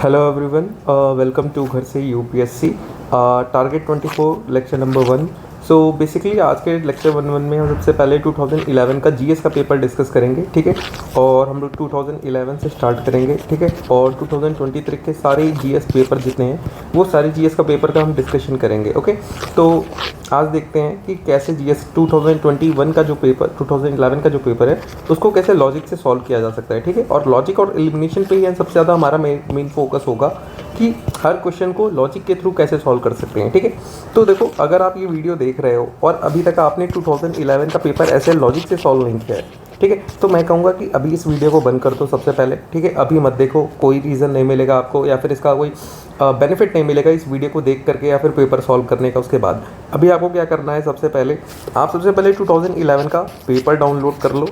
Hello everyone, welcome to घर से UPSC target 24 lecture number 1। So basically आज के लेक्चर 1 में हम सबसे पहले 2011 का जीएस का पेपर डिस्कस करेंगे, ठीक है। और हम लोग 2011 से स्टार्ट करेंगे, ठीक है। और 2023 के सारे जीएस पेपर जितने हैं वो सारे जीएस का पेपर का हम डिस्कशन करेंगे, ओके। तो आज देखते हैं कि कैसे जीएस 2021 का जो पेपर 2011 का जो पेपर है उसको कैसे लॉजिक से सॉल्व किया जा सकता है, ठीक है। और लॉजिक और एलिमिनेशन पे ही सबसे ज़्यादा हमारा मेन फोकस होगा कि हर क्वेश्चन को लॉजिक के थ्रू कैसे सॉल्व कर सकते हैं, ठीक है। तो देखो, अगर आप ये वीडियो देख रहे हो और अभी तक आपने 2011 का पेपर ऐसे लॉजिक से सॉल्व नहीं किया है, ठीक है, तो मैं कहूँगा कि अभी इस वीडियो को बंद कर दो सबसे पहले, ठीक है। अभी मत देखो, कोई रीज़न नहीं मिलेगा आपको या फिर इसका कोई बेनिफिट नहीं मिलेगा इस वीडियो को देख करके या फिर पेपर सॉल्व करने का। उसके बाद अभी आपको क्या करना है, सबसे पहले 2011 का पेपर डाउनलोड कर लो,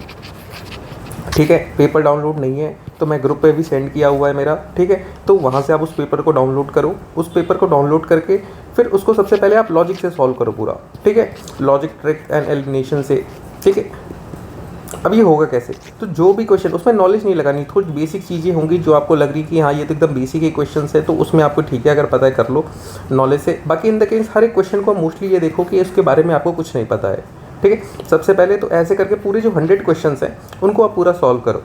ठीक है। पेपर डाउनलोड नहीं है तो मैं ग्रुप पे भी सेंड किया हुआ है मेरा, ठीक है। तो वहाँ से आप उस पेपर को डाउनलोड करो, उस पेपर को डाउनलोड करके फिर उसको सबसे पहले आप लॉजिक से सॉल्व करो पूरा, ठीक है। लॉजिक, ट्रिक एंड एलिमिनेशन से, ठीक है। अब ये होगा कैसे, तो जो भी क्वेश्चन उसमें नॉलेज नहीं लगानी, थोड़ी बेसिक चीज़ें होंगी जो आपको लग रही कि हाँ ये तो एकदम बेसिक ही क्वेश्चन है, तो उसमें आपको ठीक है अगर पता है कर लो नॉलेज से। बाकी इन द केस हर एक क्वेश्चन को मोस्टली ये देखो कि इसके बारे में आपको कुछ नहीं पता है, ठीक है। सबसे पहले तो ऐसे करके पूरे जो 100 क्वेश्चन हैं उनको आप पूरा सॉल्व करो,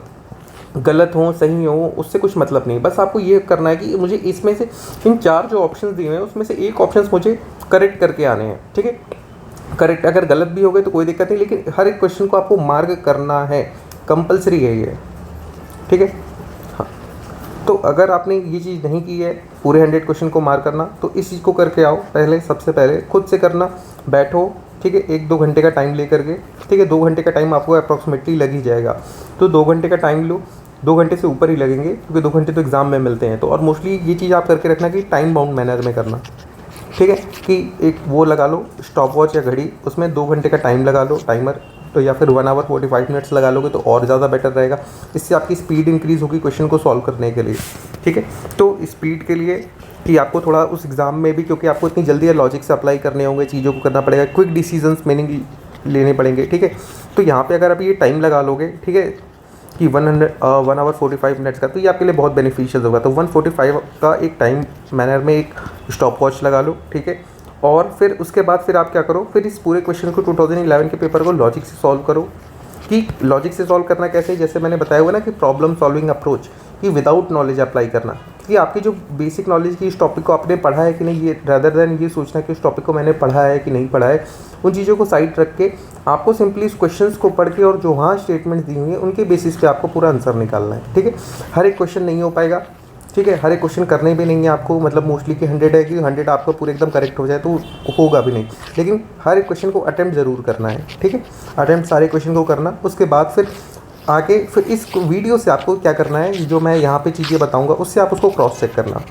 गलत हो सही हो उससे कुछ मतलब नहीं। बस आपको ये करना है कि मुझे इसमें से इन 4 जो ऑप्शंस दिए हुए हैं उसमें से एक ऑप्शन मुझे करेक्ट करके आने हैं, ठीक है। करेक्ट, अगर गलत भी हो गए तो कोई दिक्कत नहीं, लेकिन हर एक क्वेश्चन को आपको मार्क करना है, कंपलसरी है ये, ठीक है। हाँ, तो अगर आपने ये चीज़ नहीं की है पूरे 100 क्वेश्चन को मार्क करना, तो इस चीज़ को करके आओ। पहले सबसे पहले खुद से करना, बैठो, ठीक है। 1-2 घंटे का टाइम ले करके, ठीक है। 2 घंटे का टाइम आपको अप्रॉक्सीमेटली लग ही जाएगा, तो 2 घंटे का टाइम लो। 2 घंटे से ऊपर ही लगेंगे क्योंकि 2 घंटे तो एग्ज़ाम में मिलते हैं। तो और मोस्टली ये चीज़ आप करके रखना कि टाइम बाउंड मैनर में करना, ठीक है। कि एक वो लगा लो स्टॉप वॉच या घड़ी, उसमें 2 घंटे का टाइम लगा लो टाइमर, तो या फिर 1 आवर 45 मिनट्स लगा लोगे तो और ज़्यादा बेटर रहेगा। इससे आपकी स्पीड इंक्रीज़ होगी क्वेश्चन को सॉल्व करने के लिए, ठीक है। तो स्पीड के लिए कि आपको थोड़ा उस एग्ज़ाम में भी, क्योंकि आपको इतनी जल्दी लॉजिक से अप्लाई करने होंगे, चीज़ों को करना पड़ेगा, क्विक डिसीजंस मीनिंग लेने पड़ेंगे, ठीक है। तो यहाँ पे अगर आप ये टाइम लगा लोगे, ठीक है, कि 1 आवर 45 मिनट्स का, तो ये आपके लिए बहुत बेनिफिशियल होगा। तो 145 का एक टाइम मैनर में एक स्टॉप वॉच लगा लो, ठीक है। और फिर उसके बाद फिर आप क्या करो, फिर इस पूरे क्वेश्चन को 2011 के पेपर को लॉजिक से सॉल्व करो। कि लॉजिक से सॉल्व करना कैसे, जैसे मैंने बताया हुआ ना कि प्रॉब्लम सॉल्विंग अप्रोच, कि विदाउट नॉलेज अप्लाई करना, कि आपकी जो बेसिक नॉलेज की इस टॉपिक को आपने पढ़ा है कि नहीं, ये रदर देन ये सोचना कि इस टॉपिक को मैंने पढ़ा है कि नहीं पढ़ा है, उन चीज़ों को साइड रख के आपको सिंपली इस क्वेश्चंस को पढ़ के और जो वहाँ स्टेटमेंट्स दी हुई हैं उनके बेसिस पे आपको पूरा आंसर निकालना है, ठीक है। हर एक क्वेश्चन नहीं हो पाएगा, ठीक है। हर एक क्वेश्चन करने भी नहीं है आपको, मतलब मोस्टली कि 100 है कि 100 आपको पूरे एकदम करेक्ट हो जाए तो होगा भी नहीं, लेकिन हर एक क्वेश्चन को अटेम्प्ट ज़रूर करना है, ठीक है। अटेम्प्ट सारे क्वेश्चन को करना, उसके बाद फिर आगे फिर इस वीडियो से आपको क्या करना है, जो मैं यहाँ पे चीज़ें बताऊँगा उससे आप उसको क्रॉस चेक करना,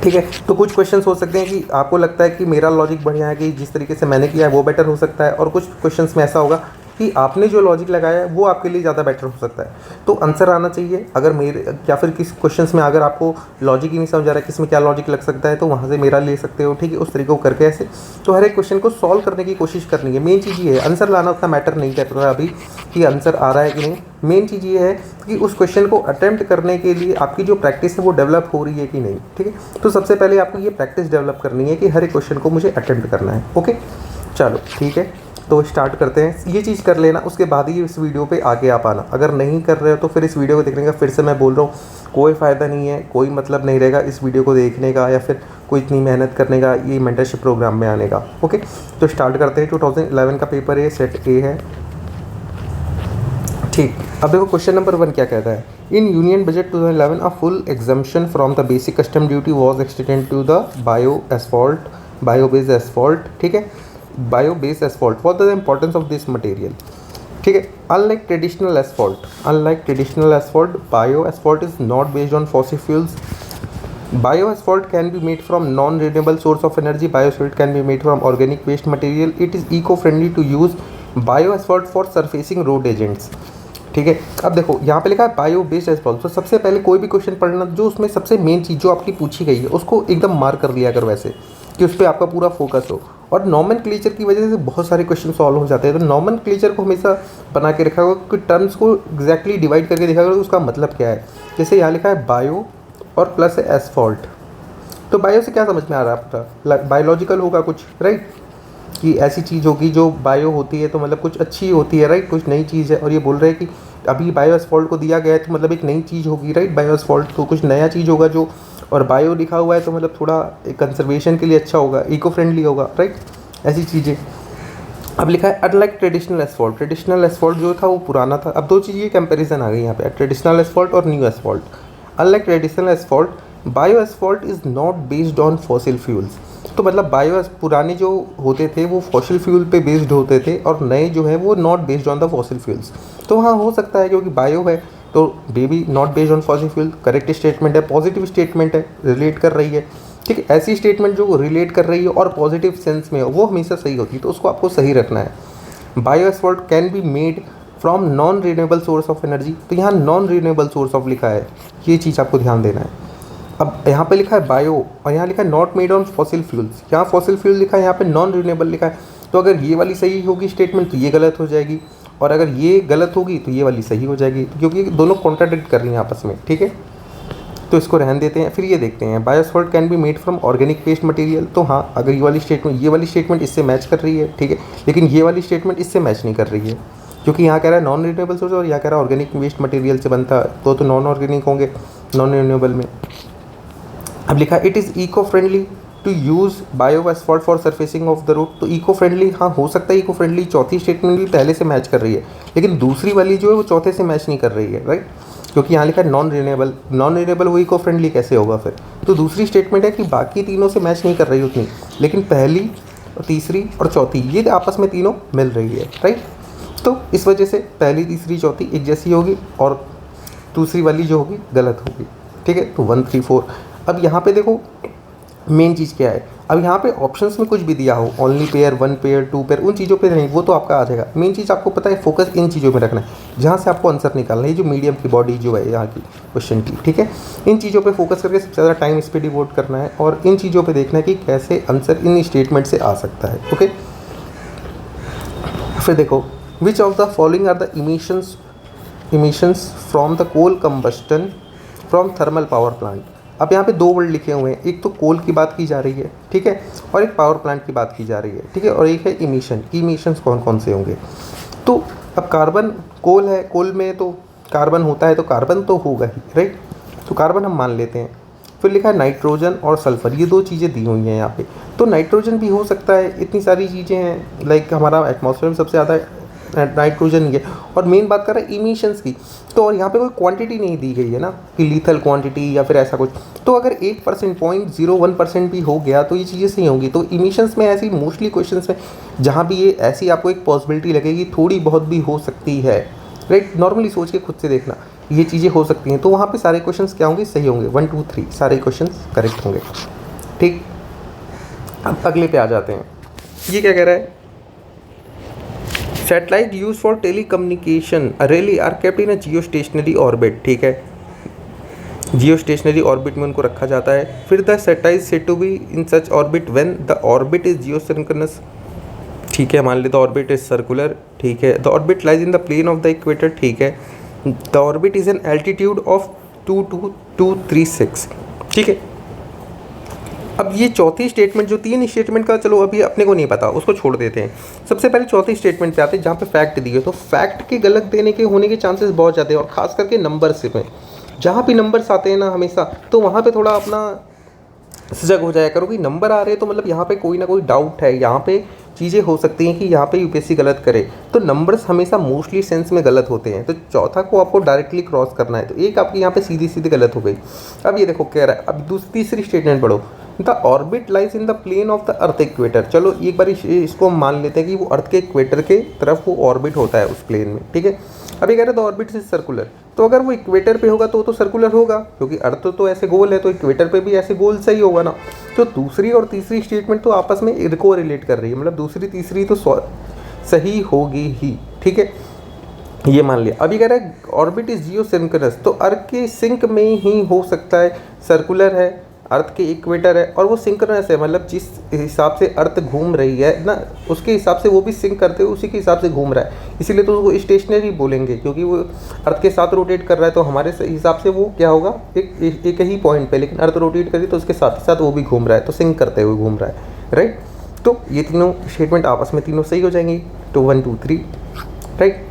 ठीक है। तो कुछ क्वेश्चंस हो सकते हैं कि आपको लगता है कि मेरा लॉजिक बढ़िया है, कि जिस तरीके से मैंने किया है वो बेटर हो सकता है, और कुछ क्वेश्चंस में ऐसा होगा कि आपने जो लॉजिक लगाया है वो आपके लिए ज़्यादा बेटर हो सकता है। तो आंसर आना चाहिए, अगर मेरे या फिर किस क्वेश्चंस में अगर आपको लॉजिक ही नहीं समझ आ रहा है किस में क्या लॉजिक लग सकता है, तो वहाँ से मेरा ले सकते हो, ठीक है। उस तरीके को करके ऐसे तो हर एक क्वेश्चन को सॉल्व करने की कोशिश करनी है। मेन चीज़ ये है, आंसर लाना उतना मैटर नहीं करता अभी कि आंसर आ रहा है कि नहीं। मेन चीज़ ये है कि उस क्वेश्चन को अटेम्प्ट करने के लिए आपकी जो प्रैक्टिस है वो डेवलप हो रही है कि नहीं, ठीक है। तो सबसे पहले आपको ये प्रैक्टिस डेवलप करनी है कि हर एक क्वेश्चन को मुझे अटेम्प्ट करना है, ओके। चलो ठीक है, तो स्टार्ट करते हैं। ये चीज़ कर लेना, उसके बाद ही इस वीडियो पे आगे आप आना। अगर नहीं कर रहे हो तो फिर इस वीडियो को देखने का, फिर से मैं बोल रहा हूँ, कोई फ़ायदा नहीं है, कोई मतलब नहीं रहेगा इस वीडियो को देखने का या फिर कोई इतनी मेहनत करने का ये मेंटरशिप प्रोग्राम में आने का, ओके। तो स्टार्ट करते हैं। 2011 का पेपर है, सेट ए है, ठीक। अब देखो क्वेश्चन नंबर 1 क्या कहता है, in union budget 2011 a full exemption from the basic custom duty was extended to the bio based asphalt, ठीक है। Bio based asphalt, what the importance of this material, ठीक है। Unlike traditional asphalt, bio asphalt is not based on fossil fuels. Bio asphalt can be made from non-renewable source of energy. Bio asphalt can be made from organic waste material. It is eco-friendly to use bio asphalt for surfacing road agents. ठीक है। अब देखो यहाँ पे लिखा है bio based asphalt. तो सबसे पहले कोई भी क्वेश्चन पढ़ना, जो उसमें सबसे मेन चीज़ जो आपकी पूछी गई है उसको एकदम मार्क कर लिया करो, वैसे कि उस पर आपका पूरा फोकस हो। और नॉमेनक्लेचर की वजह से बहुत सारे क्वेश्चन सॉल्व हो जाते हैं। तो नॉमेनक्लेचर को हमेशा बना के रखा होगा कि टर्म्स को एग्जैक्टली डिवाइड करके देखा करो उसका मतलब क्या है। जैसे यहाँ लिखा है बायो और प्लस है एसफॉल्ट। तो बायो से क्या समझ में आ रहा है आपका? बायोलॉजिकल होगा कुछ, राइट, कि ऐसी चीज़ होगी जो बायो होती है तो मतलब कुछ अच्छी होती है, राइट, कुछ नई चीज़ है। और ये बोल रहे हैं कि अभी बायो एसफॉल्ट को दिया गया है तो मतलब एक नई चीज़ होगी, राइट, बायो एसफॉल्ट तो कुछ नया चीज़ होगा जो, और बायो लिखा हुआ है तो मतलब थोड़ा कंजर्वेशन के लिए अच्छा होगा, इको फ्रेंडली होगा, राइट, ऐसी चीज़ें। अब लिखा है unlike traditional asphalt. Traditional asphalt जो था वो पुराना था। अब दो चीज़ की कंपैरिजन आ गई यहाँ पे, ट्रेडिशनल एसफॉल्ट और new asphalt. Unlike traditional asphalt, bio asphalt is not based on fossil fuels. तो मतलब बायो पुराने जो होते थे वो फॉसिल फ्यूल पे बेस्ड होते थे और नए जो है वो not based on the fossil fuels. तो हाँ, हो सकता है क्योंकि बायो है तो baby not based on fossil fuel, correct statement है, पॉजिटिव स्टेटमेंट है, रिलेट कर रही है, ठीक है। ऐसी स्टेटमेंट जो रिलेट कर रही है और पॉजिटिव सेंस में हो वो हमेशा सही होती है, तो उसको आपको सही रखना है। Bio asphalt can be made from non renewable source of energy. तो यहाँ नॉन रिन्यूएबल सोर्स ऑफ लिखा है, ये चीज़ आपको ध्यान देना है। अब यहाँ पे लिखा है बायो और यहाँ लिखा है not made on fossil fuels. यहाँ फॉसिल फ्यूल लिखा है, यहाँ पे नॉन रिन्यूएबल लिखा है। तो अगर ये वाली सही होगी स्टेटमेंट तो ये गलत हो जाएगी, और अगर ये गलत होगी तो ये वाली सही हो जाएगी, क्योंकि दोनों कॉन्ट्राडिक्ट कर रही हैं आपस में, ठीक है। तो इसको रहने देते हैं। फिर ये देखते हैं, bio asphalt can be made from organic waste material. तो हाँ, अगर ये वाली स्टेटमेंट इससे मैच कर रही है, ठीक है, लेकिन ये वाली स्टेटमेंट इससे मैच नहीं कर रही है, क्योंकि यहाँ कह रहा है नॉन रिन्यूएबल सोर्स और यहाँ कह रहा है ऑर्गेनिक वेस्ट मटेरियल से बनता, तो नॉन ऑर्गेनिक होंगे, नॉन रिन्यूएबल में। अब लिखा है it is eco friendly to use bio asphalt for surfacing of the road. तो इको फ्रेंडली, हाँ हो सकता है इको फ्रेंडली चौथी स्टेटमेंट भी पहले से मैच कर रही है, लेकिन दूसरी वाली जो है वो चौथे से मैच नहीं कर रही है, राइट, क्योंकि यहाँ लिखा है नॉन रिन्यूएबल वो इको फ्रेंडली कैसे होगा फिर? तो दूसरी स्टेटमेंट है कि बाकी तीनों से मैच नहीं कर रही उतनी, लेकिन पहली और तीसरी और चौथी ये आपस में तीनों मिल रही है, राइट। तो इस वजह से पहली तीसरी चौथी एक जैसी होगी और दूसरी वाली जो होगी गलत होगी, ठीक है। तो 1 3 4। अब यहाँ पे देखो मेन चीज़ क्या है, अब यहाँ पे ऑप्शंस में कुछ भी दिया हो, ओनली पेयर, 1 पेयर, 2 पेयर, उन चीज़ों पे नहीं, वो तो आपका आ जाएगा। मेन चीज़ आपको पता है फोकस इन चीज़ों में रखना है जहाँ से आपको आंसर निकालना है, जो मीडियम की बॉडी जो है यहाँ की क्वेश्चन की, ठीक है। इन चीज़ों पे फोकस करके सबसे ज़्यादा टाइम इस पर डिवोट करना है और इन चीज़ों पे देखना है कि कैसे आंसर इन स्टेटमेंट से आ सकता है, ओके। फिर देखो, which of the following are the emissions from the coal combustion from thermal power plant. अब यहाँ पे दो वर्ड लिखे हुए हैं, एक तो कोल की बात की जा रही है, ठीक है, और एक पावर प्लांट की बात की जा रही है, ठीक है, और एक है इमिशन। इमिशंस कौन कौन से होंगे? तो अब कार्बन, कोल है, कोल में तो कार्बन होता है तो कार्बन तो होगा ही, राइट, तो कार्बन हम मान लेते हैं। फिर लिखा है नाइट्रोजन और सल्फर, ये दो चीज़ें दी हुई हैं यहाँ पे, तो नाइट्रोजन भी हो सकता है, इतनी सारी चीज़ें हैं, लाइक हमारा एटमॉस्फेयर में सबसे ज़्यादा नाइट्रोजन ही है। और मेन बात कर रहे हैं इमिशंस की, तो और यहाँ पे कोई क्वांटिटी नहीं दी गई है ना कि लीथल क्वांटिटी या फिर ऐसा कुछ, तो अगर 1% 0.01% भी हो गया तो ये चीज़ें सही होंगी। तो इमिशंस में ऐसी मोस्टली क्वेश्चंस में जहाँ भी ये ऐसी आपको एक पॉसिबिलिटी लगेगी, थोड़ी बहुत भी हो सकती है, राइट, नॉर्मली सोच के खुद से देखना ये चीज़ें हो सकती हैं, तो वहाँ पे सारे क्वेश्चंस क्या होंगे? सही होंगे, 1 2 3 सारे क्वेश्चंस करेक्ट होंगे, ठीक। अब अगले पे आ जाते हैं, ये क्या कह रहा है? Satellite use for telecommunication really are kept in a geostationary orbit, ठीक है, जियो स्टेशनरी ऑर्बिट में उनको रखा जाता है। फिर the satellite said to be in such orbit when the orbit is geosynchronous, ठीक है, मान लेते ऑर्बिट इज सर्कुलर, ठीक है। The orbit lies in the plane of the equator, ठीक है। The orbit is an altitude of 22236, ठीक है। अब ये चौथी स्टेटमेंट, जो तीन स्टेटमेंट का चलो अभी अपने को नहीं पता, उसको छोड़ देते हैं। सबसे पहले चौथी स्टेटमेंट पे आते हैं जहाँ पे फैक्ट दिए, तो फैक्ट के गलत देने के होने के चांसेस बहुत ज़्यादा है, और ख़ास करके नंबर्स में, जहाँ भी नंबर्स आते हैं ना हमेशा, तो वहाँ पे थोड़ा अपना सजग हो जाया करो कि नंबर आ रहे हैं तो मतलब यहाँ पे कोई ना कोई डाउट है, यहाँ पे चीज़ें हो सकती हैं कि यहाँ पे यूपीएससी गलत करे, तो नंबर्स हमेशा मोस्टली सेंस में गलत होते हैं, तो चौथा को आपको डायरेक्टली क्रॉस करना है, तो एक आपकी यहाँ पे सीधी सीधी गलत हो गई। अब ये देखो कह रहा है, अब तीसरी स्टेटमेंट पढ़ो, the orbit lies in the plane of the earth equator. चलो एक बार इसको हम मान लेते हैं कि वो अर्थ के इक्वेटर के तरफ वो ऑर्बिट होता है उस प्लेन में, ठीक है। अभी कह रहे द ऑर्बिट इज सर्कुलर, तो अगर वो इक्वेटर पे होगा तो सर्कुलर होगा, क्योंकि अर्थ तो ऐसे गोल है, तो इक्वेटर पे भी ऐसे गोल सही होगा ना। तो दूसरी और तीसरी स्टेटमेंट तो आपस में इनको रिलेट कर रही है, मतलब दूसरी तीसरी तो सही होगी ही, ठीक है, ये मान लिया। अभी कह रहा है ऑर्बिट इज जियो सिंक्रोनस, तो अर्थ के सिंक में ही हो सकता है, सर्कुलर है अर्थ के इक्वेटर है और वो सिंक्रोनस है, मतलब जिस हिसाब से अर्थ घूम रही है ना उसके हिसाब से वो भी सिंक करते हुए उसी के हिसाब से घूम रहा है, इसीलिए तो उसको स्टेशनरी बोलेंगे, क्योंकि वो अर्थ के साथ रोटेट कर रहा है। तो हमारे हिसाब से वो क्या होगा, एक ही पॉइंट पे, लेकिन अर्थ रोटेट करी तो उसके साथ ही साथ वो भी घूम रहा है, तो सिंक करते हुए घूम रहा है, राइट। तो ये तीनों स्टेटमेंट आपस में तीनों सही हो जाएंगी, तो 1 2 3, राइट।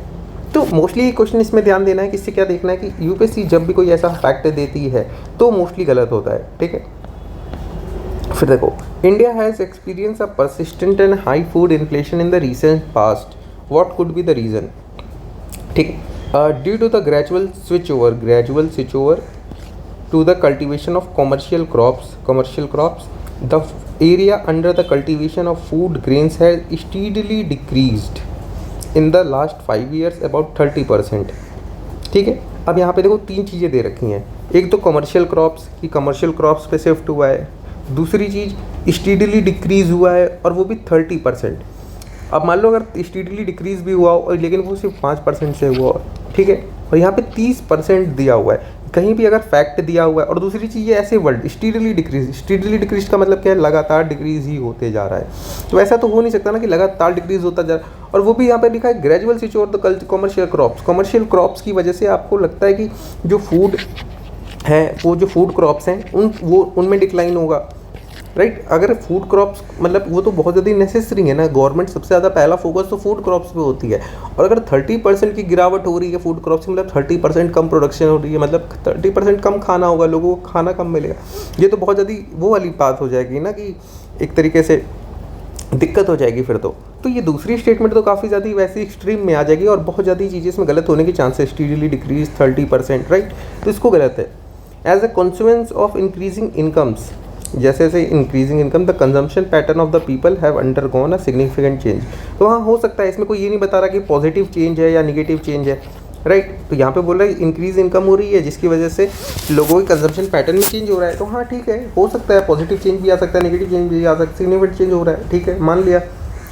तो मोस्टली क्वेश्चन इसमें ध्यान देना है कि इससे क्या देखना है कि यूपीएससी जब भी कोई ऐसा फैक्ट देती है तो मोस्टली गलत होता है, ठीक है। फिर देखो, India has experience a persistent and high food inflation in the recent past, what could be the reason, ठीक। Due to the gradual switch over to the cultivation of commercial crops the area under the cultivation of food grains has steadily decreased in the last 5 years about 30%, ठीक है। अब यहाँ पे देखो 3 चीज़ें दे रखी हैं, एक तो कमर्शियल क्रॉप्स पे शिफ्ट हुआ है, दूसरी चीज़ स्टीडली डिक्रीज़ हुआ है और वो भी 30%। अब मान लो अगर स्टीडली डिक्रीज़ भी हुआ और लेकिन वो सिर्फ 5% से हुआ, ठीक है, और यहाँ पे 30% दिया हुआ है, कहीं भी अगर फैक्ट दिया हुआ है। और दूसरी चीज़ ये ऐसे वर्ड स्टीडली डिक्रीज का मतलब क्या है, लगातार डिक्रीज ही होते जा रहा है। तो ऐसा तो हो नहीं सकता ना कि लगातार डिक्रीज होता जा रहा है। और वो भी यहाँ पे लिखा है gradual switch over the commercial crops की वजह से आपको लगता है कि जो फूड है वो जो फूड क्रॉप्स हैं उनमें डिक्लाइन होगा, राइट। अगर फूड क्रॉप्स मतलब वो तो बहुत ज़्यादा नेसेसरी है ना, गवर्नमेंट सबसे ज़्यादा पहला फोकस तो फूड क्रॉप्स पे होती है। और अगर 30% की गिरावट हो रही है फूड क्रॉप्स की, मतलब 30% कम प्रोडक्शन हो रही है, मतलब 30% कम खाना होगा, लोगों को खाना कम मिलेगा, ये तो बहुत ज़्यादा वो वाली बात हो जाएगी ना कि एक तरीके से दिक्कत हो जाएगी फिर तो ये दूसरी स्टेटमेंट तो काफ़ी ज़्यादा वैसी एक्सट्रीम में आ जाएगी और बहुत ज़्यादा चीज़ें इसमें गलत होने के चांसेस, स्टीडली डिक्रीज 30%, राइट। तो इसको गलत है। As a consequence of increasing incomes, जैसे जैसे increasing income the consumption pattern of the people have undergone a significant change. तो हाँ, हो सकता है, इसमें कोई ये नहीं बता रहा कि पॉजिटिव चेंज है या निगेटिव चेंज है, राइट। तो यहाँ पे बोल रहा है इंक्रीज इनकम हो रही है जिसकी वजह से लोगों के कंजम्पशन पैटर्न में चेंज हो रहा है। तो हाँ ठीक है, हो सकता है पॉजिटिव चेंज भी आ सकता है, नेगेटिव चेंज भी आ सकता है, सिग्निफिकेंट चेंज हो रहा है, ठीक है, मान लिया,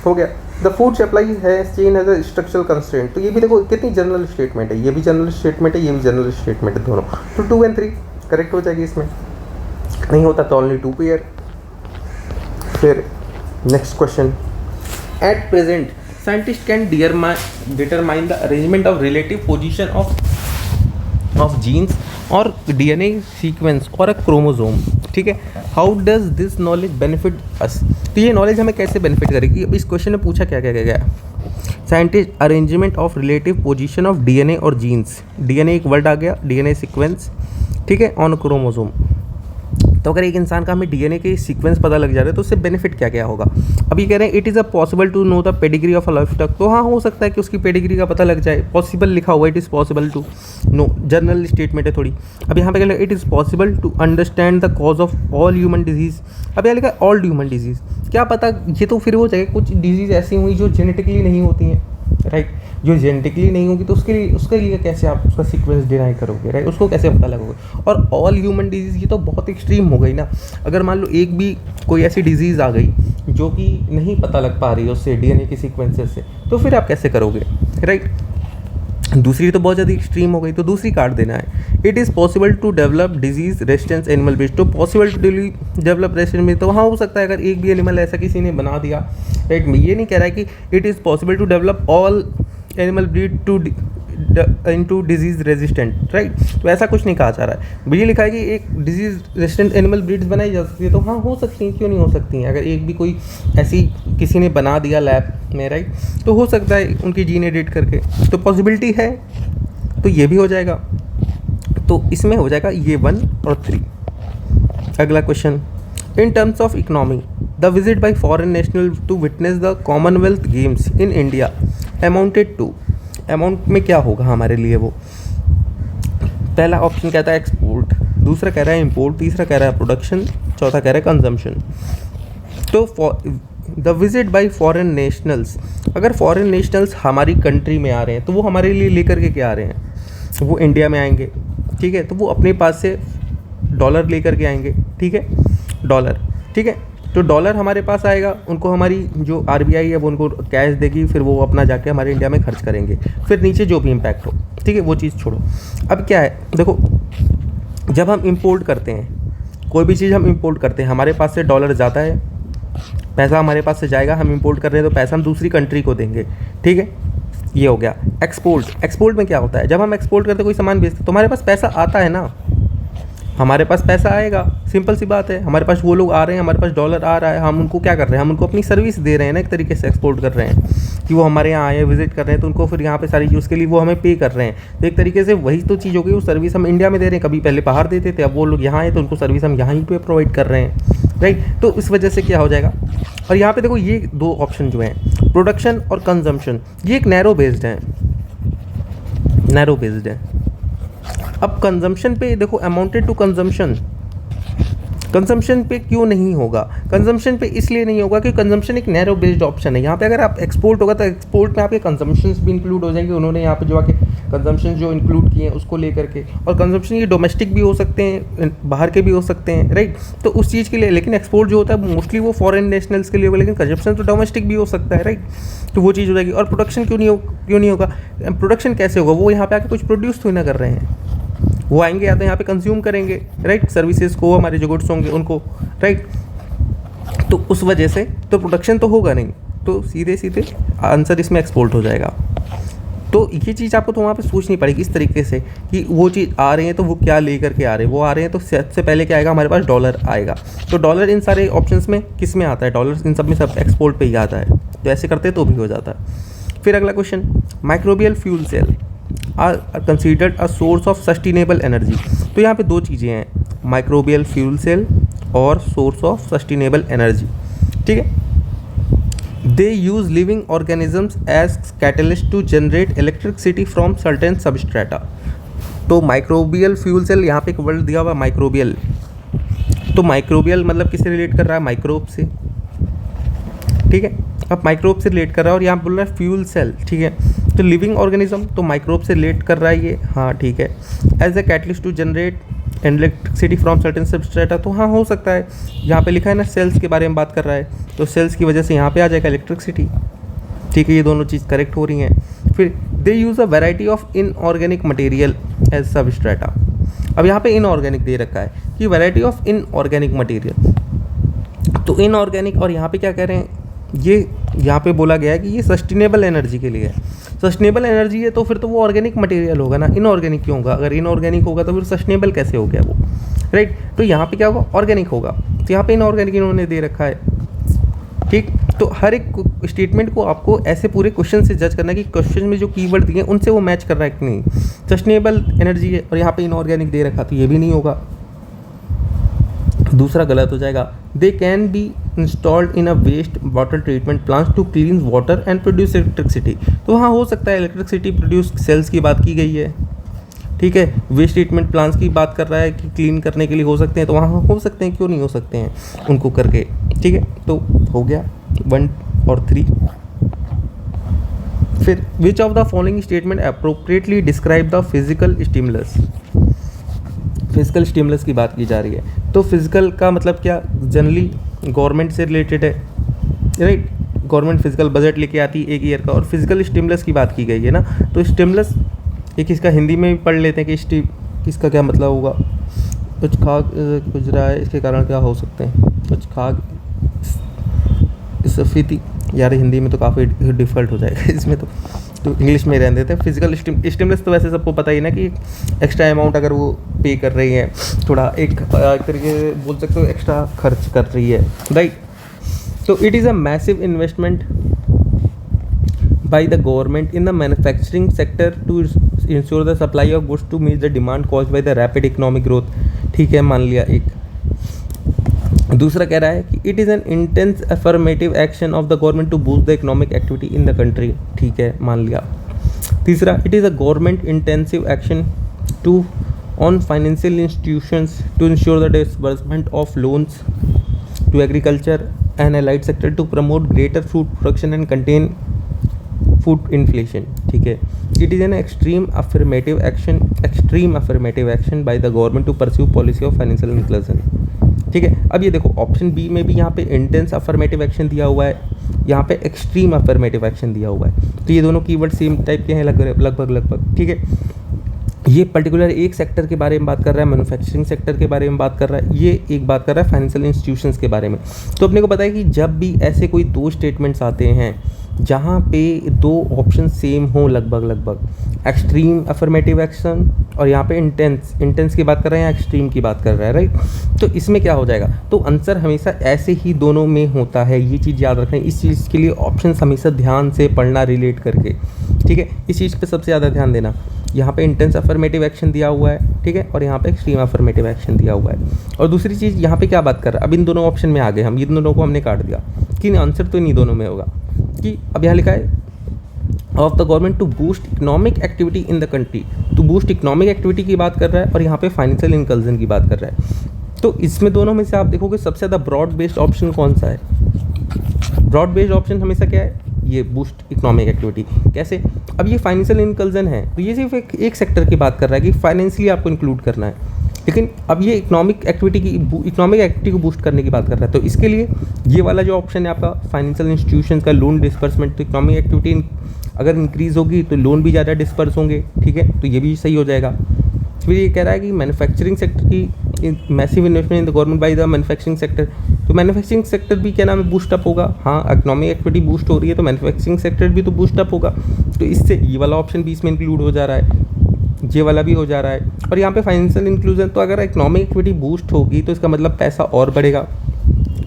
हो गया। द फूड सप्लाई है chain has a structural constraint. तो ये भी देखो कितनी जनरल स्टेटमेंट है, ये भी जनरल स्टेटमेंट है, ये भी जनरल स्टेटमेंट है, दोनों। तो 2 और 3 करेक्ट हो जाएगी इसमें, नहीं होता तो ओनली 2 पेयर। फिर next question, at present scientist can determine the arrangement of relative position of genes और डीएनए सीक्वेंस और अ क्रोमोसोम, ठीक है। How does this knowledge benefit us. तो ये नॉलेज हमें कैसे बेनिफिट करेगी। अब इस क्वेश्चन में पूछा क्या क्या गया, scientist arrangement of relative position of DNA और जीन्स, डीएनए एक वर्ड आ गया, डीएनए सीक्वेंस, ठीक है, ऑन क्रोमोसोम। तो अगर एक इंसान का हमें डीएनए के सीक्वेंस पता लग जा रहा है तो उससे बेनिफिट क्या क्या होगा। अब ये कह रहे हैं it is a possible to know the pedigree of a livestock. तो हाँ, हो सकता है कि उसकी पेडिग्री का पता लग जाए, पॉसिबल लिखा हुआ, it is possible to know, general statement है थोड़ी। अब यहाँ पे कह रहे हैं it is possible to understand the cause of all human disease. अब यहाँ लिखा है ऑल ह्यूमन डिजीज़, क्या पता ये तो फिर हो जाएगा कुछ डिजीज़ ऐसी हुई जो जेनेटिकली नहीं होती हैं, राइट। जो जेनेटिकली नहीं होगी तो उसके लिए कैसे आप उसका सीक्वेंस डिनाई करोगे, राइट, उसको कैसे पता लगोगे। और ऑल ह्यूमन डिजीज़ ये तो बहुत एक्सट्रीम हो गई ना। अगर मान लो एक भी कोई ऐसी डिजीज़ आ गई जो कि नहीं पता लग पा रही है उससे डीएनए के सीक्वेंसेस से, तो फिर आप कैसे करोगे, राइट। दूसरी तो बहुत ज़्यादा एक्सट्रीम हो गई, तो दूसरी काट देना है। It is possible to develop disease resistance animal based. तो पॉसिबल टू डेवलप रेजिस्टेंस में तो हाँ हो सकता है अगर एक भी एनिमल ऐसा किसी ने बना दिया, राइट। ये नहीं कह रहा है कि it is possible to develop all animal breed to into disease resistant, right. तो ऐसा कुछ नहीं कहा जा रहा है, ये लिखा है कि एक डिजीज रेजिस्टेंट एनिमल ब्रीड्स बनाई जा सकती है। तो हाँ हो सकती हैं, क्यों नहीं हो सकती हैं। अगर एक भी कोई ऐसी किसी ने बना दिया लैब में, राइट, तो हो सकता है उनकी जीन एडिट करके, तो पॉसिबिलिटी है, तो ये भी हो जाएगा। तो इसमें हो जाएगा ये 1 और 3। अगला question, in terms of economy the visit by foreign national to witness the commonwealth games in India amounted to. Amount में क्या होगा हमारे लिए, वो पहला ऑप्शन कहता है एक्सपोर्ट, दूसरा कह रहा है इंपोर्ट, तीसरा कह रहा है प्रोडक्शन, चौथा कह रहा है कंजम्पशन। तो the visit by foreign nationals, अगर फॉरेन नेशनल्स हमारी कंट्री में आ रहे हैं तो वो हमारे लिए लेकर के क्या आ रहे हैं, वो इंडिया में आएंगे, ठीक है। तो वो अपने पास से डॉलर लेकर के आएंगे, ठीक है, डॉलर, ठीक है। तो डॉलर हमारे पास आएगा, उनको हमारी जो आरबीआई है वो उनको कैश देगी, फिर वो अपना जाके हमारे इंडिया में खर्च करेंगे, फिर नीचे जो भी इम्पैक्ट हो, ठीक है, वो चीज़ छोड़ो। अब क्या है देखो, जब हम इंपोर्ट करते हैं कोई भी चीज़ हम इंपोर्ट करते हैं, हमारे पास से डॉलर जाता है, पैसा हमारे पास से जाएगा, हम इंपोर्ट कर रहे हैं तो पैसा हम दूसरी कंट्री को देंगे, ठीक है। ये हो गया एक्सपोर्ट। एक्सपोर्ट में क्या होता है, जब हम एक्सपोर्ट करते कोई सामान बेचते तो हमारे पास पैसा आता है ना, हमारे पास पैसा आएगा, सिंपल सी बात है। हमारे पास वो लोग आ रहे हैं, हमारे पास डॉलर आ रहा है, हम उनको क्या कर रहे हैं, हम उनको अपनी सर्विस दे रहे हैं ना, एक तरीके से एक्सपोर्ट कर रहे हैं कि वो हमारे यहाँ आए विजिट कर रहे हैं, तो उनको फिर यहाँ पे सारी चीज़ के लिए वो हमें पे कर रहे हैं। तो एक तरीके से वही तो चीज़ हो गई, वो सर्विस हम इंडिया में दे रहे हैं, कभी पहले बाहर देते थे, अब वो लोग यहाँ आए तो उनको सर्विस हम यहाँ ही पे प्रोवाइड कर रहे हैं, राइट। तो इस वजह से क्या हो जाएगा। और यहाँ पे देखो ये दो ऑप्शन जो हैं, प्रोडक्शन और कंजम्पशन, ये एक नैरो बेस्ड है, नैरो बेस्ड है। अब कंजम्पशन पे देखो, अमाउंटेड टू कंजम्पशन, कंजम्पशन पे क्यों नहीं होगा, कंजम्पशन पे इसलिए नहीं होगा कि कंजम्पशन एक नैरो बेस्ड ऑप्शन है। यहाँ पे अगर आप एक्सपोर्ट होगा तो एक्सपोर्ट में आपके कंजम्पशंस भी इंक्लूड हो जाएंगे, उन्होंने यहाँ पे जो आके कंजम्पशन जो इंक्लूड किए हैं उसको लेकर के, और कंजम्पशन ये डोमेस्टिक भी हो सकते हैं, बाहर के भी हो सकते हैं, राइट। तो उस चीज़ के लिए, लेकिन एक्सपोर्ट जो होता है मोस्टली वो फॉरेन नेशनल्स के लिए होगा, लेकिन कंजम्पशन तो डोमेस्टिक भी हो सकता है, राइट। तो वो चीज़ हो जाएगी। और प्रोडक्शन क्यों नहीं होगा, प्रोडक्शन कैसे होगा, वो यहाँ पे आके कुछ प्रोड्यूस तो ही ना कर रहे हैं, वो आएंगे या तो यहाँ पे कंज्यूम करेंगे, राइट, सर्विसेज को, हमारे जो गुड्स होंगे उनको, राइट। तो उस वजह से तो प्रोडक्शन तो होगा नहीं, तो सीधे सीधे आंसर इसमें एक्सपोर्ट हो जाएगा। तो ये चीज़ आपको तो वहाँ पे सोचनी पड़ेगी इस तरीके से कि वो चीज़ आ रही है तो वो क्या लेकर के आ रहे हैं, वो आ रहे हैं तो सबसे पहले क्या आएगा, हमारे पास डॉलर आएगा। तो डॉलर इन सारे ऑप्शंस में किस में आता है, डॉलर इन सब में, सब एक्सपोर्ट पे ही आता है। तो ऐसे करते तो भी हो जाता है। फिर अगला question, microbial fuel cell are considered a source of sustainable energy. तो यहाँ पे दो चीज़ें हैं, माइक्रोबियल फ्यूल सेल और सोर्स ऑफ सस्टेनेबल एनर्जी, ठीक है। They use living organisms as catalyst to generate electricity from certain substrata. तो माइक्रोबियल फ्यूल सेल, यहाँ पे एक वर्ड दिया हुआ माइक्रोबियल, तो माइक्रोबियल मतलब किससे रिलेट कर रहा है, माइक्रोब से, ठीक है। अब माइक्रोब से रिलेट कर रहा है और यहाँ बोल रहा है फ्यूल सेल, ठीक है। तो लिविंग ऑर्गेनिज्म तो माइक्रोब से रिलेट कर रहा है ये, हाँ ठीक है। As a catalyst to generate electricity from certain substrata, तो हाँ हो सकता है, यहाँ पे लिखा है ना सेल्स के बारे में बात कर रहा है, तो सेल्स की वजह से यहाँ पे आ जाएगा इलेक्ट्रिसिटी, ठीक है। ये दोनों चीज़ करेक्ट हो रही हैं। फिर they use a variety of inorganic material as substrata. अब यहाँ पे इनऑर्गेनिक दे रखा है कि वेराइटी ऑफ इनऑर्गेनिक मटेरियल, तो इनऑर्गेनिक, और यहाँ पे क्या कह रहे हैं, ये यहाँ पे बोला गया है कि ये सस्टेनेबल एनर्जी के लिए है। सस्टेनेबल एनर्जी है तो फिर तो वो ऑर्गेनिक मटेरियल होगा ना, इनऑर्गेनिक क्यों होगा, अगर इनऑर्गेनिक होगा तो फिर सस्टेनेबल कैसे हो गया वो, राइट। तो यहाँ पे क्या होगा, ऑर्गेनिक होगा, तो यहाँ पे इनऑर्गेनिक इन्होंने दे रखा है, ठीक। तो हर एक स्टेटमेंट को आपको ऐसे पूरे क्वेश्चन से जज करना है कि क्वेश्चन में जो कीवर्ड दिए हैं उनसे वो मैच कर रहा है कि नहीं। सस्टेनेबल एनर्जी है और यहाँ पे इनऑर्गेनिक दे रखा, तो ये भी नहीं होगा, दूसरा गलत हो जाएगा। They can be installed in a waste water treatment plants to clean water and produce electricity. तो हाँ हो सकता है, इलेक्ट्रिसिटी प्रोड्यूस सेल्स की बात की गई है, ठीक है। वेस्ट ट्रीटमेंट प्लांट्स की बात कर रहा है कि क्लीन करने के लिए हो सकते हैं, तो वहाँ हो सकते हैं, क्यों नहीं हो सकते हैं उनको करके, ठीक है। तो हो गया 1 और 3। फिर which of the following statement appropriately describe the physical stimulus. Physical stimulus की बात की जा रही है, तो फिजिकल का मतलब क्या, जनरली गवर्नमेंट से रिलेटेड है, राइट। गवर्नमेंट फिजिकल बजट लेके आती है एक ईयर का, और फिजिकल स्टिमुलस की बात की गई है ना। तो स्टिमुलस एक इसका हिंदी में भी पढ़ लेते हैं कि इसका क्या मतलब होगा, कुछ खा कुछ रहा है, इसके कारण क्या हो सकते हैं, कुछ खा सफीती, यार हिंदी में तो काफ़ी डिफ़िकल्ट हो जाएगा इसमें, तो इंग्लिश में रहने देते हैं। फिजिकल स्टिमुलस तो वैसे सबको पता ही ना कि एक्स्ट्रा अमाउंट अगर वो पे कर रही है, थोड़ा एक तरीके से बोल सकते हो एक्स्ट्रा खर्च कर रही है, राइट। तो it is a massive investment by the government in the manufacturing sector to ensure the supply of goods to meet the demand caused by the rapid economic growth, ठीक है, मान लिया एक। दूसरा कह रहा है कि it is an intense affirmative action of the government to boost the economic activity in the country, ठीक है, मान लिया। तीसरा, it is a government intensive action to on financial institutions to ensure the disbursement of loans to agriculture and allied sector to promote greater food production and contain food inflation, ठीक है। It is an extreme affirmative action by the government to pursue policy of financial inclusion, ठीक है। अब ये देखो option B में भी यहाँ पे इंटेंस अफर्मेटिव एक्शन दिया हुआ है, यहाँ पे एक्सट्रीम अफर्मेटिव एक्शन दिया हुआ है, तो ये दोनों कीवर्ड सेम टाइप के हैं लगभग, ठीक है। ये पर्टिकुलर एक सेक्टर के बारे में बात कर रहा है, मैन्युफैक्चरिंग सेक्टर के बारे में बात कर रहा है, ये एक बात कर रहा है फाइनेंशियल इंस्टीट्यूशंस के बारे में। तो अपने को पता है कि जब भी ऐसे कोई दो स्टेटमेंट्स आते हैं जहाँ पे दो ऑप्शन सेम हो लगभग, एक्सट्रीम अफर्मेटिव एक्शन और यहाँ पे इंटेंस की बात कर रहे हैं या एक्सट्रीम की बात कर रहा है, राइट। तो इसमें क्या हो जाएगा, तो आंसर हमेशा ऐसे ही दोनों में होता है, ये चीज़ याद रखना है। इस चीज़ के लिए ऑप्शन हमेशा ध्यान से पढ़ना, रिलेट करके, ठीक है। इस चीज़ पे सबसे ज़्यादा ध्यान देना। यहाँ पे इंटेंस अफर्मेटिव एक्शन दिया हुआ है, ठीक है, और यहाँ पे एक्सट्रीम अफर्मेटिव एक्शन दिया हुआ है। और दूसरी चीज़ यहाँ पे क्या बात कर रहा है, अब इन दोनों ऑप्शन में आ गए हम, इन दोनों को हमने काट दिया कि आंसर तो इन्हीं दोनों में होगा। कि अब यहाँ लिखा है of the government to boost economic activity in the country, तो बूस्ट इकोनॉमिक एक्टिविटी की बात कर रहा है और यहाँ पे फाइनेंशियल इंक्लूजन की बात कर रहा है। तो इसमें दोनों में से आप देखोगे सबसे ज़्यादा ब्रॉड बेस्ड ऑप्शन कौन सा है। ब्रॉड बेस्ड ऑप्शन हमेशा क्या है, ये बूस्ट इकोनॉमिक एक्टिविटी। कैसे, अब ये फाइनेंशियल इंक्लूजन है तो ये सिर्फ एक सेक्टर की बात कर रहा है कि फाइनेंशियली आपको इंक्लूड करना है, लेकिन अब ये इकोनॉमिक एक्टिविटी को बूस्ट करने की बात कर रहा है। तो इसके लिए ये वाला जो ऑप्शन है आपका फाइनेंशियल इंस्टीट्यूशन का लोन डिस्पर्समेंट, तो इकोनॉमिक एक्टिविटी अगर इंक्रीज़ होगी तो लोन भी ज़्यादा डिस्पर्स होंगे, ठीक है, तो ये भी सही हो जाएगा। फिर ये कह रहा है कि मैन्युफैक्चरिंग सेक्टर की massive investment in the government by the manufacturing sector, तो मैन्युफैक्चरिंग सेक्टर भी क्या नाम है, बूस्टअप होगा। हाँ, इकोनॉमिक एक्टिविटी बूस्ट हो रही है तो मैन्युफैक्चरिंग सेक्टर भी तो बूस्टअप होगा। तो इससे ये वाला ऑप्शन भी इसमें इंक्लूड हो जा रहा है, ये वाला भी हो जा रहा है। और यहाँ पे फाइनेंशियल इंक्लूजन, तो अगर इकोनॉमिक एक्टिविटी बूस्ट होगी तो इसका मतलब पैसा और बढ़ेगा,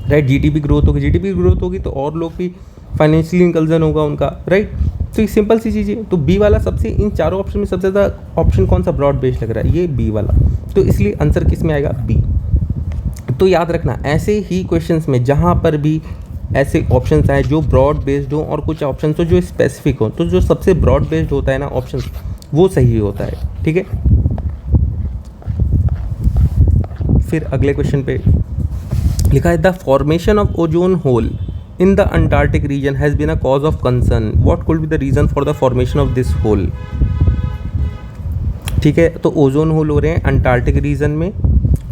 राइट। जीडीपी ग्रोथ होगी तो और लोग भी फाइनेंशियल इंक्लूजन होगा उनका, राइट। तो ये सिंपल सी चीज़ है। तो बी वाला सबसे, इन चारों ऑप्शन में सबसे ज़्यादा ऑप्शन कौन सा ब्रॉड बेस्ड लग रहा है, ये बी वाला। तो इसलिए आंसर किस में आएगा, बी। तो याद रखना ऐसे ही क्वेश्चंस में जहाँ पर भी ऐसे ऑप्शंस आए जो ब्रॉड बेस्ड हो और कुछ ऑप्शंस हो जो स्पेसिफिक हो, तो जो सबसे ब्रॉड बेस्ड होता है ना ऑप्शन, वो सही होता है, ठीक है। फिर अगले क्वेश्चन पे लिखा है the formation of ozone hole in the Antarctic region has been a cause of concern. What could be the reason for the formation of this hole? ठीक है, तो ओजोन होल हो रहे हैं अंटार्कटिक रीजन में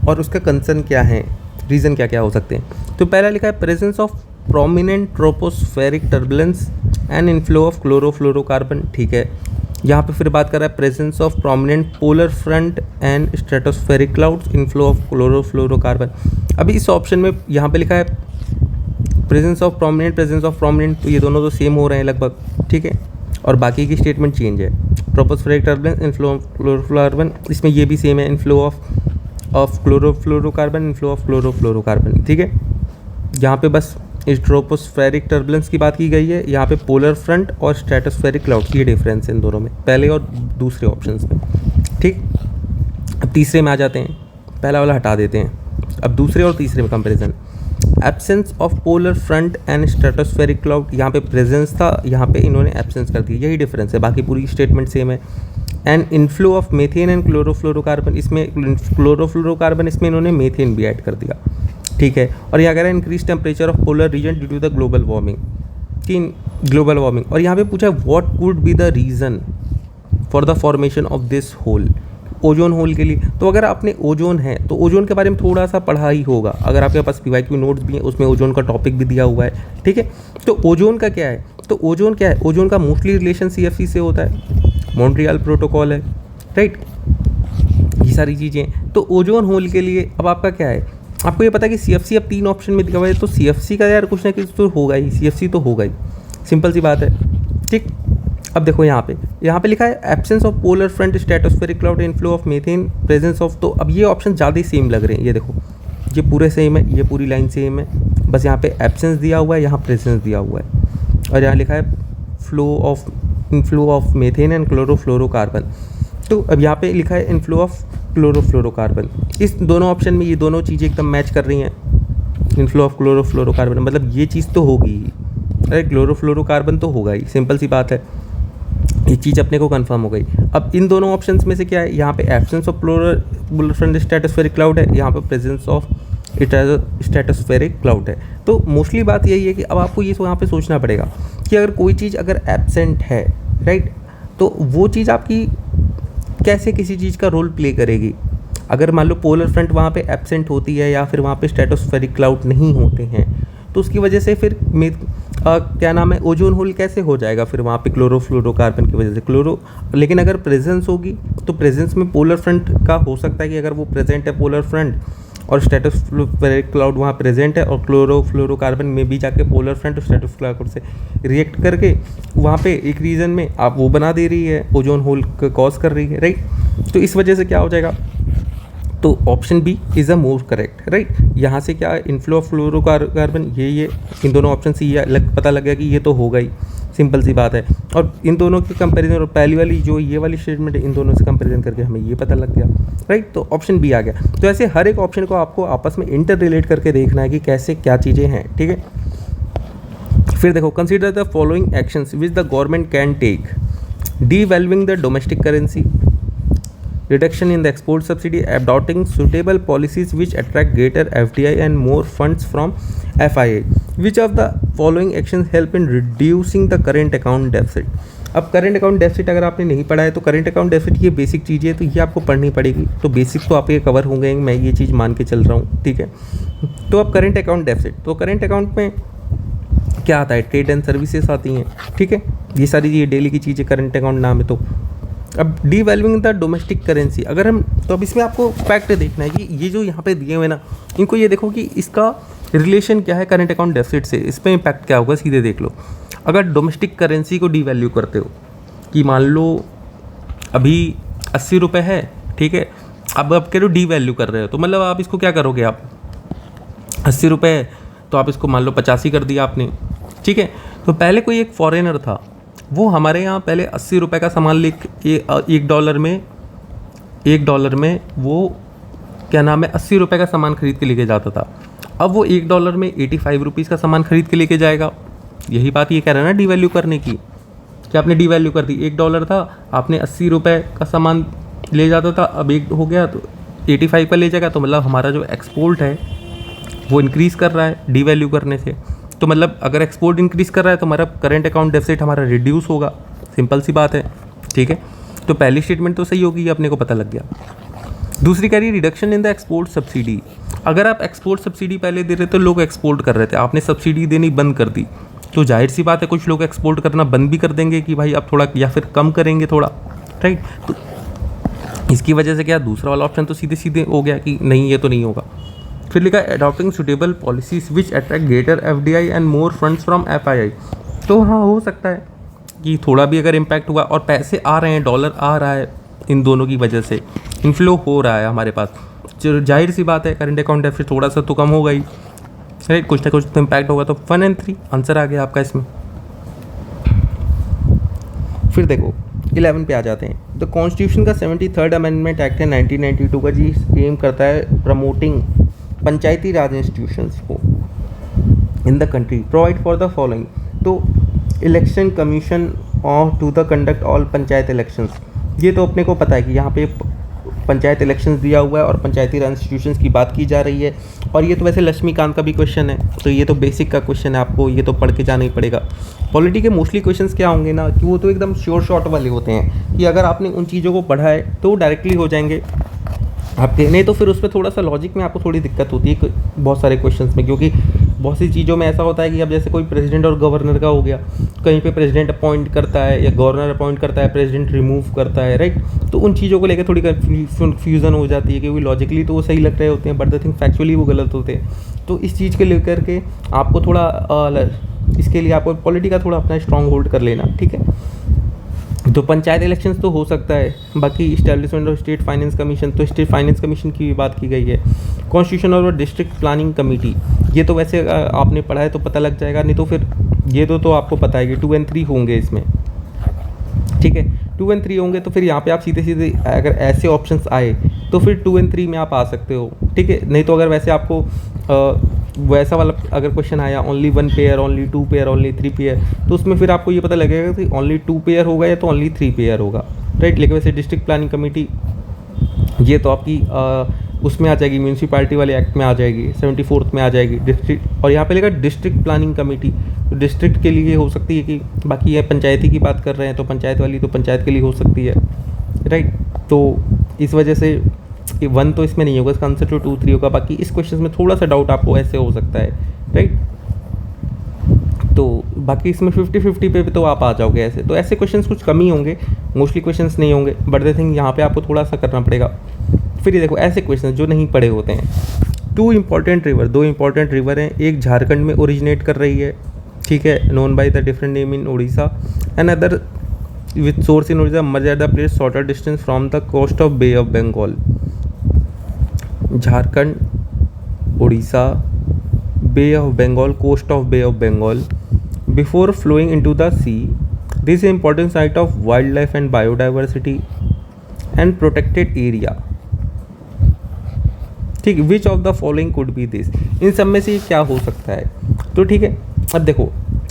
और उसका कंसर्न क्या है, रीज़न क्या क्या हो सकते हैं। तो पहला लिखा है presence of prominent tropospheric turbulence and inflow of chlorofluorocarbon, ठीक है। यहाँ पे फिर बात कर रहा है presence of prominent polar front end stratospheric clouds, inflow of chlorofluorocarbon. अभी इस ऑप्शन में यहाँ पे लिखा है प्रेजेंस ऑफ प्रोमिनेंट, तो ये दोनों तो सेम हो रहे हैं लगभग, ठीक है, और बाकी की स्टेटमेंट चेंज है। Tropospheric turbulence, inflow of chlorofluorocarbon, इसमें ये भी सेम है, inflow of chlorofluorocarbon, inflow of chlorofluorocarbon, ठीक है। यहाँ पे बस इस ट्रोपोस्फेरिक टर्बुलेंस की बात की गई है, यहाँ पे पोलर फ्रंट और स्ट्रेटोस्फेरिक क्लाउड्स, ये डिफरेंस है इन दोनों में, पहले और दूसरे ऑप्शंस में, ठीक। अब तीसरे में आ जाते हैं, पहला वाला हटा देते हैं, अब दूसरे और तीसरे में comparison. Absence of polar front end stratospheric cloud, यहाँ पे प्रेजेंस था, यहाँ पे इन्होंने एब्सेंस कर दिया, यही डिफरेंस है, बाकी पूरी स्टेटमेंट सेम है। And inflow of methane and chlorofluorocarbon, इसमें क्लोरोफ्लोरोकार्बन इसमें इन्होंने मेथेन भी ऐड कर दिया, ठीक है। और यहाँ कह रहा है increase temperature of polar region due to the global warming, global warming. और यहाँ पे पूछा what could be the reason for the formation of this hole, ozone hole के लिए। तो अगर आपने ओजोन है तो ओजोन के बारे में थोड़ा सा पढ़ा ही होगा, अगर आपके पास PYQ नोट्स भी हैं उसमें ओजोन का टॉपिक भी दिया हुआ है, ठीक है। तो ओजोन का क्या है, तो ओजोन क्या है, ओजोन का मोस्टली रिलेशन CFC से होता है, मॉन्ट्रियल प्रोटोकॉल है, राइट, ये सारी चीज़ें। तो ओजोन होल के लिए अब आपका क्या है, आपको ये पता है कि CFC अब 3 ऑप्शन में दिखा हुआ है, तो CFC का यार कुछ ना कुछ तो होगा ही, CFC तो होगा ही, सिंपल सी बात है, ठीक। अब देखो यहाँ पे लिखा है absence of polar front stratospheric cloud, inflow of methane, presence of, तो अब ये ऑप्शन ज़्यादा ही सेम लग रहे हैं, ये देखो ये पूरे सेम है, ये पूरी लाइन सेम है, बस यहाँ पे एब्सेंस दिया हुआ है, यहाँ प्रेजेंस दिया हुआ है, और यहाँ लिखा है inflow of methane and chlorofluorocarbon. तो अब यहाँ पे लिखा है इनफ्लो ऑफ क्लोरोफ्लोरोकार्बन, इस दोनों ऑप्शन में ये दोनों चीज़ें एकदम मैच कर रही हैं, इनफ्लो ऑफ क्लोरोफ्लोरोकार्बन मतलब ये चीज़ तो होगी ही, अरे क्लोरोफ्लोरोकार्बन तो होगा ही, सिंपल सी बात है, ये चीज़ अपने को कंफर्म हो गई। अब इन दोनों ऑप्शंस में से क्या है, यहाँ पे absence of polar front stratospheric cloud है, यहाँ पे प्रेजेंस ऑफ स्ट्रेटोस्फेरिक क्लाउड है। तो मोस्टली बात यही है कि अब आपको ये यहाँ पे सोचना पड़ेगा कि अगर कोई चीज़ अगर एब्सेंट है, राइट, तो वो चीज़ आपकी कैसे किसी चीज़ का रोल प्ले करेगी। अगर मान लो पोलर फ्रंट वहाँ पे एब्सेंट होती है या फिर वहाँ पे स्ट्रेटोस्फेरिक क्लाउड नहीं होते हैं, तो उसकी वजह से फिर क्या नाम है, ओजोन होल कैसे हो जाएगा फिर वहाँ पे क्लोरोफ्लोरोकार्बन की वजह से लेकिन अगर प्रेजेंस होगी तो प्रेजेंस में पोलर फ्रंट का हो सकता है कि अगर वो प्रेजेंट है पोलर फ्रंट और स्ट्रेटोस्फेरिक क्लाउड वहाँ प्रेजेंट है और क्लोरोफ्लोरोकार्बन में भी जाके पोलर फ्रंट और स्ट्रेटोस्फेरिक क्लाउड से रिएक्ट करके वहाँ पे एक रीजन में आप वो बना दे रही है, ओजोन होल का कॉज कर रही है, राइट। तो इस वजह से क्या हो जाएगा, तो option B is a more correct, right. यहाँ से क्या इनफ्लो ऑफ फ्लोरोकार्बन, ये इन दोनों ऑप्शन से ये पता लग गया कि ये तो होगा ही, सिंपल सी बात है। और इन दोनों के कंपैरिजन और पहली वाली जो ये वाली स्टेटमेंट है इन दोनों से कंपैरिजन करके हमें ये पता लग गया, राइट। तो ऑप्शन बी आ गया। तो ऐसे हर एक ऑप्शन को आपको आपस में इंटर रिलेट करके देखना है कि कैसे क्या चीज़ें हैं, ठीक है। फिर देखो, consider the following actions which the government can take: devaluing the domestic currency, reduction in the export subsidy, adopting suitable policies which attract greater FDI and more funds from FII. Which of the following actions help in reducing the current account deficit? अब current account deficit अगर आपने नहीं पढ़ा है तो current account deficit ये basic चीज़ है, तो ये आपको पढ़नी पड़ेगी। तो बेसिक तो आपके कवर होंगे, मैं ये चीज़ मान के चल रहा हूँ, ठीक है। तो अब करंट अकाउंट डेफिसिट, तो करंट अकाउंट में क्या आता है, ट्रेड एंड सर्विसेज आती हैं, ठीक है। ये सारी ये डेली की चीज़ें करंट अकाउंट नाम है। तो अब डीवैल्यूइंग द डोमेस्टिक करेंसी, अगर हम, तो अब इसमें आपको फैक्ट देखना है कि ये जो यहाँ पे दिए हुए ना, इनको ये देखो कि इसका रिलेशन क्या है करंट अकाउंट डेफिसिट से, इस पर इम्पैक्ट क्या होगा, सीधे देख लो। अगर डोमेस्टिक करेंसी को डीवैल्यू करते हो कि मान लो अभी 80 रुपये है, ठीक है, अब आप कह रहे हो डीवैल्यू कर रहे हो, तो मतलब आप इसको क्या करोगे, आप 80 रुपये तो आप इसको मान लो 85 कर दिया आपने, ठीक है। तो पहले कोई एक फॉरेनर था, वो हमारे यहाँ पहले 80 रुपये का सामान एक डॉलर में वो क्या नाम है 80 रुपये का सामान खरीद के लेके जाता था। अब वो $1 में 85 रुपीज़ का सामान खरीद के लेके जाएगा। यही बात ये कह रहा है ना डीवैल्यू करने की, कि आपने डीवैल्यू कर दी। $1 था, आपने 80 रुपये का सामान ले जाता था, अब एक हो गया तो 85 का ले जाएगा। तो मतलब हमारा जो एक्सपोर्ट है वो इंक्रीज़ कर रहा है डीवैल्यू करने से। तो मतलब अगर एक्सपोर्ट इंक्रीज़ कर रहा है तो हमारा करंट अकाउंट डेफिसिट हमारा रिड्यूस होगा, सिंपल सी बात है, ठीक है। तो पहली स्टेटमेंट तो सही होगी, ये अपने को पता लग गया। दूसरी कह रही reduction in the export subsidy. अगर आप एक्सपोर्ट सब्सिडी पहले दे रहे थे, लोग एक्सपोर्ट कर रहे थे, आपने सब्सिडी देनी बंद कर दी, तो जाहिर सी बात है कुछ लोग एक्सपोर्ट करना बंद भी कर देंगे कि भाई अब थोड़ा, या फिर कम करेंगे थोड़ा, राइट। तो इसकी वजह से क्या, दूसरा वाला ऑप्शन तो सीधे सीधे हो गया कि नहीं, ये तो नहीं होगा। फिर लिखा adopting suitable policies which attract greater FDI and more funds from FII। तो हाँ, हो सकता है कि थोड़ा भी अगर इम्पैक्ट हुआ और पैसे आ रहे हैं, डॉलर आ रहा है, इन दोनों की वजह से इनफ्लो हो रहा है हमारे पास, जाहिर सी बात है करंट अकाउंट डेफिसिट थोड़ा सा तो कम होगा ही, राइट, कुछ ना कुछ तो इम्पैक्ट होगा। तो 1 और 3 आंसर आ गया आपका इसमें। फिर देखो 11 पे आ जाते हैं। द कॉन्स्टिट्यूशन का 73rd अमेंडमेंट एक्ट है 1992 का जी एम करता है प्रमोटिंग पंचायती राज इंस्टीट्यूशंस को in the country, provide for the following. तो election commission of to the conduct all panchayat elections, ये तो अपने को पता है कि यहाँ पे पंचायत इलेक्शंस दिया हुआ है और पंचायती राज इंस्टीट्यूशंस की बात की जा रही है। और ये तो वैसे लक्ष्मीकांत का भी क्वेश्चन है, तो ये तो बेसिक का क्वेश्चन है, आपको ये तो पढ़ के जाना ही पड़ेगा। पॉलिटी के मोस्टली क्वेश्चंस क्या होंगे ना, कि वो तो एकदम श्योर शॉट वाले होते हैं कि अगर आपने उन चीज़ों को पढ़ा है तो डायरेक्टली हो जाएंगे आपके, नहीं तो फिर उसमें थोड़ा सा लॉजिक में आपको थोड़ी दिक्कत होती है बहुत सारे क्वेश्चंस में, क्योंकि बहुत सी चीज़ों में ऐसा होता है कि अब जैसे कोई प्रेसिडेंट और गवर्नर का हो गया, कहीं पे प्रेसिडेंट अपॉइंट करता है या गवर्नर अपॉइंट करता है, प्रेसिडेंट रिमूव करता है, राइट। तो उन चीज़ों को लेकर थोड़ी कन्फ्यूज़न हो जाती है, क्योंकि लॉजिकली तो वो सही लग रहे होते हैं बट द थिंग फैक्चुअली वो गलत होते हैं। तो इस चीज़ के लेकर के आपको थोड़ा इसके लिए आपको पॉलिटी का थोड़ा अपना स्ट्रॉन्ग होल्ड कर लेना, ठीक है। तो पंचायत इलेक्शंस तो हो सकता है, बाकी establishment of state finance commission, तो स्टेट फाइनेंस कमीशन की भी बात की गई है। कॉन्स्टिट्यूशन और डिस्ट्रिक्ट प्लानिंग कमेटी, ये तो वैसे आपने पढ़ा है तो पता लग जाएगा, नहीं तो फिर ये तो आपको पता है कि 2 और 3 होंगे इसमें, ठीक है। 2 और 3 होंगे तो फिर यहाँ पे आप सीधे सीधे अगर ऐसे ऑप्शंस आए तो फिर 2 और 3 में आप आ सकते हो, ठीक है। नहीं तो अगर वैसे आपको वैसा वाला अगर क्वेश्चन आया only 1 pair, only 2 pair, only 3 pair, तो उसमें फिर आपको ये पता लगेगा कि ओनली 2 पेयर होगा या तो ओनली 3 पेयर होगा, राइट। लेकिन वैसे डिस्ट्रिक्ट प्लानिंग कमेटी ये तो आपकी उसमें आ जाएगी, म्यूनसिपैलिटी वाले एक्ट में आ जाएगी, 74th में आ जाएगी डिस्ट्रिक्ट। और यहाँ पे लेगा डिस्ट्रिक्ट प्लानिंग कमेटी, तो डिस्ट्रिक्ट के लिए हो सकती है कि बाकी ये पंचायती की बात कर रहे हैं तो पंचायत वाली तो पंचायत के लिए हो सकती है, राइट। तो इस वजह से 1 तो इसमें नहीं होगा, इसका आंसर तो 2, 3 होगा। बाकी इस क्वेश्चन में थोड़ा सा डाउट आपको ऐसे हो सकता है, राइट। तो बाकी इसमें 50-50 पे तो आप आ जाओगे ऐसे। तो ऐसे क्वेश्चंस कुछ कम ही होंगे, मोस्टली क्वेश्चंस नहीं होंगे, बट द थिंग यहाँ पे आपको थोड़ा सा करना पड़ेगा। फिर ये देखो ऐसे क्वेश्चंस जो नहीं पढ़े होते हैं, दो इंपॉर्टेंट रिवर हैं, एक झारखंड में ओरिजिनेट कर रही है, ठीक है, known by the different name in Orissa, and other with source in Orissa merge at the place shorter distance from the coast of Bay of Bengal. Jharkhand, Orissa, Bay of Bengal, coast of Bay of Bengal before flowing into the sea. This is important site of wild life and biodiversity and protected area, ठीक। Which of the following could be this, इन सब में से ये क्या हो सकता है। तो ठीक है, अब देखो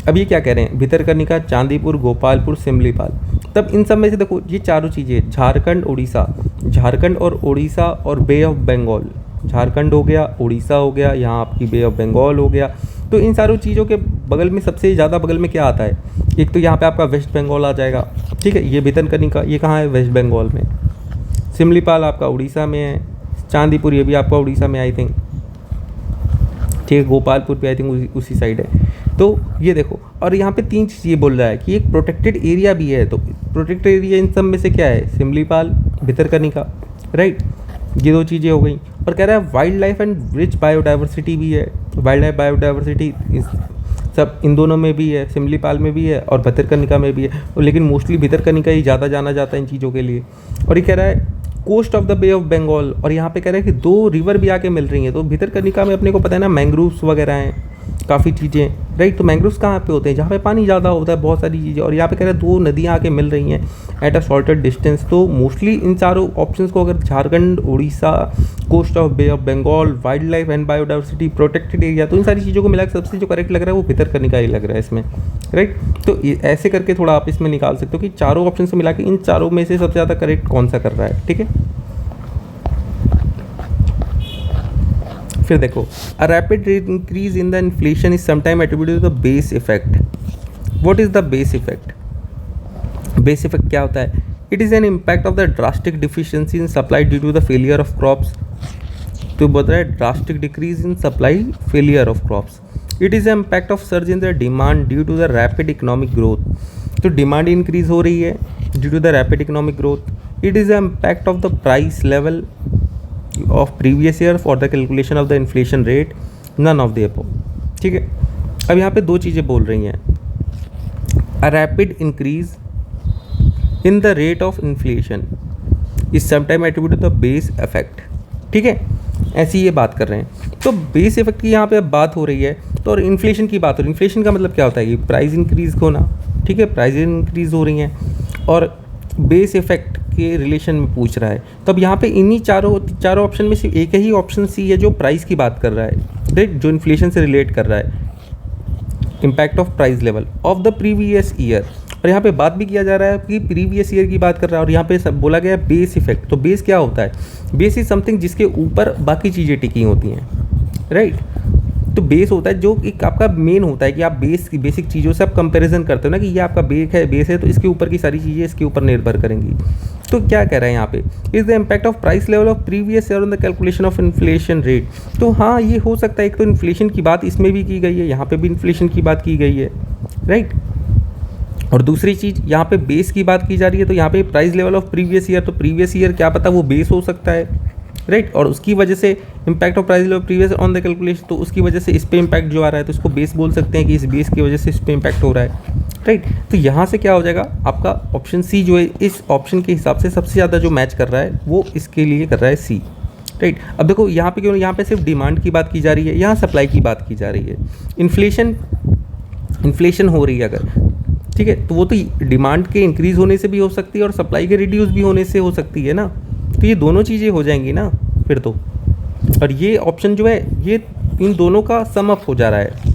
अब ये क्या कह रहे हैं, भितरकनिका, चांदीपुर, गोपालपुर, सिमलीपाल। तब इन सब में से देखो ये चारों चीज़ें, झारखंड, उड़ीसा, झारखंड और उड़ीसा और बे ऑफ बंगाल, झारखंड हो गया, उड़ीसा हो गया, यहाँ आपकी बे ऑफ बंगाल हो गया। तो इन सारों चीज़ों के बगल में सबसे ज़्यादा बगल में क्या आता है, एक तो यहाँ पे आपका वेस्ट बंगाल आ जाएगा, ठीक है, ये भितरकनिका ये कहाँ है, वेस्ट बंगाल में, सिमलीपाल आपका उड़ीसा में है, चांदीपुर ये भी आपका उड़ीसा में आई थिंक, ठीक है, गोपालपुर पे आई थिंक उसी साइड है। तो ये देखो, और यहाँ पे तीन चीज़ ये बोल रहा है कि एक प्रोटेक्टेड एरिया भी है। तो प्रोटेक्टेड एरिया इन सब में से क्या है, सिमलीपाल, भितरकनिका, राइट, ये दो चीज़ें हो गई। और कह रहा है wild life and rich biodiversity भी है, वाइल्ड लाइफ बायोडाइवर्सिटी सब इन दोनों में भी है, सिमलीपाल में भी है और भितरकनिका में भी है, लेकिन मोस्टली भितरकनिका ही ज़्यादा जाना जाता है इन चीज़ों के लिए। और ये कह रहा है coast of the Bay of Bengal, और यहाँ पे कह रहे हैं कि दो रिवर भी आके मिल रही हैं। तो भितरकनिका में अपने को पता है ना, मैंग्रोव्स वगैरह हैं, काफ़ी चीज़ें, राइट। तो मैंग्रोव्स कहाँ पे होते हैं, जहाँ पे पानी ज़्यादा होता है, बहुत सारी चीज़ें। और यहाँ पे कह रहे हैं दो नदियाँ आके मिल रही हैं एट अ शॉर्टर डिस्टेंस। तो मोस्टली इन चारों ऑप्शंस को अगर Jharkhand, Orissa, coast of Bay of Bengal, wild life and biodiversity, protected area, तो इन सारी चीज़ों को मिला के सबसे जो करेक्ट लग रहा है वो भितरकनिका ही लग रहा है इसमें, राइट। तो ऐसे करके थोड़ा आप इसमें निकाल सकते हो कि चारों ऑप्शन से मिला के इन चारों में से सबसे ज़्यादा करेक्ट कौन सा कर रहा है, ठीक है। फिर देखो, a rapid increase in the inflation is sometime attributed to the base effect. What is the base effect? Base effect क्या होता है? It is an impact of the drastic deficiency in supply due to the failure of crops. तो बोल रहा है drastic decrease in supply, failure of crops. It is an impact of surge in the demand due to the rapid economic growth. तो demand increase हो रही है due to the rapid economic growth. It is an impact of the price level of previous year for the calculation of the inflation rate, none of the above, ठीक है। अब यहाँ पे दो चीज़ें बोल रही हैं, a rapid increase in the rate of inflation is sometime attributed to the base effect, ठीक है, ऐसी ये बात कर रहे हैं। तो बेस इफेक्ट की यहाँ पे अब बात हो रही है, तो और इन्फ्लेशन की बात हो रही है। इन्फ्लेशन का मतलब क्या होता है कि प्राइस इंक्रीज होना, ठीक है, प्राइस इंक्रीज हो रही हैं, और बेस इफेक्ट के रिलेशन में पूछ रहा है। तो अब यहाँ पे इन्हीं चारों ऑप्शन में से एक ही ऑप्शन सी है जो प्राइस की बात कर रहा है, राइट, जो इन्फ्लेशन से रिलेट कर रहा है, impact of price level of the previous year. और यहाँ पे बात भी किया जा रहा है कि प्रीवियस ईयर की बात कर रहा है, और यहाँ पे सब बोला गया है बेस इफेक्ट। तो बेस क्या होता है? बेस इज समथिंग जिसके ऊपर बाकी चीज़ें टिकी होती हैं, राइट। तो बेस होता है जो एक आपका मेन होता है कि आप बेस की बेसिक चीज़ों से आप कंपैरिजन करते हो ना, कि ये आपका बेस है तो इसके ऊपर की सारी चीज़ें इसके ऊपर निर्भर करेंगी। तो क्या कह रहा है यहाँ पे, is the impact of price level of previous year on the calculation of inflation rate. तो हाँ, ये हो सकता है, एक तो इन्फ्लेशन की बात इसमें भी की गई है, यहाँ पे भी इन्फ्लेशन की बात की गई है, राइट। और दूसरी चीज़ यहाँ पे बेस की बात की जा रही है, तो यहाँ पे price level of previous year, तो प्रीवियस ईयर क्या पता वो बेस हो सकता है, राइट। और उसकी वजह से impact of price level previous on the calculation, तो उसकी वजह से इस पे इम्पैक्ट जो आ रहा है तो इसको बेस बोल सकते हैं कि इस बेस की वजह से इस पे इम्पैक्ट हो रहा है, राइट। तो यहाँ से क्या हो जाएगा आपका ऑप्शन सी जो है, इस ऑप्शन के हिसाब से सबसे ज़्यादा जो मैच कर रहा है वो इसके लिए कर रहा है सी, राइट। अब देखो यहाँ पे क्यों, यहाँ पे सिर्फ डिमांड की बात की जा रही है, यहाँ सप्लाई की बात की जा रही है। इन्फ्लेशन हो रही है अगर, ठीक है, तो वो तो डिमांड के इंक्रीज़ होने से भी हो सकती है और सप्लाई के रिड्यूस भी होने से हो सकती है ना। तो ये दोनों चीज़ें हो जाएंगी ना फिर तो। और ये ऑप्शन जो है ये इन दोनों का सम अप हो जा रहा है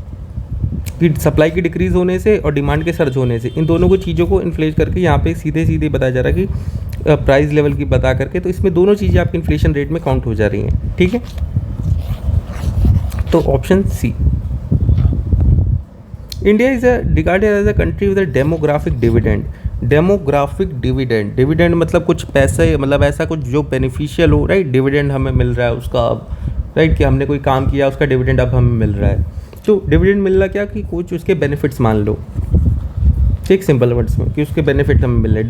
कि सप्लाई की डिक्रीज़ होने से और डिमांड के सर्ज होने से, इन दोनों को चीज़ों को इन्फ्लेट करके यहाँ पे सीधे बताया जा रहा है कि प्राइस लेवल की बता करके, तो इसमें दोनों चीज़ें आपकी इन्फ्लेशन रेट में काउंट हो जा रही हैं, ठीक है। तो option C, India is regarded as a country with a demographic dividend. Demographic dividend, dividend मतलब कुछ पैसे, मतलब ऐसा कुछ जो बेनिफिशियल हो, राइट। डिविडेंड हमें मिल रहा है उसका, राइट, कि हमने कोई काम किया उसका डिविडेंड अब हमें मिल रहा है। तो डिविडेंड मिल रहा क्या कि कुछ उसके बेनिफिट्स मान लो, एक सिंपल वर्ड्स में कि उसके बेनिफिट हमें मिल रहे हैं।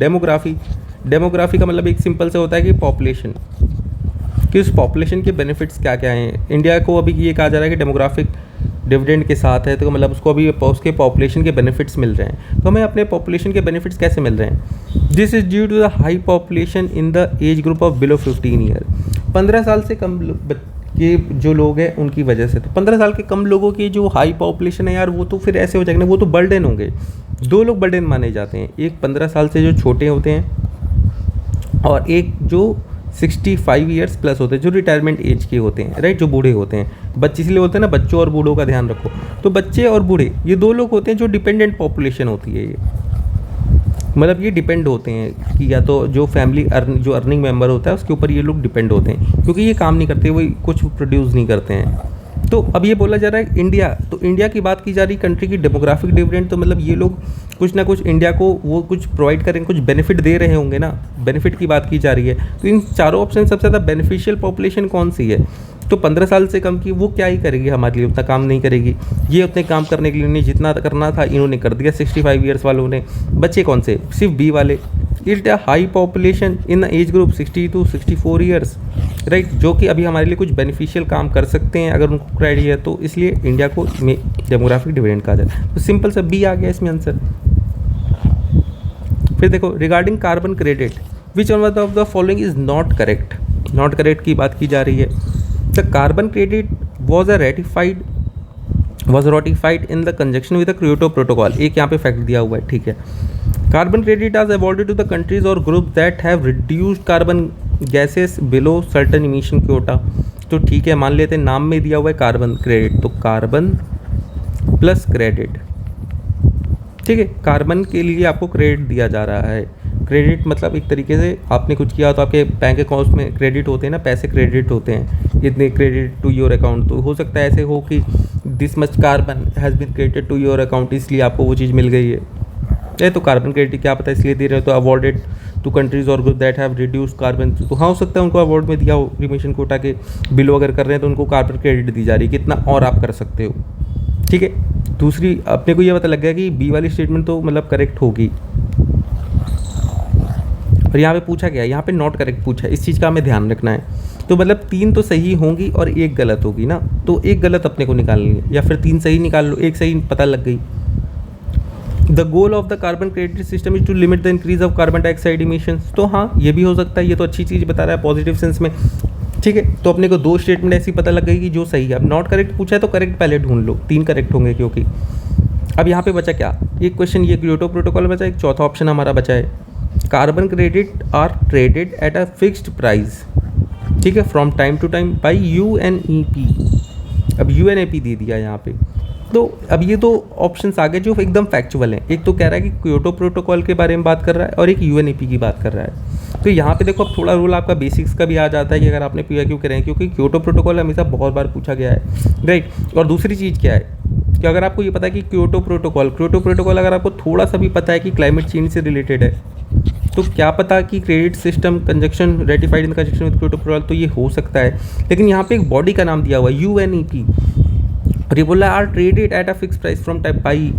डेमोग्राफी का मतलब एक सिंपल से होता है कि पॉपुलेशन, कि उस पॉपुलेशन के बेनिफिट्स क्या क्या हैं। इंडिया को अभी ये कहा जा रहा है कि डेमोग्राफिक डिविडेंड के साथ है, तो मतलब उसको अभी उसके पॉपुलेशन के बेनिफिट्स मिल रहे हैं। तो हमें अपने पॉपुलेशन के बेनिफिट्स कैसे मिल रहे हैं? This is due to the high population in the age group of below 15 year. 15 साल से कम के जो लोग हैं उनकी वजह से। तो 15 साल के कम लोगों की जो हाई पॉपुलेशन है यार, वो तो फिर ऐसे हो जाएंगे, वो तो बर्डन होंगे। दो लोग बर्डन माने जाते हैं, एक 15 साल से जो छोटे होते हैं और एक जो 65 ईयर्स प्लस होते हैं, जो रिटायरमेंट एज के होते हैं, राइट, जो बूढ़े होते हैं। बच्चे इसलिए होते हैं ना, बच्चों और बूढ़ों का ध्यान रखो। तो बच्चे और बूढ़े ये दो लोग होते हैं जो डिपेंडेंट पॉपुलेशन होती है। ये मतलब ये डिपेंड होते हैं कि या तो जो फैमिली जो अर्निंग मेंबर होता है उसके ऊपर ये लोग डिपेंड होते हैं, क्योंकि ये काम नहीं करते, वो कुछ प्रोड्यूस नहीं करते हैं। तो अब ये बोला जा रहा है इंडिया, तो इंडिया की बात की जा रही है, कंट्री की डेमोग्राफिक डिविडेंड। तो मतलब ये लोग कुछ ना कुछ इंडिया को वो कुछ प्रोवाइड करेंगे, कुछ बेनिफिट दे रहे होंगे ना, बेनिफिट की बात की जा रही है। तो इन चारों ऑप्शन सबसे ज़्यादा बेनिफिशियल पॉपुलेशन कौन सी है? तो 15 साल से कम की वो क्या ही करेगी हमारे लिए, उतना काम नहीं करेगी। ये उतने काम करने के लिए नहीं, जितना करना था इन्होंने कर दिया 65 ईयर्स वालों ने। बच्चे कौन से? सिर्फ बी वाले। It a high population in the age group 60 to 64 years, right, जो कि अभी हमारे लिए कुछ बेनिफिशियल काम कर सकते हैं अगर उनको क्राइटेरिया है, तो इसलिए इंडिया को डेमोग्राफिक डिविडेंड कहा जाए। तो सिंपल सा बी आ गया इसमें आंसर। फिर देखो, regarding carbon credit which one of the following is not correct. Not correct की बात की जा रही है। The carbon credit was ratified in the conjunction with the Kyoto protocol. एक यहाँ पे फैक्ट दिया हुआ है, ठीक है। Carbon credit are awarded to the countries और group that have reduced carbon gases below certain emission quota. तो ठीक है, मान लेते हैं नाम में दिया हुआ है कार्बन क्रेडिट, तो कार्बन प्लस क्रेडिट, ठीक है। कार्बन के लिए आपको क्रेडिट दिया जा रहा है। क्रेडिट मतलब एक तरीके से आपने कुछ किया तो आपके बैंक अकाउंट में क्रेडिट होते हैं ना, पैसे क्रेडिट होते हैं, इतने क्रेडिट टू योर अकाउंट। तो हो सकता है ऐसे हो कि this much carbon has been credited to your account, इसलिए आपको वो चीज़ मिल गई है। ये तो कार्बन क्रेडिट क्या पता इसलिए दे रहे हो। तो अवॉर्डेड टू कंट्रीज और group that have reduce carbon, तो हाँ हो सकता है उनको अवार्ड में दिया हो, रिमिशन कोटा के बिलो अगर कर रहे हैं तो उनको कार्बन क्रेडिट दी जा रही है, कितना और आप कर सकते हो, ठीक है। दूसरी अपने को ये पता लग गया कि बी वाली स्टेटमेंट तो मतलब करेक्ट होगी। और यहाँ पे पूछा गया, यहाँ पे नॉट करेक्ट पूछा है, इस चीज़ का हमें ध्यान रखना है। तो मतलब 3 तो सही होंगी और एक गलत होगी ना, तो एक गलत अपने को निकालनी है, या फिर 3 सही निकाल लो, एक सही पता लग गई। The goal of the carbon credit system is to limit the increase of carbon dioxide emissions. तो हाँ ये भी हो सकता है, ये तो अच्छी चीज़ बता रहा है पॉजिटिव सेंस में, ठीक है। तो अपने को 2 स्टेटमेंट ऐसी पता लग गई कि जो सही है। अब नॉट करेक्ट पूछा है तो करेक्ट पहले ढूंढ लो, 3 करेक्ट होंगे क्योंकि। अब यहाँ पे बचा क्या, एक क्वेश्चन ये क्योटो प्रोटोकॉल बचा, एक चौथा ऑप्शन हमारा बचा है carbon credit are traded at a fixed price, ठीक है, from time to time by UNEP। अब UNEP दे दिया यहाँ पे। तो अब ये 2 ऑप्शंस आ गए जो एकदम फैक्चुअल हैं। एक तो कह रहा है कि क्योटो प्रोटोकॉल के बारे में बात कर रहा है और एक UNEP की बात कर रहा है। तो यहाँ पे देखो अब थोड़ा रूल आपका बेसिक्स का भी आ जाता है कि अगर आपने PIQ करें, क्योंकि क्योटो प्रोटोकॉल हमेशा बहुत बार पूछा गया है, राइट। और दूसरी चीज़ क्या है कि अगर आपको ये पता है कि क्योटो प्रोटोकॉल अगर आपको थोड़ा सा भी पता है कि क्लाइमेट चेंज से रिलेटेड है, तो क्या पता कि credit system conjunction ratified in conjunction with Kyoto protocol, तो ये हो सकता है। लेकिन यहाँ पे एक बॉडी का नाम दिया हुआ है UNEP, और ये बोला are traded at a fix price from type by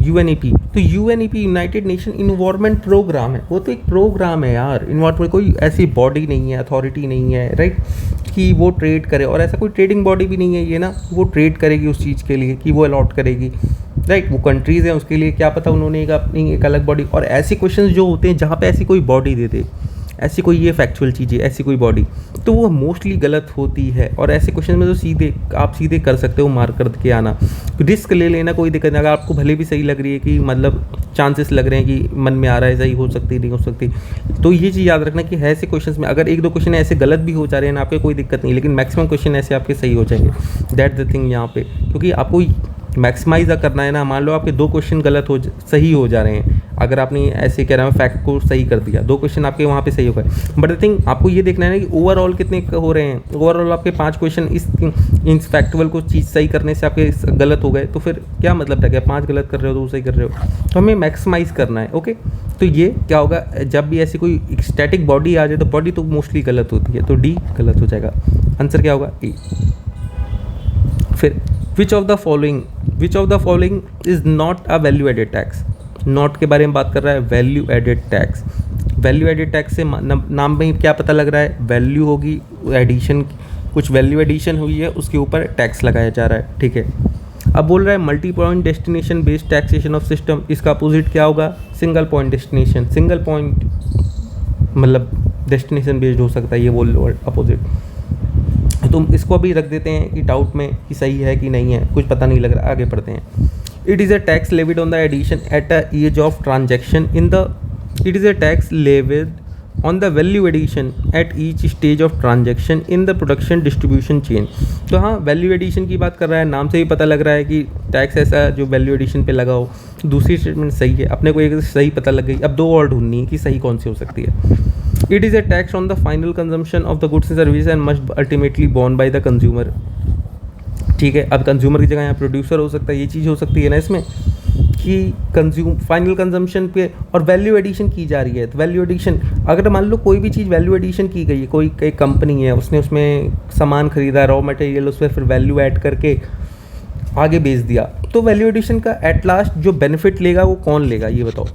UNEP। तो UNEP United Nation environment programme है, वो तो एक प्रोग्राम है यार, इन्वायरमेंट कोई ऐसी बॉडी नहीं है, अथॉरिटी नहीं है, राइट, कि वो ट्रेड करे। और ऐसा कोई ट्रेडिंग बॉडी भी नहीं है ये ना, वो ट्रेड करेगी उस चीज़ के लिए कि वो अलॉट करेगी, राइट। वो कंट्रीज़ हैं उसके लिए क्या पता उन्होंने एक अपनी एक अलग बॉडी। और ऐसे क्वेश्चंस जो होते हैं जहाँ पे ऐसी कोई बॉडी दे दे, ऐसी कोई ये फैक्चुअल चीज़ है, ऐसी कोई बॉडी, तो वो मोस्टली गलत होती है। और ऐसे क्वेश्चन में तो आप सीधे कर सकते हो मार्क कर के आना, रिस्क ले लेना, कोई दिक्कत नहीं। अगर आपको भले भी सही लग रही है कि मतलब चांसेस लग रहे हैं कि मन में आ रहा है सही हो सकती नहीं हो सकती, तो ये चीज़ याद रखना कि ऐसे क्वेश्चन में अगर 1-2 क्वेश्चन ऐसे गलत भी हो जा रहे हैं ना, आपके कोई दिक्कत नहीं, लेकिन मैक्सिमम क्वेश्चन ऐसे आपके सही हो जाएंगे। दैट द थिंग यहाँ पे, क्योंकि आपको मैक्सिमाइज करना है ना। मान लो आपके 2 क्वेश्चन गलत सही हो जा रहे हैं, अगर आपने ऐसे कह रहा है फैक्ट को सही कर दिया, 2 क्वेश्चन आपके वहाँ पे सही हो गए, बट द थिंग आपको ये देखना है ना कि ओवरऑल कितने हो रहे हैं। ओवरऑल आपके 5 क्वेश्चन इन फैक्चुअल को चीज़ सही करने से आपके गलत हो गए, तो फिर क्या मतलब रह गया, 5 गलत कर रहे हो 2 सही कर रहे हो। तो हमें मैक्सिमाइज करना है, ओके। तो ये क्या होगा, जब भी ऐसी कोई स्टैटिक बॉडी आ जाए तो बॉडी तो मोस्टली गलत होती है, तो डी गलत हो जाएगा। आंसर क्या होगा, ए। फिर which of the following is not a value added tax. Not के बारे में बात कर रहा है, value added tax. Value added tax से नाम में ही क्या पता लग रहा है, वैल्यू होगी, एडिशन, कुछ वैल्यू एडिशन हुई है, उसके ऊपर टैक्स लगाया जा रहा है, ठीक है। अब बोल रहा है multi point destination based taxation of system, इसका अपोजिट क्या होगा, single point destination. Single point मतलब डेस्टिनेशन बेस्ड हो सकता है, ये बोल लो अपोजिट। तुम इसको अभी रख देते हैं कि डाउट में कि सही है कि नहीं है, कुछ पता नहीं लग रहा, आगे पढ़ते हैं। It is a tax levied on the addition at a age of transaction in the, it is a tax levied on the value addition at each stage of transaction in the production distribution chain. तो हाँ, value addition की बात कर रहा है, नाम से ही पता लग रहा है कि टैक्स ऐसा जो वैल्यू एडिशन पे लगा हो। दूसरी स्टेटमेंट सही है, अपने को एक सही पता लग गई। अब दो और ढूंढनी है कि सही कौन सी हो सकती है। It is a tax on the final consumption of the goods and service and must ultimately borne by the consumer, ठीक है। अब कंज्यूमर की जगह यहाँ प्रोड्यूसर हो सकता है, ये चीज़ हो सकती है ना इसमें कि फाइनल कंजम्पशन पे और वैल्यू एडिशन की जा रही है। तो वैल्यू एडिशन, अगर मान लो कोई भी चीज़ वैल्यू एडिशन की गई है, कोई एक कंपनी है, उसने उसमें सामान खरीदा, रॉ मटेरियल, उस पर फिर वैल्यू ऐड करके आगे बेच दिया, तो वैल्यू एडिशन का एट लास्ट जो बेनिफिट लेगा वो कौन लेगा, ये बताओ।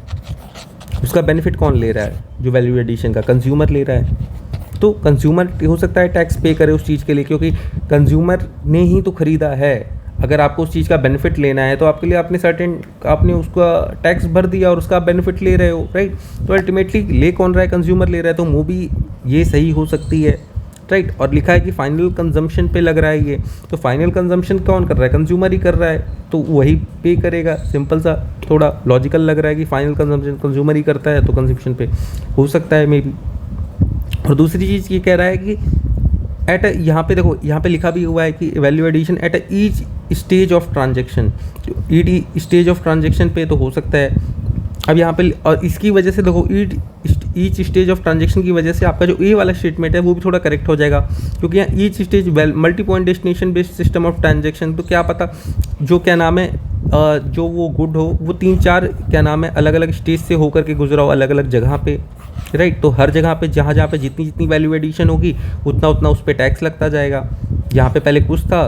उसका बेनिफिट कौन ले रहा है, जो वैल्यू एडिशन का, कंज्यूमर ले रहा है। तो कंज्यूमर हो सकता है टैक्स पे करे उस चीज़ के लिए, क्योंकि कंज्यूमर ने ही तो ख़रीदा है। अगर आपको उस चीज़ का बेनिफिट लेना है तो आपके लिए आपने उसका टैक्स भर दिया और उसका बेनिफिट ले रहे हो, राइट। तो अल्टीमेटली ले कौन रहा है, कंज्यूमर ले रहा है। तो वो भी ये सही हो सकती है, राइट। और लिखा है कि फाइनल कंजम्पशन पे लग रहा है ये, तो फाइनल कंजम्पशन कौन कर रहा है, कंज्यूमर ही कर रहा है, तो वही पे करेगा। सिंपल सा, थोड़ा लॉजिकल लग रहा है कि फाइनल कंजम्पशन कंज्यूमर ही करता है, तो कंजम्पशन पे हो सकता है मे बी। और दूसरी चीज़ ये कह रहा है कि एट यहाँ पे देखो, यहाँ पे लिखा भी हुआ है कि value addition at each stage of transaction, each stage of transaction पे तो हो सकता है। अब यहाँ पे और इसकी वजह से देखो, ईच स्टेज ऑफ ट्रांजेक्शन की वजह से आपका जो ए वाला स्टेटमेंट है वो भी थोड़ा करेक्ट हो जाएगा, क्योंकि यहाँ each stage multi point destination based system of transaction, तो क्या पता जो क्या नाम है जो वो गुड हो वो 3-4 क्या नाम है अलग अलग स्टेज से होकर के गुजरा हो, अलग अलग जगह पे, राइट। तो हर जगह पे जहाँ पे जितनी वैल्यू एडिशन होगी उतना उस पर टैक्स लगता जाएगा। यहाँ पे पहले कुछ था,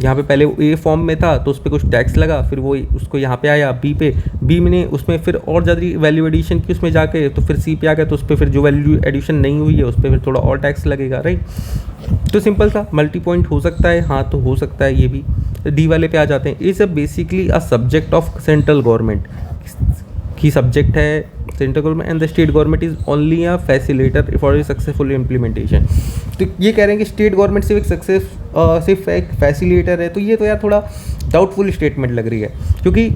यहाँ पे पहले ए फॉर्म में था तो उस पर कुछ टैक्स लगा, फिर वो उसको यहाँ पे आया बी पे, बी में उसमें फिर और ज़्यादा वैल्यू एडिशन की उसमें जाके, तो फिर सी पे आ गया, तो उस पर फिर जो वैल्यू एडिशन नहीं हुई है उस पर फिर थोड़ा और टैक्स लगेगा, राइट। तो सिंपल सा मल्टी पॉइंट हो सकता है, हाँ तो हो सकता है ये भी। डी वाले पे आ जाते हैं। Is basically a subject of central government की सब्जेक्ट है central government and the state government is only a facilitator for successful implementation. तो ये कह रहे हैं कि स्टेट गवर्नमेंट सिर्फ एक फैसिलिटेटर है, तो ये तो यार थोड़ा डाउटफुल स्टेटमेंट लग रही है, क्योंकि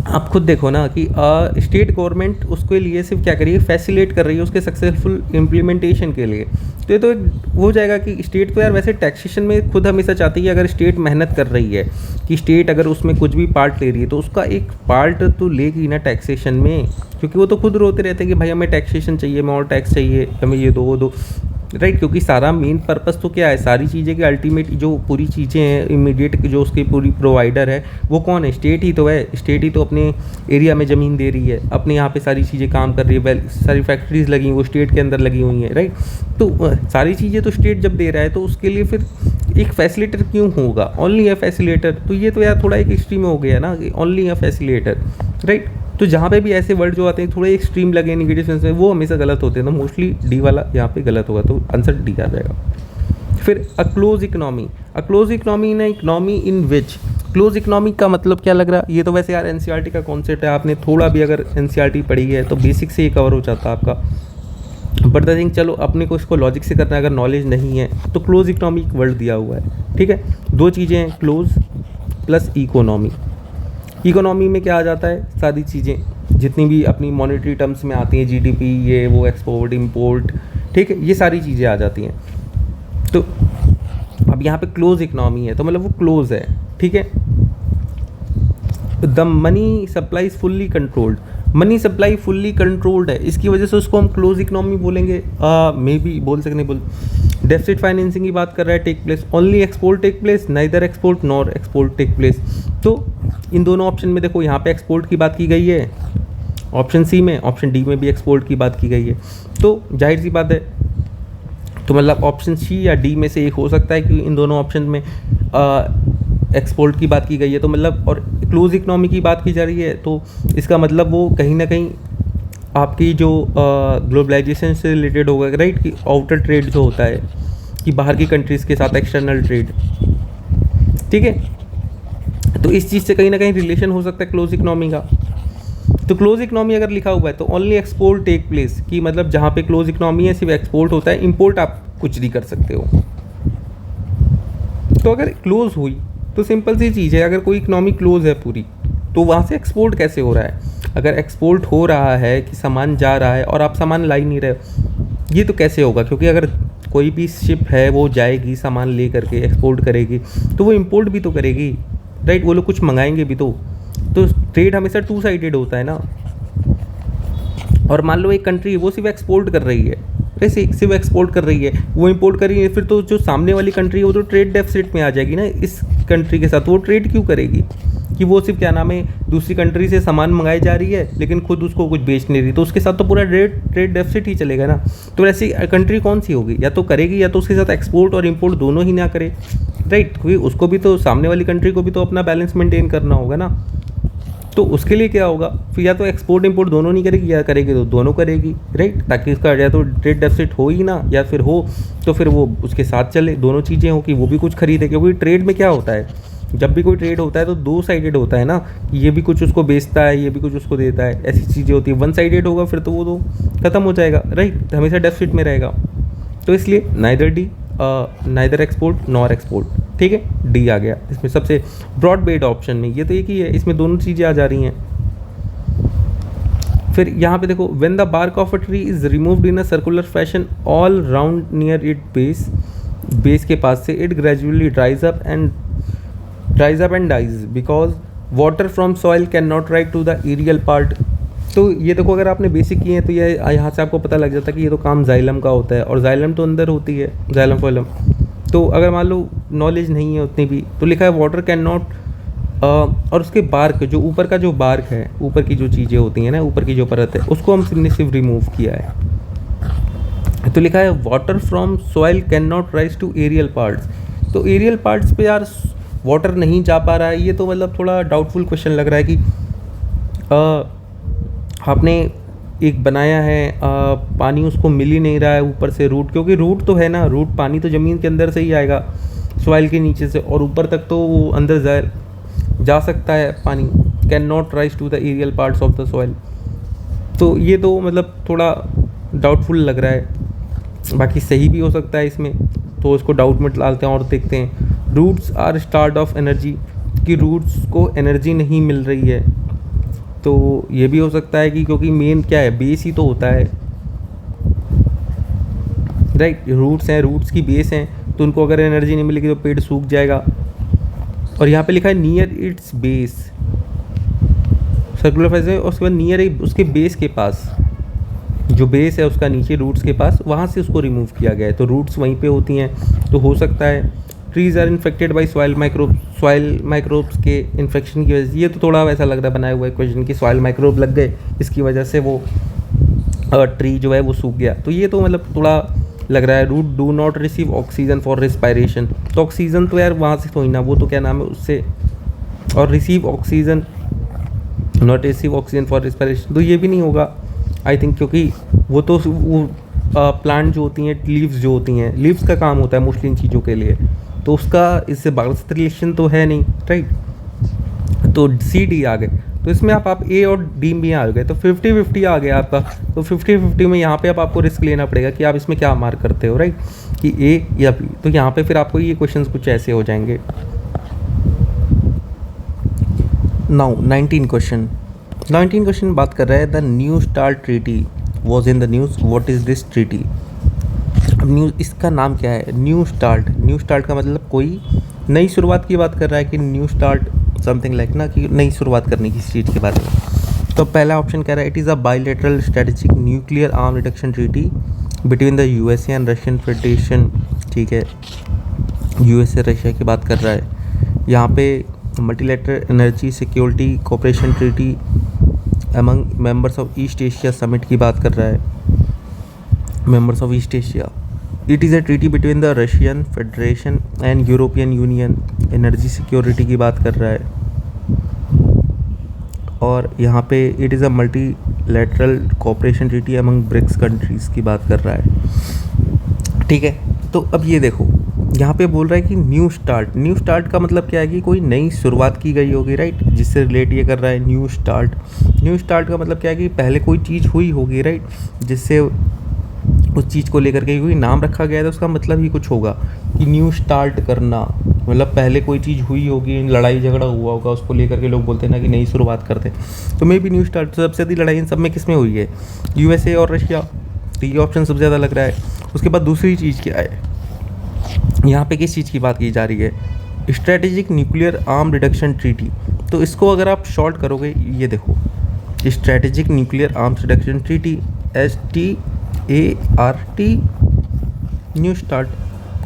आप खुद देखो ना कि स्टेट गवर्नमेंट उसके लिए सिर्फ क्या कर रही है, फैसिलिटेट कर रही है उसके सक्सेसफुल इम्प्लीमेंटेशन के लिए। तो ये तो हो जाएगा कि स्टेट तो यार वैसे टैक्सेशन में खुद हमेशा चाहती है, अगर स्टेट मेहनत कर रही है कि स्टेट अगर उसमें कुछ भी पार्ट ले रही है तो उसका एक पार्ट तो लेगी ना टैक्सेशन में, क्योंकि वो तो खुद रोते रहते हैं कि भाई हमें टैक्सेशन चाहिए, हमें और टैक्स चाहिए, हमें ये दो वो दो, राइट। क्योंकि सारा मेन पर्पस तो क्या है, सारी चीज़ें की अल्टीमेट जो पूरी चीज़ें हैं इमीडिएट जो उसकी पूरी प्रोवाइडर है वो कौन है, स्टेट ही तो है। स्टेट ही तो अपने एरिया में ज़मीन दे रही है, अपने यहाँ पे सारी चीज़ें काम कर रही है, सारी फैक्ट्रीज लगी हुई वो स्टेट के अंदर लगी हुई हैं, राइट। तो सारी चीज़ें तो स्टेट जब दे रहा है तो उसके लिए फिर एक फैसिलिटेटर क्यों होगा, ओनली अ फैसिलिटेटर। तो ये तो यार थोड़ा एक एक्सट्रीम हो गया ना, ओनली अ फैसिलिटेटर, राइट। तो जहाँ पे भी ऐसे वर्ड जो आते हैं थोड़े एक्सट्रीम लगे नेगेटिव सेंस में, वो हमेशा गलत होते हैं। तो मोस्टली डी वाला यहाँ पे गलत होगा, तो आंसर डी आ जाएगा। फिर a close economy, a close economy in economy in which, close economy का मतलब क्या लग रहा है, ये तो वैसे यार एनसीईआरटी का कॉन्सेप्ट है, आपने थोड़ा भी अगर एनसीईआरटी पढ़ी है तो बेसिक से ही कवर हो जाता है आपका। बट द थिंग, चलो अपने को इसको लॉजिक से करना है, अगर नॉलेज नहीं है तो क्लोज इकोनॉमी वर्ड दिया हुआ है, ठीक है। दो चीज़ें हैं, क्लोज प्लस इकोनॉमी। इकोनॉमी में क्या आ जाता है, सारी चीज़ें जितनी भी अपनी मॉनेटरी टर्म्स में आती हैं, जीडीपी, ये वो, एक्सपोर्ट इंपोर्ट, ठीक है, ये सारी चीज़ें आ जाती हैं। तो अब यहाँ पे क्लोज इकोनॉमी है तो मतलब वो क्लोज है, ठीक है। The money supply is fully controlled, money supply fully controlled है, इसकी वजह से उसको हम क्लोज इकोनॉमी बोलेंगे, मे बी बोल सकते, बोल। डेफिसिट फाइनेंसिंग की बात कर रहा है, take place only export take place, neither export nor export take place. तो इन दोनों ऑप्शन में देखो, यहाँ पे एक्सपोर्ट की बात की गई है ऑप्शन सी में, ऑप्शन डी में भी एक्सपोर्ट की बात की गई है, तो जाहिर सी बात है तो मतलब ऑप्शन सी या डी में से एक हो सकता है कि इन दोनों ऑप्शन में एक्सपोर्ट की बात की गई है, तो मतलब और क्लोज इकनॉमी की बात की जा रही है, तो इसका मतलब वो कहीं ना कहीं आपकी जो ग्लोबलाइजेशन से रिलेटेड होगा, राइट, कि आउटर ट्रेड जो होता है कि बाहर की कंट्रीज़ के साथ एक्सटर्नल ट्रेड, ठीक है। तो इस चीज़ से कहीं ना कहीं रिलेशन हो सकता है क्लोज इकनॉमी का। तो क्लोज इकनॉमी अगर लिखा हुआ है तो ओनली एक्सपोर्ट टेक प्लेस, कि मतलब जहाँ पे क्लोज इकनॉमी है सिर्फ एक्सपोर्ट होता है, इंपोर्ट आप कुछ नहीं कर सकते हो। तो अगर क्लोज हुई तो सिंपल सी चीज़ है, अगर कोई इकनॉमी क्लोज है पूरी तो वहाँ से एक्सपोर्ट कैसे हो रहा है? अगर एक्सपोर्ट हो रहा है कि सामान जा रहा है और आप सामान ला ही नहीं रहे, ये तो कैसे होगा? क्योंकि अगर कोई भी शिप है वो जाएगी सामान ले करके एक्सपोर्ट करेगी तो वो इंपोर्ट भी तो करेगी, राइट, वो लोग कुछ मंगाएंगे भी तो ट्रेड हमेशा टू साइडेड होता है ना। और मान लो एक कंट्री वो सिर्फ एक्सपोर्ट कर रही है, वैसे सिर्फ एक्सपोर्ट कर रही है, वो इंपोर्ट कर रही है, फिर तो जो सामने वाली कंट्री है वो तो ट्रेड डेफिसिट में आ जाएगी ना इस कंट्री के साथ। वो ट्रेड क्यों करेगी? कि वो सिर्फ क्या नाम है दूसरी कंट्री से सामान मंगाई जा रही है लेकिन खुद उसको कुछ बेच नहीं रही, तो उसके साथ तो पूरा ट्रेड डेफिसिट ही चलेगा ना। तो ऐसी कंट्री कौन सी होगी? या तो करेगी या तो उसके साथ एक्सपोर्ट और इंपोर्ट दोनों ही ना करे, राइट, क्योंकि उसको भी तो सामने वाली कंट्री को भी तो अपना बैलेंस मेंटेन करना होगा ना। तो उसके लिए क्या होगा फिर? या तो एक्सपोर्ट इंपोर्ट दोनों नहीं करेगी, या करेगी तो दोनों करेगी, राइट, ताकि इसका या तो ट्रेड डेफिसिट हो ही ना, या फिर हो तो फिर वो उसके साथ चले, दोनों चीज़ें हो कि वो भी कुछ खरीदे। क्योंकि ट्रेड में क्या होता है, जब भी कोई ट्रेड होता है तो दो साइडेड होता है ना, ये भी कुछ उसको बेचता है, ये भी कुछ उसको देता है, ऐसी चीज़ें होती है। वन साइडेड होगा फिर तो वो तो ख़त्म हो जाएगा, राइट, हमेशा डेफिसिट में रहेगा। तो इसलिए नाइदर एक्सपोर्ट नॉर एक्सपोर्ट, ठीक है, डी आ गया इसमें सबसे ब्रॉड बेस्ड ऑप्शन में। ये तो एक ही है, इसमें दोनों चीज़ें आ जा रही हैं। फिर यहाँ पे देखो, when the bark of a tree is removed in a circular fashion all round near it base के पास से, it gradually dries up and dies because water from soil can not right to the aerial part. तो ये देखो, अगर आपने basic किए हैं तो ये यहाँ से आपको पता लग जाता है कि ये तो काम जाइलम का होता है, और जाइलम तो अंदर होती है, जाइलम फोइलम। तो अगर मान लो नॉलेज नहीं है उतनी भी, तो लिखा है वाटर कैन नॉट, और उसके बार्क, जो ऊपर का जो बार्क है, ऊपर की जो चीज़ें होती हैं ना, ऊपर की जो परत है, उसको हमने सिर्फ रिमूव किया है। तो लिखा है water from soil can not rise to aerial parts. तो एरियल पार्ट्स पे यार वाटर नहीं जा पा रहा है, ये तो मतलब थोड़ा डाउटफुल क्वेश्चन लग रहा है कि आपने एक बनाया है, पानी उसको मिल ही नहीं रहा है ऊपर से रूट, क्योंकि रूट तो है ना, रूट पानी तो ज़मीन के अंदर से ही आएगा, सॉइल के नीचे से, और ऊपर तक तो वो अंदर जा सकता है पानी। Can not rise to the aerial parts of the soil. तो ये तो मतलब थोड़ा डाउटफुल लग रहा है, बाकी सही भी हो सकता है इसमें, तो इसको डाउट में डालते हैं और देखते हैं। Roots are start of energy, कि रूट्स को एनर्जी नहीं मिल रही है, तो ये भी हो सकता है कि क्योंकि मेन क्या है, बेस ही तो होता है, राइट, रूट्स हैं, रूट्स की बेस हैं, तो उनको अगर एनर्जी नहीं मिलेगी तो पेड़ सूख जाएगा। और यहाँ पे लिखा है near it's base, circular Faiz है, और उसके बाद नियर उसके बेस के पास, जो बेस है उसका नीचे रूट्स के पास, वहाँ से उसको रिमूव किया गया है, तो रूट्स वहीं पे होती हैं, तो हो सकता है। Trees are infected by soil microbes के इन्फेक्शन की वजह से, ये तो थोड़ा वैसा लग रहा है बनाया हुआ है क्वेश्चन की सॉइल माइक्रोब लग गए, इसकी वजह से वो ट्री जो है वो सूख गया, तो ये तो मतलब थोड़ा लग रहा है। Root do not receive oxygen for respiration, तो ऑक्सीजन तो यार वहाँ से थोड़ी ना, वो तो क्या नाम है उससे, और receive oxygen not receive oxygen for respiration, तो ये भी नहीं होगा आई थिंक, क्योंकि वो तो वो प्लांट जो होती हैं, लीव्स जो होती हैं, लीव्स का काम होता है मोस्टली इन चीज़ों के लिए, तो उसका इससे बायोलॉजिकल रिलेशन तो है नहीं, राइट। तो सी डी आ गए, तो इसमें आप ए और डी में आ गए, तो 50-50 आ गया आपका। तो 50-50 में यहाँ पे अब आपको रिस्क लेना पड़ेगा कि आप इसमें क्या मार्क करते हो, राइट, कि ए या बी। तो यहाँ पे फिर आपको ये क्वेश्चंस कुछ ऐसे हो जाएंगे। नाउ 19 क्वेश्चन बात कर रहा है, the new START treaty was in the news, what is this treaty. अब न्यूज़, इसका नाम क्या है? न्यू स्टार्ट का मतलब कोई नई शुरुआत की बात कर रहा है, कि न्यू स्टार्ट समथिंग लाइक ना, कि नई शुरुआत करने की चीज़ के बारे में। तो पहला ऑप्शन कह रहा है, it is a bilateral strategic nuclear arm reduction treaty between the USA and Russian federation, ठीक है, यूएसए रशिया की बात कर रहा है। यहाँ पे multilateral energy security cooperation treaty among members of East Asia summit की बात कर रहा है, members of East Asia. It is a treaty between the Russian Federation and European Union, energy security की बात कर रहा है। और यहाँ पे it is a multilateral cooperation treaty among BRICS countries की बात कर रहा है, ठीक है। तो अब ये देखो यहाँ पे बोल रहा है कि न्यू स्टार्ट का मतलब क्या है कि कोई नई शुरुआत की गई होगी, राइट, जिससे रिलेट ये कर रहा है न्यू स्टार्ट का मतलब क्या है कि पहले कोई चीज़ हुई होगी, राइट, जिससे उस चीज़ को लेकर के कोई नाम रखा गया है, तो उसका मतलब ही कुछ होगा कि न्यू स्टार्ट करना, मतलब पहले कोई चीज़ हुई होगी, लड़ाई झगड़ा हुआ होगा, उसको लेकर के लोग बोलते हैं ना कि नई शुरुआत करते हैं। तो मे बी न्यू स्टार्ट। सबसे ज़्यादा लड़ाई इन सब में किस में हुई है? USA और रशिया, तो ये ऑप्शन सबसे ज़्यादा लग रहा है। उसके बाद दूसरी चीज़ क्या है, यहाँ पे किस चीज़ की बात की जा रही है? Strategic nuclear arm reduction treaty. तो इसको अगर आप शॉर्ट करोगे, ये देखो, strategic nuclear arms reduction treaty, START, new START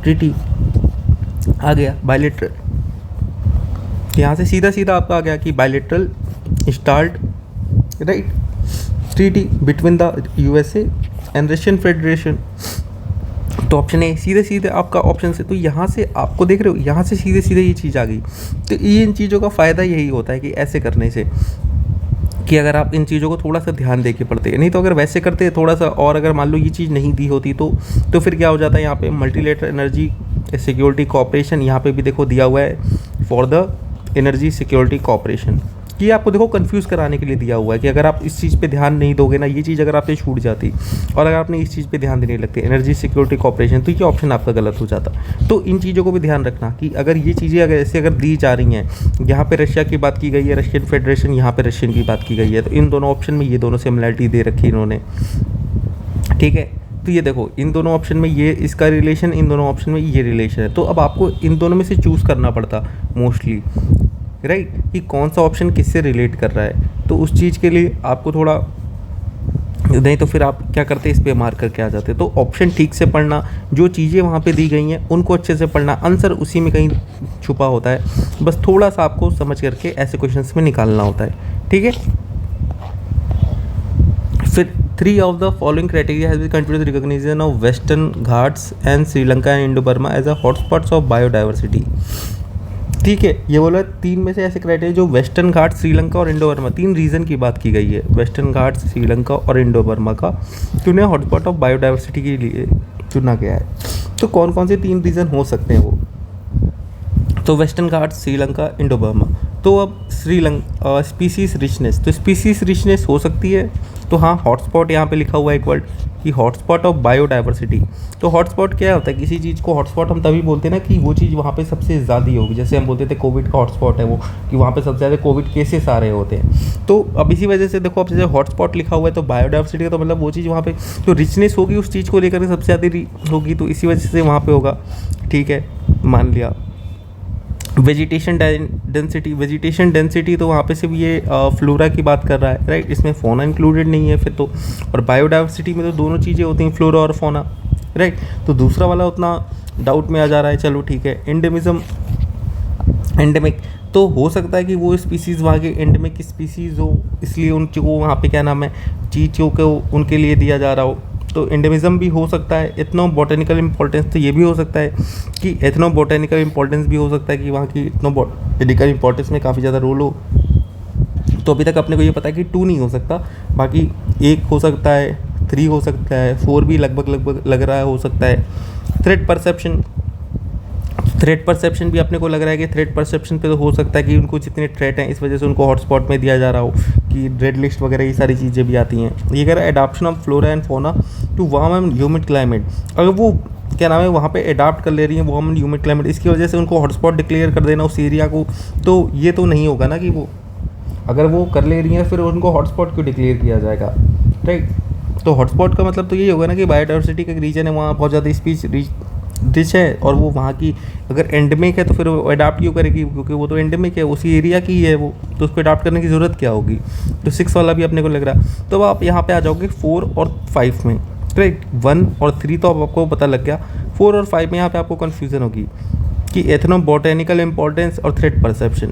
treaty आ गया। बायलेटरल, यहाँ से सीधा सीधा आपका आ गया कि bilateral start, right, treaty between the USA and Russian federation. तो ऑप्शन ए सीधे सीधे आपका ऑप्शन से। तो यहाँ से आपको देख रहे हो, यहाँ से सीधे सीधे ये चीज़ आ गई। तो ये इन चीज़ों का फ़ायदा यही होता है कि ऐसे करने से, कि अगर आप इन चीज़ों को थोड़ा सा ध्यान दे के पढ़ते हैं, नहीं तो अगर वैसे करते थोड़ा सा, और अगर मान लो ये चीज़ नहीं दी होती तो फिर क्या हो जाता है, यहाँ पे मल्टीलेटरल एनर्जी सिक्योरिटी कॉपरेशन, यहाँ पे भी देखो दिया हुआ है for the energy security corporation, कि आपको देखो कंफ्यूज कराने के लिए दिया हुआ है कि अगर आप इस चीज़ पे ध्यान नहीं दोगे ना, ये चीज़ अगर आपसे छूट जाती और अगर आपने इस चीज़ पे ध्यान देने लगते एनर्जी सिक्योरिटी कॉपरेशन, तो ये ऑप्शन आपका गलत हो जाता। तो इन चीज़ों को भी ध्यान रखना कि अगर ये चीज़ें अगर दी जा रही हैं, यहाँ पे रशिया की बात की गई है, रशियन फेडरेशन, यहाँ पे रशियन की बात की गई है, तो इन दोनों ऑप्शन में ये दोनों सिमिलरिटी दे रखी इन्होंने, ठीक है। तो ये देखो इन दोनों ऑप्शन में ये इसका रिलेशन, इन दोनों ऑप्शन में ये रिलेशन है। तो अब आपको इन दोनों में से चूज़ करना पड़ता मोस्टली, राइट, कि कौन सा ऑप्शन किससे रिलेट कर रहा है। तो उस चीज़ के लिए आपको थोड़ा, नहीं तो फिर आप क्या करते, इस पे मार्क करके आ जाते। तो ऑप्शन ठीक से पढ़ना, जो चीज़ें वहाँ पे दी गई हैं उनको अच्छे से पढ़ना, आंसर उसी में कहीं छुपा होता है, बस थोड़ा सा आपको समझ करके ऐसे क्वेश्चंस में निकालना होता है, ठीक है। फिर 3 of the following criteria has been contributed to the recognition of Western Ghats and Sri Lanka and Indo-Burma as a hotspots of biodiversity। ठीक है, ये बोला 3 में से ऐसे क्राइटेरिया जो वेस्टर्न घाट, श्रीलंका और इंडो बर्मा, 3 रीजन की बात की गई है, वेस्टर्न घाट, श्रीलंका और इंडो बर्मा का, तो उन्हें हॉटस्पॉट ऑफ बायोडाइवर्सिटी के लिए चुना गया है। तो कौन कौन से 3 रीजन हो सकते हैं वो? तो वेस्टर्न घाट, श्रीलंका, इंडो बर्मा। तो अब श्रीलंका स्पीसीज रिचनेस, तो स्पीसीज रिचनेस हो सकती है। तो हाँ, हॉटस्पॉट यहाँ पे लिखा हुआ है एक वर्ड कि हॉटस्पॉट ऑफ बायोडाइवर्सिटी। तो हॉटस्पॉट क्या होता है? किसी चीज़ को हॉटस्पॉट हम तभी बोलते हैं ना कि वो चीज़ वहाँ पे सबसे ज़्यादा होगी। जैसे हम बोलते थे कोविड का हॉटस्पॉट है वो, कि वहाँ पे सबसे ज़्यादा कोविड केसेस आ रहे होते हैं। तो अब इसी वजह से देखो, अब जैसे हॉटस्पॉट लिखा हुआ है तो बायोडाइवर्सिटी का तो मतलब वो चीज़ वहाँ पे जो रिचनेस होगी उस चीज़ को लेकर के सबसे ज़्यादा होगी, तो इसी वजह से वहाँ पर होगा, ठीक है, मान लिया। वेजिटेशन डेंसिटी, तो वहाँ पे सिर्फ ये फ्लोरा की बात कर रहा है, राइट, इसमें फोना इंक्लूडेड नहीं है फिर तो। और बायोडाइवर्सिटी में तो दोनों चीज़ें होती हैं, फ्लोरा और फोना, राइट। तो दूसरा वाला उतना डाउट में आ जा रहा है, चलो ठीक है। एंडेमिक, तो हो सकता है कि वो स्पीसीज़ वहाँ के एंडेमिक स्पीसीज़ हो, इसलिए उनको वहाँ पे क्या नाम है, चीज़ों को उनके लिए दिया जा रहा हो, तो एंडेमिज्म भी हो सकता है। एथनो बोटेनिकल इंपॉर्टेंस, तो ये भी हो सकता है कि एथनो बोटेनिकल इंपॉर्टेंस भी हो सकता है कि वहाँ की एथनो बोटेनिकल इंपॉर्टेंस में काफ़ी ज़्यादा रोल हो। तो अभी तक अपने को ये पता है कि 2 नहीं हो सकता, बाकी 1 हो सकता है, 3 हो सकता है, 4 भी लगभग लग रहा है हो सकता है। थ्रेट परसेप्शन भी अपने को लग रहा है कि थ्रेट परसेप्शन पे तो हो सकता है कि उनको जितने थ्रेट हैं इस वजह से उनको हॉटस्पॉट में दिया जा रहा हो, कि रेड लिस्ट वगैरह ये सारी चीज़ें भी आती हैं। ये कह रहा है adaption of flora and fauna to warm and humid climate. अगर वो क्या नाम है वहाँ पे अडाप्ट कर ले रही है वार्म एंड ह्यूमिड क्लाइमेट, इसकी वजह से उनको हॉटस्पॉट डिक्लेयर कर देना उस एरिया को, तो ये तो नहीं होगा ना कि वो अगर वो कर ले रही हैं फिर उनको हॉटस्पॉट क्यों डिक्लेयर किया जाएगा, राइट। तो हॉटस्पॉट का मतलब तो यही होगा ना कि बायोडाइवर्सिटी का रीजन है, वहाँ बहुत ज़्यादा स्पीच रिच है, और वो वहाँ की अगर एंडेमिक है तो फिर वो अडाप्ट क्यों करेगी, क्योंकि वो तो एंडेमिक है, उसी एरिया की है वो, तो उसको अडाप्ट करने की ज़रूरत क्या होगी। तो 6 वाला भी अपने को लग रहा है। तो आप यहाँ पे आ जाओगे 4 और 5 में, राइट। 1 और 3 तो अब आपको पता लग गया, 4 और 5 में यहाँ पे आपको कन्फ्यूज़न होगी कि एथनो बोटेनिकल इंपॉर्टेंस और थ्रेट परसेप्शन,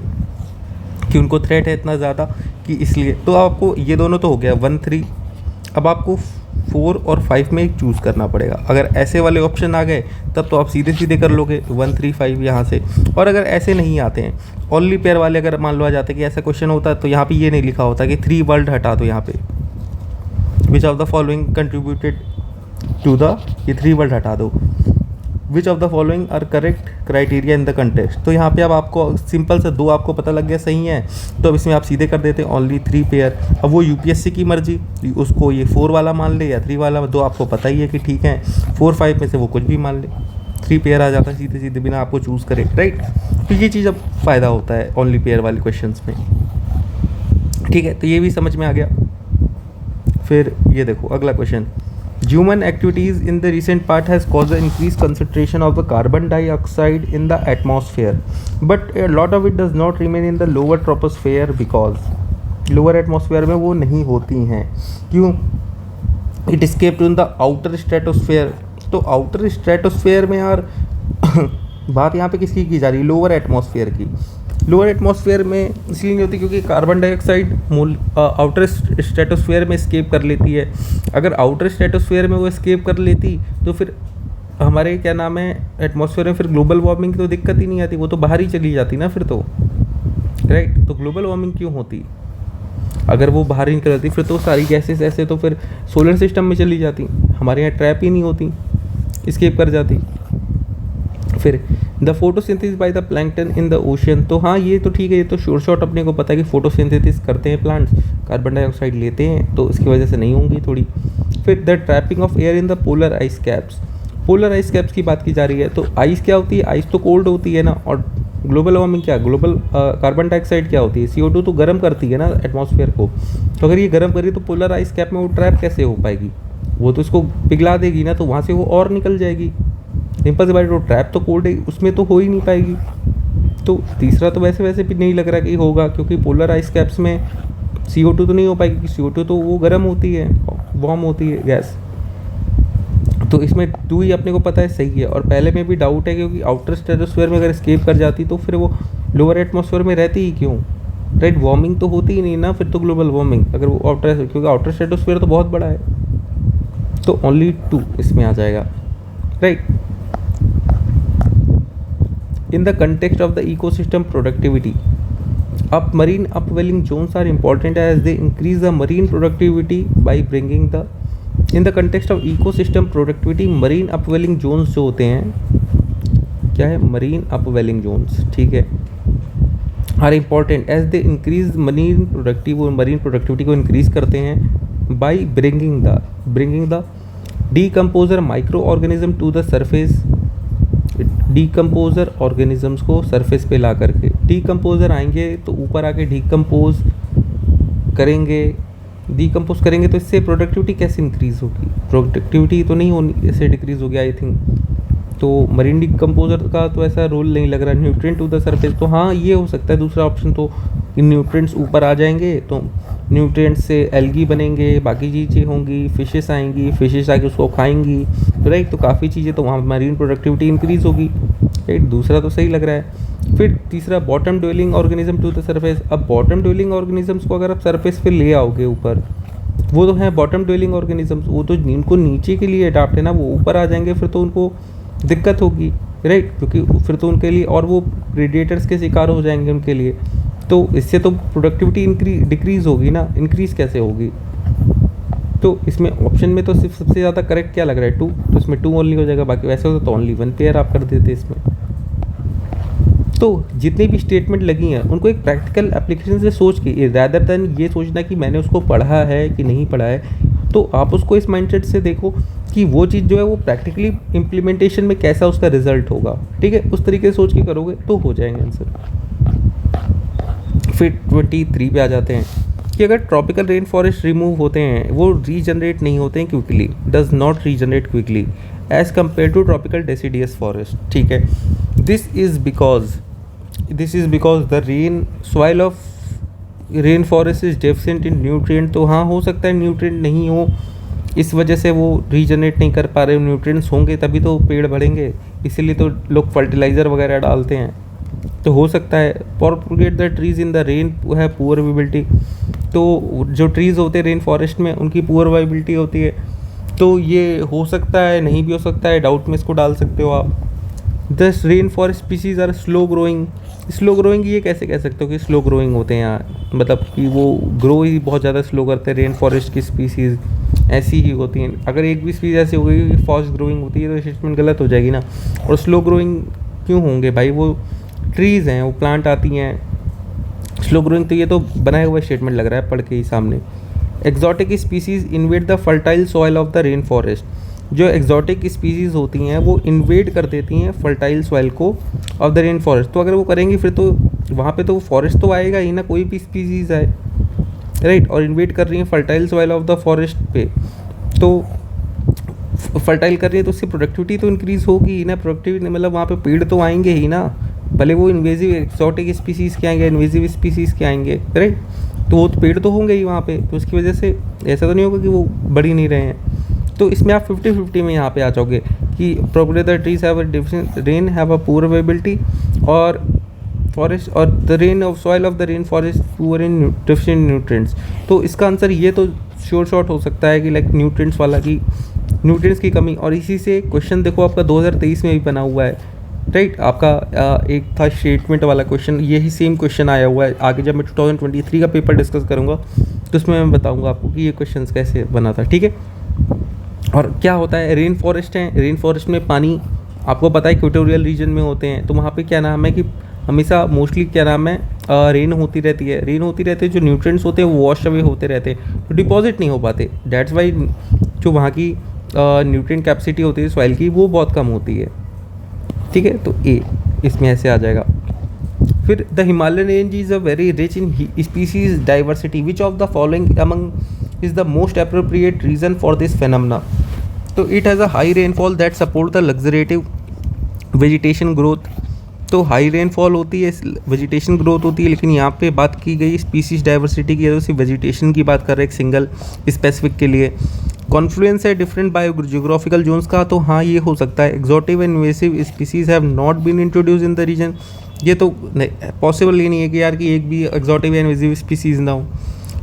कि उनको थ्रेट है इतना ज़्यादा कि इसलिए। तो आपको ये दोनों तो हो गया 1, 3। अब आपको 4 और 5 में एक चूज़ करना पड़ेगा। अगर ऐसे वाले ऑप्शन आ गए तब तो आप सीधे सीधे कर लोगे 1 3 5 यहाँ से। और अगर ऐसे नहीं आते हैं, ओनली पेयर वाले अगर मान लो आ जाते कि ऐसा क्वेश्चन होता तो यहाँ पे ये नहीं लिखा होता कि 3 वर्ड हटा दो यहाँ पे, which of the following contributed to the, ये 3 वर्ड हटा दो, which of the following are correct criteria in the context. तो यहाँ पे अब आपको सिंपल से 2 आपको पता लग गया सही है, तो अब इसमें आप सीधे कर देते ओनली 3 पेयर। अब वो यूपीएससी की मर्जी, उसको ये 4 वाला मान ले या 3 वाला, 2 आपको पता ही है कि ठीक है 4 5 में से वो कुछ भी मान ले, 3 पेयर आ जाता है सीधे सीधे बिना आपको चूज़ करे, राइट। तो ये चीज़ अब फ़ायदा होता है ओनली पेयर वाले क्वेश्चन में, ठीक है। तो ये भी समझ में आ गया। फिर ये देखो अगला question, human activities in the recent part has caused an increased concentration of the carbon dioxide in the atmosphere, but a lot of it does not remain in the lower troposphere because lower atmosphere में वो नहीं होती हैं। क्यों? it escaped in the outer stratosphere। तो outer stratosphere में यार बात यहाँ पे किसकी की जा रही है? लोअर एटमॉस्फेयर की। लोअर एटमॉस्फेयर में इसलिए नहीं होती क्योंकि कार्बन डाइऑक्साइड आउटर स्ट्रेटोस्फेयर में स्केप कर लेती है। अगर आउटर स्ट्रेटोस्फेयर में वो स्केप कर लेती तो फिर हमारे क्या नाम है एटमॉस्फेयर में फिर ग्लोबल वार्मिंग की तो दिक्कत ही नहीं आती, वो तो बाहर ही चली जाती ना फिर तो, राइट। तो ग्लोबल वार्मिंग क्यों होती? अगर वो बाहर ही निकलती फिर तो सारी गैसेस ऐसे तो फिर सोलर सिस्टम में चली जाती, हमारे यहाँ ट्रैप ही नहीं होती, स्केप कर जाती। फिर the photosynthesis by the plankton in the ocean. तो हाँ ये तो ठीक है, ये तो शोर शॉर्ट अपने को पता है कि फोटोसिंथेसिस करते हैं प्लांट्स, कार्बन डाइऑक्साइड लेते हैं, तो इसकी वजह से नहीं होंगी थोड़ी। फिर the trapping of air in the polar ice caps. Polar ice caps की बात की जा रही है, तो आइस क्या होती है? आइस तो कोल्ड होती है ना, और ग्लोबल वार्मिंग क्या, ग्लोबल कार्बन डाइऑक्साइड क्या होती है? CO2 तो गर्म करती है ना एटमॉस्फेयर को। तो अगर ये गर्म करी तो पोलर आइस कैप में वो ट्रैप कैसे हो पाएगी? वो तो इसको पिघला देगी ना, तो वहाँ से वो और निकल जाएगी। सिंपल से बात, तो ट्रैप तो कोल्ड है, उसमें तो हो ही नहीं पाएगी। तो तीसरा तो वैसे भी नहीं लग रहा कि होगा, क्योंकि पोलर आइस कैप्स में CO2 तो नहीं हो पाएगी, CO2 तो वो गर्म होती है, वार्म होती है गैस। तो इसमें 2 ही अपने को पता है सही है। और पहले में भी डाउट है, क्योंकि आउटर स्ट्रेटोस्फेयर में अगर स्केप कर जाती तो फिर वो लोअर एटमॉस्फेयर में रहती ही क्यों, राइट। वार्मिंग तो होती ही नहीं ना फिर तो, ग्लोबल वार्मिंग अगर वो आउटर, क्योंकि आउटर स्ट्रेटोस्फेयर तो बहुत बड़ा है। तो ओनली 2 इसमें आ जाएगा, right. In the context of the ecosystem productivity, marine upwelling zones are important as they increase the marine productivity by bringing the, in the context of ecosystem productivity, marine upwelling zones जो होते हैं, क्या है? marine upwelling zones, ठीक है, are important as they increase marine productivity को increase करते हैं by bringing the decomposer microorganism to the surface। Decomposer organisms को सरफेस पे ला करके, डीकम्पोजर आएंगे तो ऊपर आके डीकम्पोज करेंगे तो इससे प्रोडक्टिविटी कैसे इंक्रीज़ होगी? प्रोडक्टिविटी तो नहीं होनी, इससे डिक्रीज़ होगी आई थिंक। तो मरीन डीकम्पोजर का तो ऐसा रोल नहीं लग रहा। न्यूट्रिएंट टू द सरफेस, तो हाँ ये हो सकता है दूसरा ऑप्शन। तो न्यूट्रिएंट्स ऊपर आ जाएंगे तो न्यूट्रिएंट्स से एल्गी बनेंगे, बाकी चीज़ें होंगी, फिशेस आएंगी, फिशेस आके उसको खाएंगी, राइट। तो काफ़ी चीज़ें, तो वहाँ मरीन प्रोडक्टिविटी इंक्रीज़ होगी, राइट। दूसरा तो सही लग रहा है। फिर तीसरा bottom dwelling organism to the surface. अब बॉटम ड्वेलिंग ऑर्गेनिजम्स को अगर आप सरफेस पे ले आओगे ऊपर, वो तो हैं बॉटम ड्वेलिंग ऑर्गेनिजम्स, वो तो उनको नीचे के लिए अडाप्ट है ना, वो ऊपर आ जाएंगे फिर तो उनको दिक्कत होगी, राइट। क्योंकि फिर तो उनके लिए, और वो प्रेडेटर्स के शिकार हो जाएंगे उनके लिए, तो इससे तो प्रोडक्टिविटी डिक्रीज़ होगी ना, इंक्रीज़ कैसे होगी? तो इसमें ऑप्शन में तो सिर्फ सबसे ज़्यादा करेक्ट क्या लग रहा है? 2, तो इसमें 2 ओनली हो जाएगा। बाकी वैसे होता तो ओनली 1 पेयर आप कर देते इसमें। तो जितनी भी स्टेटमेंट लगी हैं उनको एक प्रैक्टिकल एप्लीकेशन से सोच के, रैदर देन ये सोचना कि मैंने उसको पढ़ा है कि नहीं पढ़ा है, तो आप उसको इस माइंडसेट से देखो कि वो चीज़ जो है वो प्रैक्टिकली इम्प्लीमेंटेशन में कैसा उसका रिजल्ट होगा, ठीक है। उस तरीके से सोच के करोगे तो हो जाएंगे आंसर। फिर 23 पे आ जाते हैं कि अगर ट्रॉपिकल रेन फॉरेस्ट रिमूव होते हैं, वो रीजनरेट नहीं होते हैं quickly, does not regenerate quickly as compare to tropical deciduous forest, ठीक है। This is because the soil of rain forest is deficient in nutrient. तो हाँ हो सकता है न्यूट्रिएंट नहीं हो, इस वजह से वो रीजनरेट नहीं कर पा रहे। न्यूट्रिएंट्स होंगे तभी तो पेड़ बढ़ेंगे, इसीलिए तो लोग फर्टिलाइज़र वगैरह डालते हैं। तो हो सकता है propagate the trees in the rain है पुअर विबिलिटी। तो जो ट्रीज़ होते हैं रेन फॉरेस्ट में उनकी पुअर वाइबिलिटी होती है, तो ये हो सकता है, नहीं भी हो सकता है, डाउट में इसको डाल सकते हो आप। Thus rain forest species are slow growing. Slow growing ये कैसे कह सकते हो कि स्लो ग्रोइंग होते हैं यहाँ, मतलब कि वो ग्रो ही बहुत ज़्यादा स्लो करते हैं। रेन फॉरेस्ट की स्पीसीज़ ऐसी ही होती हैं। अगर एक भी स्पीसीज ऐसी हो गई कि फास्ट ग्रोइंग होती है तो स्टेटमेंट गलत हो जाएगी ना। और स्लो ग्रोइंग क्यों होंगे भाई, वो ट्रीज़ हैं, वो प्लांट आती हैं। स्लो ग्रोइंग तो ये तो बनाया हुआ स्टेटमेंट लग रहा है पढ़ के ही सामने। Exotic species invade the fertile soil of the rain forest. जो एक्जॉटिक स्पीसीज होती हैं वो इन्वेड कर देती हैं फर्टाइल सॉइल को ऑफ द रेन फॉरेस्ट। तो अगर वो करेंगी फिर तो वहाँ पे तो फॉरेस्ट तो आएगा ही ना, कोई भी स्पीसीज आए, राइट। और इन्वेड कर रही हैं fertile soil of the forest पे, तो फर्टाइल कर रही है तो उससे प्रोडक्टिविटी तो इंक्रीज़ होगी ही ना। प्रोडक्टिविटी मतलब वहाँ पे पेड़ तो आएंगे ही ना, भले वो इन्वेजिव एक्सोटिक स्पीसीज़ के आएंगे, इन्वेजिव स्पीसीज़ के आएंगे, राइट। तो वो तो पेड़ तो होंगे ही वहाँ पे, तो उसकी वजह से ऐसा तो नहीं होगा कि वो बढ़ ही नहीं रहे हैं। तो इसमें आप 50-50 में यहाँ पे आ जाओगे कि probably the trees have a different rain have a poor availability, और फॉरेस्ट और the rain of soil of the rain forest poor in deficient nutrients. तो इसका आंसर ये तो श्योर शॉट हो सकता है कि लाइक न्यूट्रिएंट्स वाला की, न्यूट्रिएंट्स की कमी। और इसी से क्वेश्चन देखो आपका 2023 में भी बना हुआ है, राइट। आपका एक था स्टेटमेंट वाला क्वेश्चन, यही सेम क्वेश्चन आया हुआ है। आगे जब मैं 2023 का पेपर डिस्कस करूँगा तो उसमें मैं बताऊँगा आपको कि ये क्वेश्चन कैसे बना था, ठीक है। और क्या होता है, रेन फॉरेस्ट है, रेन फॉरेस्ट में पानी आपको पता है इक्वेटोरियल रीजन में होते हैं, तो वहाँ पे क्या नाम है कि हमेशा मोस्टली क्या नाम है रेन होती रहती है। रेन होती रहती है, जो न्यूट्रिएंट्स होते हैं वो वॉश अवे होते रहते हैं, तो डिपॉजिट नहीं हो पाते। दैट्स वाई जो वहाँ की न्यूट्रिएंट कैपेसिटी होती है सॉइल की वो बहुत कम होती है, ठीक है। तो ए इसमें ऐसे आ जाएगा। फिर the Himalayan range is a very rich in species diversity, which of the following among is the most appropriate reason for this phenomena. तो it has a high rainfall that support the luxuriant vegetation growth. तो high rainfall होती है, vegetation growth होती है, लेकिन यहाँ पे बात की गई स्पीसीज डाइवर्सिटी की, तो सिर्फ वेजिटेशन की बात कर रहे हैं एक सिंगल स्पेसिफिक के लिए। कॉन्फ्लुएंस है डिफरेंट बायो जियोग्राफिकल जोन्स का, तो हाँ ये हो सकता है। Exotic and invasive species have not been introduce in the region, ये तो पॉसिबल ही नहीं है कि यार कि एक भी एक्सोटिक एंड इन्वेसिव स्पीसीज ना हो।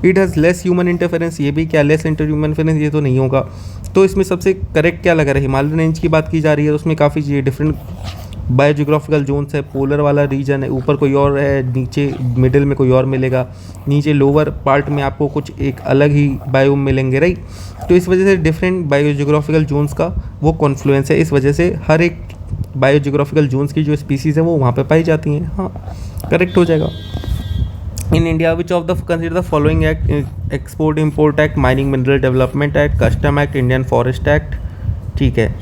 It has less human interference, ये भी क्या लेस इंटर ह्यूमन इंटरफेरेंस, ये तो नहीं होगा। तो इसमें सबसे करेक्ट क्या लग रहा है, हिमालयन रेंज की बात की जा रही है, तो उसमें काफ़ी चीज़ें डिफरेंट बायोजियोग्राफिकल जोन्स है। पोलर वाला रीजन है, ऊपर कोई और है, नीचे मिडिल में कोई और मिलेगा, नीचे लोअर पार्ट में आपको कुछ एक अलग ही बायोम मिलेंगे, राइट। तो इस वजह से डिफरेंट बायोजियोग्राफिकल जोन्स का वो कॉन्फ्लुएंस है, इस वजह से हर एक बायोजियोग्राफिकल जोन्स की जो स्पीसीज़ है वो वहाँ पे पाई जाती हैं। हाँ करेक्ट हो जाएगा। In India which of the consider the following act, export import act, mining mineral development act, custom act, Indian forest act, ठीक है।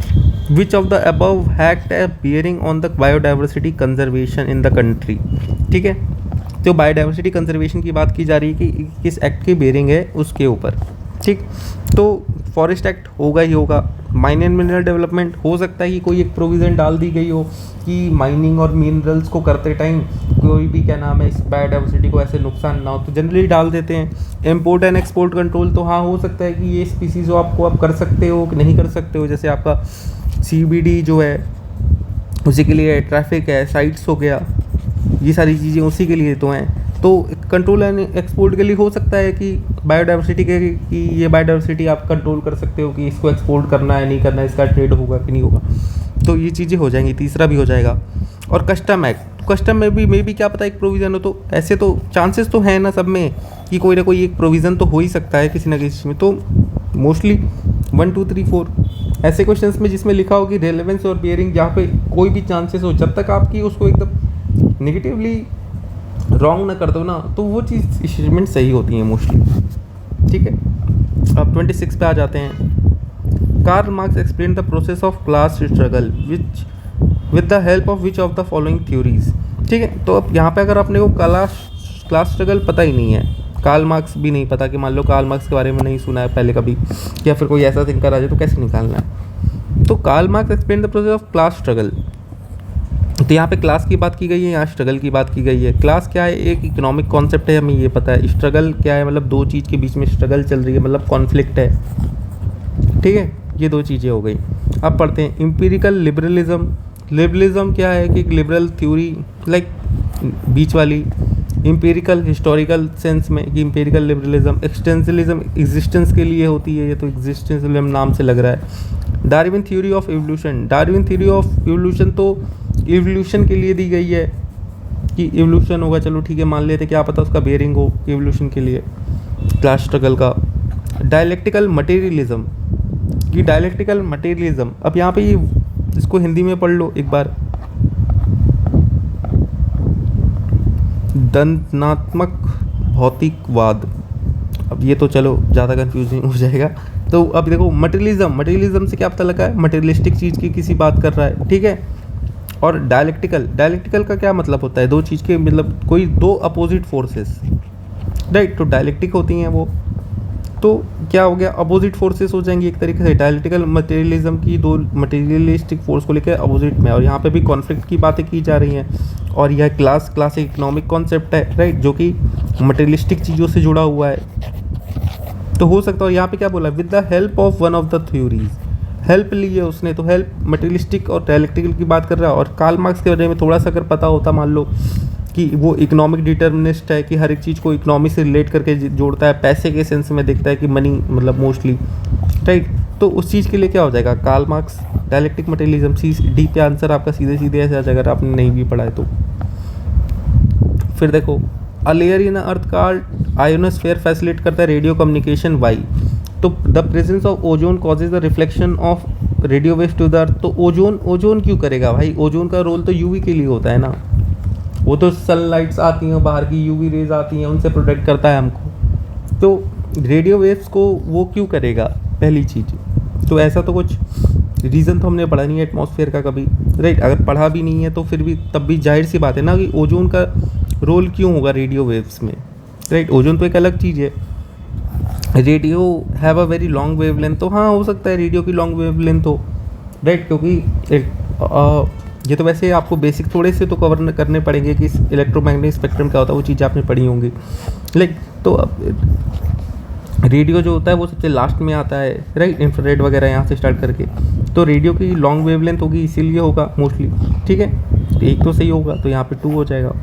Which of the above act है bearing on the biodiversity conservation in the country, ठीक है। तो biodiversity conservation की बात की जा रही है कि किस एक्ट की बियरिंग है उसके ऊपर, ठीक। तो फॉरेस्ट एक्ट होगा ही होगा। माइन एंड मिनरल डेवलपमेंट हो सकता है कि कोई एक प्रोविज़न डाल दी गई हो कि माइनिंग और मिनरल्स को करते टाइम कोई भी क्या नाम है इस बायोडाइवर्सिटी को ऐसे नुकसान ना हो, तो जनरली डाल देते हैं। इम्पोर्ट एंड एक्सपोर्ट कंट्रोल, तो हाँ हो सकता है कि ये स्पीसीज़ आपको आप कर सकते हो कि नहीं कर सकते हो, जैसे आपका CBD जो है उसी के लिए ट्रैफिक है, साइट्स हो गया, ये सारी चीज़ें उसी के लिए तो हैं। तो कंट्रोल एंड एक्सपोर्ट के लिए हो सकता है कि बायोडाइवर्सिटी के कि ये बायोडाइवर्सिटी आप कंट्रोल कर सकते हो कि इसको एक्सपोर्ट करना है नहीं करना है, इसका ट्रेड होगा कि नहीं होगा, तो ये चीज़ें हो जाएंगी। तीसरा भी हो जाएगा। और कस्टम एक्ट, कस्टम में भी क्या पता एक प्रोविज़न हो, तो ऐसे तो चांसेस तो हैं ना सब में कि कोई ना कोई एक प्रोविज़न तो हो ही सकता है किसी ना किसी में। तो मोस्टली 1 2 3 4 ऐसे क्वेश्चंस में जिसमें लिखा हो कि रेलेवेंस और बियरिंग, जहाँ पे कोई भी चांसेस हो, जब तक आपकी उसको एकदम नेगेटिवली रॉन्ग ना कर दो ना, तो वो चीज़ स्टेटमेंट सही होती है मोस्टली, ठीक है। अब 26 पे आ जाते हैं। Karl Marx explain the process of class struggle which with the help of which of the following theories, ठीक है। तो अब यहाँ पे अगर अपने को क्लास स्ट्रगल पता ही नहीं है, कार्ल मार्क्स भी नहीं पता कि मान लो कार्ल मार्क्स के बारे में नहीं सुना है पहले कभी, या फिर कोई ऐसा थिंकर आ जाए, तो कैसे निकालना है। तो Karl Marx explain the process of class struggle, तो यहाँ पे क्लास की बात की गई है, यहाँ स्ट्रगल की बात की गई है। क्लास क्या है, एक इकोनॉमिक कॉन्सेप्ट है, हमें ये पता है। स्ट्रगल क्या है, मतलब दो चीज़ के बीच में स्ट्रगल चल रही है, मतलब कॉन्फ्लिक्ट है, ठीक है। ये दो चीज़ें हो गई। अब पढ़ते हैं एम्पिरिकल लिबरलिज्म। लिबरलिज्म क्या है कि एक लिबरल थ्योरी लाइक बीच वाली, इम्पेरिकल हिस्टोरिकल सेंस में कि इम्पेरिकल लिबरलिज्म, एक्सटेंशनलिज्म एग्जिस्टेंस के लिए होती है, ये तो एग्जिस्टेंशलिज्म नाम से लग रहा है। Darwin theory of evolution, Darwin theory of evolution तो एवोल्यूशन के लिए दी गई है कि एवोल्यूशन होगा, चलो ठीक है मान लेते, क्या पता उसका बेयरिंग हो एवोल्यूशन के लिए, क्लास स्ट्रगल का। डायलेक्टिकल मटेरियलिज्म कि डायलेक्टिकल मटेरियलिज्म, अब यहाँ पे ये इसको हिंदी में पढ़ लो एक बार, दंडात्मक भौतिकवाद। अब ये तो चलो ज़्यादा कंफ्यूजिंग हो जाएगा, तो अब देखो मटेरियलिज्म, मटेरियलिज्म से क्या पता लगा है, मटेरियलिस्टिक चीज़ की किसी बात कर रहा है, ठीक है। और डायलेक्टिकल, डायलेक्टिकल का क्या मतलब होता है, दो चीज़ के मतलब कोई दो अपोजिट फोर्सेस, राइट, तो डायलेक्टिक होती हैं वो, तो क्या हो गया, अपोजिट फोर्सेस हो जाएंगी एक तरीके से। डायलेक्टिकल मटेरियलिज्म की दो मटेरियलिस्टिक फोर्स को लेकर अपोजिट में, और यहाँ पे भी कॉन्फ्लिक्ट की बातें की जा रही हैं, और यह क्लासिक इकोनॉमिक कॉन्सेप्ट है, राइट, जो कि मटेरियलिस्टिक चीज़ों से जुड़ा हुआ है। तो हो सकता है, और यहाँ पे क्या बोला, with the help of one of the theories, help ली है उसने, तो हेल्प मटेरियलिस्टिक और डायलेक्टिकल की बात कर रहा है। और कार्ल मार्क्स के बारे में थोड़ा सा अगर पता होता, मान लो कि वो इकोनॉमिक डिटर्मिनिस्ट है, कि हर एक चीज़ को इकोनॉमी से रिलेट करके जोड़ता है, पैसे के सेंस में देखता है कि मनी मतलब मोस्टली, राइट, तो उस चीज़ के लिए क्या हो जाएगा, Karl Marx, dialectic materialism. D पे आंसर आपका सीधे सीधे ऐसे आ जाएगा, अगर आपने नहीं भी पढ़ा है तो। फिर देखो, अ लेयर इन अर्थ का आयोनोस्फेयर फैसिलिटेट करता है रेडियो कम्युनिकेशन, वाई, तो the presence of ozone causes the reflection of radio waves to the earth. तो ओजोन क्यों करेगा भाई, ओजोन का रोल तो यूवी के लिए होता है ना, वो तो सनलाइट्स आती हैं बाहर की, यूवी रेज आती हैं, उनसे प्रोटेक्ट करता है हमको, तो रेडियो वेव्स को वो क्यों करेगा, पहली चीज़। तो ऐसा तो कुछ रीज़न तो हमने पढ़ा नहीं है एटमॉस्फेयर का कभी, राइट, अगर पढ़ा भी नहीं है तो फिर भी तब भी जाहिर सी बात है ना कि ओजोन का रोल क्यों होगा रेडियो वेव्स में, राइट। ओजोन तो एक अलग चीज़ है, radio have a very long wavelength, तो हाँ हो सकता है रेडियो की लॉन्ग वेवलेंथ हो, राइट, क्योंकि ये तो वैसे आपको बेसिक थोड़े से तो कवर करने पड़ेंगे कि इलेक्ट्रोमैग्नेटिक स्पेक्ट्रम क्या होता है, वो चीज़ें आपने पढ़ी होंगी, लाइक, तो रेडियो जो होता है वो सबसे लास्ट में आता है, राइट, इंफ्रारेड वगैरह यहाँ से स्टार्ट करके, तो रेडियो की लॉन्ग वेवलेंथ होगी, इसीलिए होगा मोस्टली, ठीक है, तो एक तो सही होगा, तो यहाँ पे 2 हो जाएगा।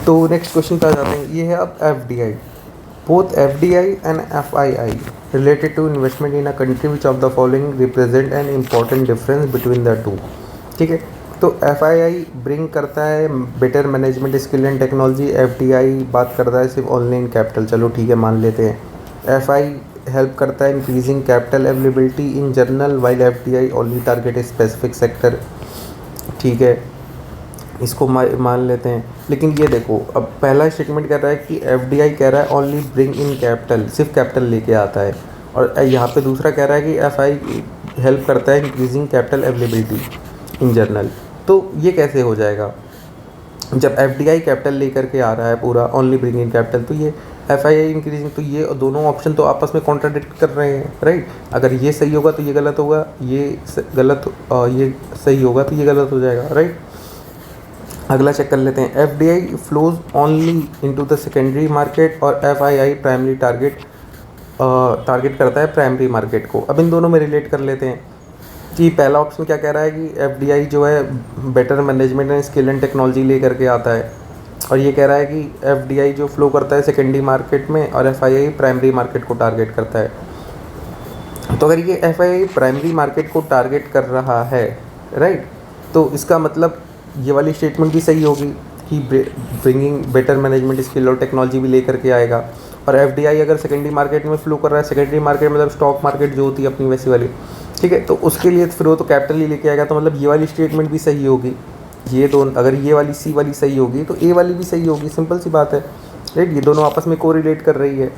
तो नेक्स्ट क्वेश्चन पे आ जाते हैं, ये है अब FDI। Both FDI and FII related to investment in a country, which of the following represent an important difference between the two। ठीक है, तो FII ब्रिंग करता है better management skill and technology, FDI बात करता है सिर्फ ऑनलाइन कैपिटल, चलो ठीक है मान लेते हैं। FI हेल्प करता है increasing capital availability in general, while FDI only target a specific sector, ठीक है, इसको मान लेते हैं। लेकिन ये देखो, अब पहला स्टेटमेंट कह रहा है कि FDI कह रहा है ओनली ब्रिंग इन कैपिटल, सिर्फ कैपिटल लेके आता है, और यहाँ पे दूसरा कह रहा है कि FI हेल्प करता है increasing capital availability in general. तो ये कैसे हो जाएगा, जब FDI कैपिटल लेकर के आ रहा है पूरा ओनली ब्रिंग इन कैपिटल, तो ये FII इंक्रीजिंग, तो ये दोनों ऑप्शन तो आपस में कॉन्ट्राडिक्ट कर रहे हैं, राइट। अगर ये सही होगा तो ये गलत होगा, ये सही होगा तो ये गलत हो जाएगा, राइट। अगला चेक कर लेते हैं, FDI flows only into the secondary market, और FII प्राइमरी टारगेट करता है प्राइमरी मार्केट को। अब इन दोनों में रिलेट कर लेते हैं कि पहला ऑप्शन क्या कह रहा है कि FDI जो है better management and skill and technology ले करके आता है, और ये कह रहा है कि FDI जो फ्लो करता है सेकेंडरी मार्केट में, और FII प्राइमरी मार्केट को टारगेट करता है। तो अगर ये FII प्राइमरी मार्केट को टारगेट कर रहा है, राइट, तो इसका मतलब ये वाली स्टेटमेंट भी सही होगी कि ब्रिंगिंग बेटर मैनेजमेंट स्किल और टेक्नोलॉजी भी लेकर के आएगा। और FDI अगर सेकेंडरी मार्केट में फ्लो कर रहा है, सेकेंडरी मार्केट मतलब स्टॉक मार्केट जो होती है अपनी वैसी वाली, ठीक है, तो उसके लिए फिर वो तो कैपिटल ही लेके आएगा, तो मतलब ये वाली स्टेटमेंट भी सही होगी। ये दोनों, अगर ये वाली C वाली सही होगी तो A वाली भी सही होगी, सिंपल सी बात है, राइट, ये दोनों आपस में कोरिलेट कर रही है।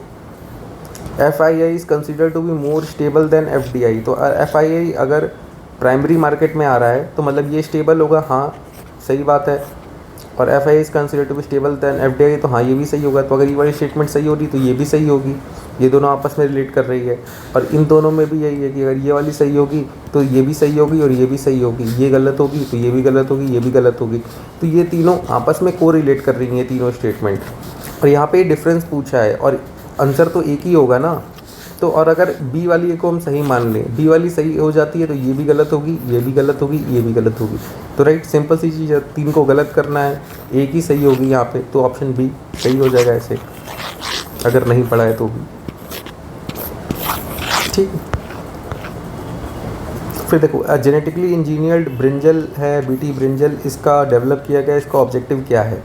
FII is consider to be more stable than FDI, तो FII अगर प्राइमरी मार्केट में आ रहा है तो मतलब ये स्टेबल होगा, हाँ सही बात है। और FII is consider to be stable than FDI, तो हाँ ये भी सही होगा। तो अगर ये वाली स्टेटमेंट सही हो रही तो ये भी सही होगी, ये दोनों आपस में रिलेट कर रही है। और इन दोनों में भी यही है कि अगर ये वाली सही होगी तो ये भी सही होगी, और ये भी सही होगी, ये गलत होगी तो ये भी गलत होगी, ये भी गलत होगी, तो ये तीनों आपस में को रिलेट कर रही हैं तीनों स्टेटमेंट। और यहाँ पे डिफरेंस पूछा है और आंसर तो एक ही होगा ना, तो और अगर बी वाली को हम सही मान लें, बी वाली सही हो जाती है तो ये भी गलत होगी, ये भी गलत होगी, ये भी गलत होगी। तो राइट, सिंपल सी चीज़ है, 3 को गलत करना है, एक ही सही होगी यहाँ पे, तो ऑप्शन बी सही हो जाएगा ऐसे, अगर नहीं पढ़ा है तो भी। ठीक है, फिर देखो जेनेटिकली इंजीनियर्ड ब्रिंजल है, बीटी ब्रिंजल, इसका डेवलप किया गया, इसका ऑब्जेक्टिव क्या है?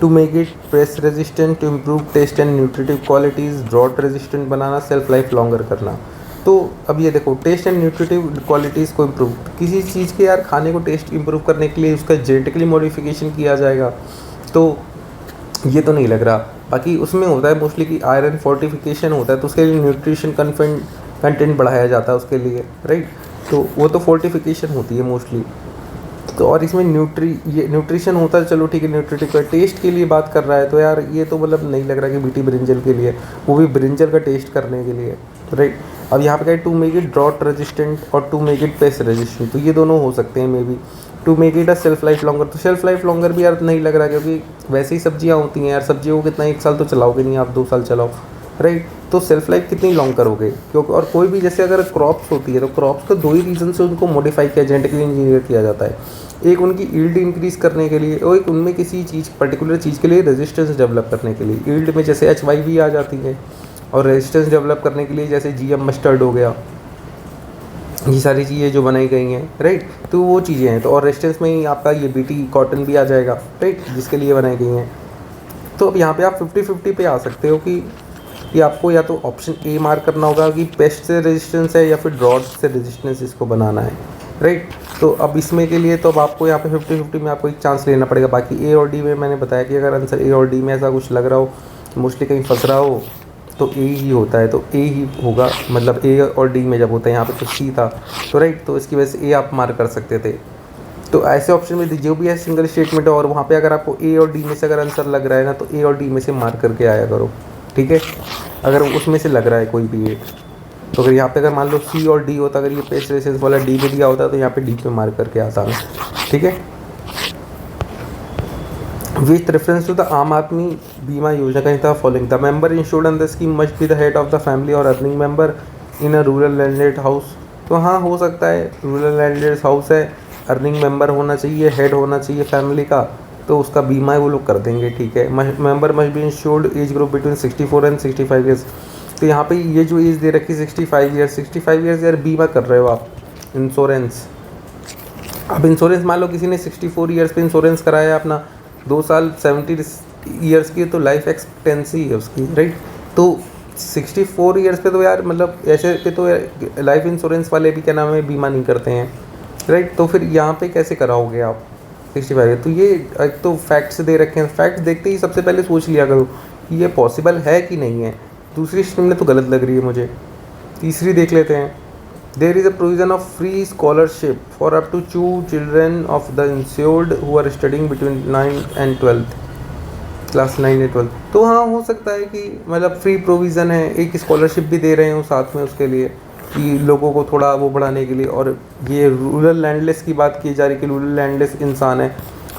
To make it press resistant, to improve taste and nutritive qualities, drought resistant बनाना, सेल्फ लाइफ लॉन्गर करना। तो अब ये देखो, टेस्ट एंड न्यूट्रिटिव क्वालिटीज़ को इम्प्रूव, किसी चीज़ के यार खाने को टेस्ट इम्प्रूव करने के लिए उसका जेनेटिकली मॉडिफिकेशन किया जाएगा, तो ये तो नहीं लग रहा। बाकी उसमें होता है मोस्टली कि आयरन फोर्टिफिकेशन होता है, तो उसके लिए न्यूट्रिशन कंटेंट बढ़ाया जाता है उसके लिए, राइट। तो वो तो फोर्टिफिकेशन होती है मोस्टली। तो और इसमें ये न्यूट्रिशन होता है, चलो ठीक है, न्यूट्रिटिव का टेस्ट के लिए बात कर रहा है, तो यार ये तो मतलब नहीं लग रहा कि बीटी ब्रिंजल के लिए, वो भी ब्रिंजल का टेस्ट करने के लिए, राइट। अब यहाँ पे क्या है, to make it drought resistant और to make it pest resistant, तो ये दोनों हो सकते हैं maybe. To make it a shelf life longer, तो सेल्फ लाइफ लॉन्गर भी यार नहीं लग रहा, क्योंकि वैसे ही सब्जियाँ होती हैं यार, सब्जियों को कितना 1 साल तो चलाओगे नहीं आप, 2 साल चलाओ, राइट। तो सेल्फ लाइफ कितनी लॉन्ग करोगे? क्योंकि और कोई भी जैसे अगर क्रॉप्स होती है, तो क्रॉप्स को 2 ही रीज़न से उनको मॉडिफाई किया, जेनेटिकली इंजीनियर किया जाता है। एक उनकी ईल्ड इंक्रीज़ करने के लिए, और एक उनमें किसी चीज़ पर्टिकुलर चीज़ के लिए रेजिस्टेंस डेवलप करने के लिए। ईल्ड में जैसे HYV आ जाती है, और रेजिस्टेंस डेवलप करने के लिए जैसे GM मस्टर्ड हो गया, ये सारी चीज़ें जो बनाई गई हैं, राइट। तो वो चीज़ें हैं, तो और रेजिस्टेंस में ही आपका ये BT कॉटन भी आ जाएगा, राइट, जिसके लिए बनाई गई हैं। तो अब यहाँ पे आप 50-50 पे आ सकते हो कि आपको या तो ऑप्शन ए मार्क करना होगा कि पेस्ट से रेजिस्टेंस है, या फिर ड्रॉट से रेजिस्टेंस इसको बनाना है, राइट। तो अब इसमें के लिए तो अब आपको यहाँ पे 50-50 में आपको एक चांस लेना पड़ेगा। बाकी ए और डी में मैंने बताया कि अगर आंसर ए और डी में ऐसा कुछ लग रहा हो, मोस्टली कहीं फंस रहा हो, तो ए ही होता है, तो ए ही होगा, मतलब ए और डी में जब होता है, यहाँ पे तो सी था, तो राइट, तो इसकी वजह से ए आप मार्क कर सकते थे। तो ऐसे ऑप्शन में जो भी है सिंगल स्टेटमेंट है, और वहाँ पे अगर आपको ए और डी में से अगर आंसर लग रहा है ना, तो ए और डी में से मार्क करके आया करो, ठीक है। अगर उसमें से लग रहा है कोई भी एक, तो अगर यहाँ पे अगर मान लो सी और डी होता, अगर ये पेस्ट रेजिस्टेंस वाला डी में दिया होता, तो यहाँ पे डी पे मार्क करके आता है, ठीक है। विथ रेफरेंस टू द आम आदमी बीमा योजना का था following, the member insured under scheme must be the head of the family और earning member in a rural landed house. तो हाँ, हो सकता है रूरल लैंडेड हाउस है, अर्निंग मेंबर होना चाहिए, हेड होना चाहिए फैमिली का, तो उसका बीमा है वो लोग कर देंगे, ठीक है। Member must be insured age group between 64 and 65 years. तो यहाँ पे ये जो एज दे रखी 65 ईयर्स यार, बीमा कर रहे हो आप, इंश्योरेंस। अब इंश्योरेंस मान लो किसी ने 64 ईयर्स पे इंश्योरेंस कराया अपना, 2 साल 70 ईयर्स की तो लाइफ एक्सपेक्टेंसी है उसकी, राइट। तो 64 ईयर्स पे तो यार मतलब ऐसे पे तो लाइफ इंश्योरेंस वाले भी क्या नाम है, बीमा नहीं करते हैं, राइट। तो फिर यहाँ पे कैसे कराओगे आप 65? तो ये एक तो फैक्ट्स दे रखे हैं, फैक्ट्स देखते ही सबसे पहले सोच लिया करो कि ये पॉसिबल है कि नहीं है। दूसरी स्ट्रीम में तो गलत लग रही है मुझे, तीसरी देख लेते हैं। There is a provision of free scholarship for up to 2 children of the insured who are studying between 9 and 12th class 9 या 12। तो हाँ, हो सकता है कि मतलब फ्री प्रोविज़न है, एक स्कॉलरशिप भी दे रहे हैं साथ में उसके लिए, कि लोगों को थोड़ा वो बढ़ाने के लिए। और ये रूरल लैंडलेस की बात की जा रही है कि रूरल लैंडलेस इंसान है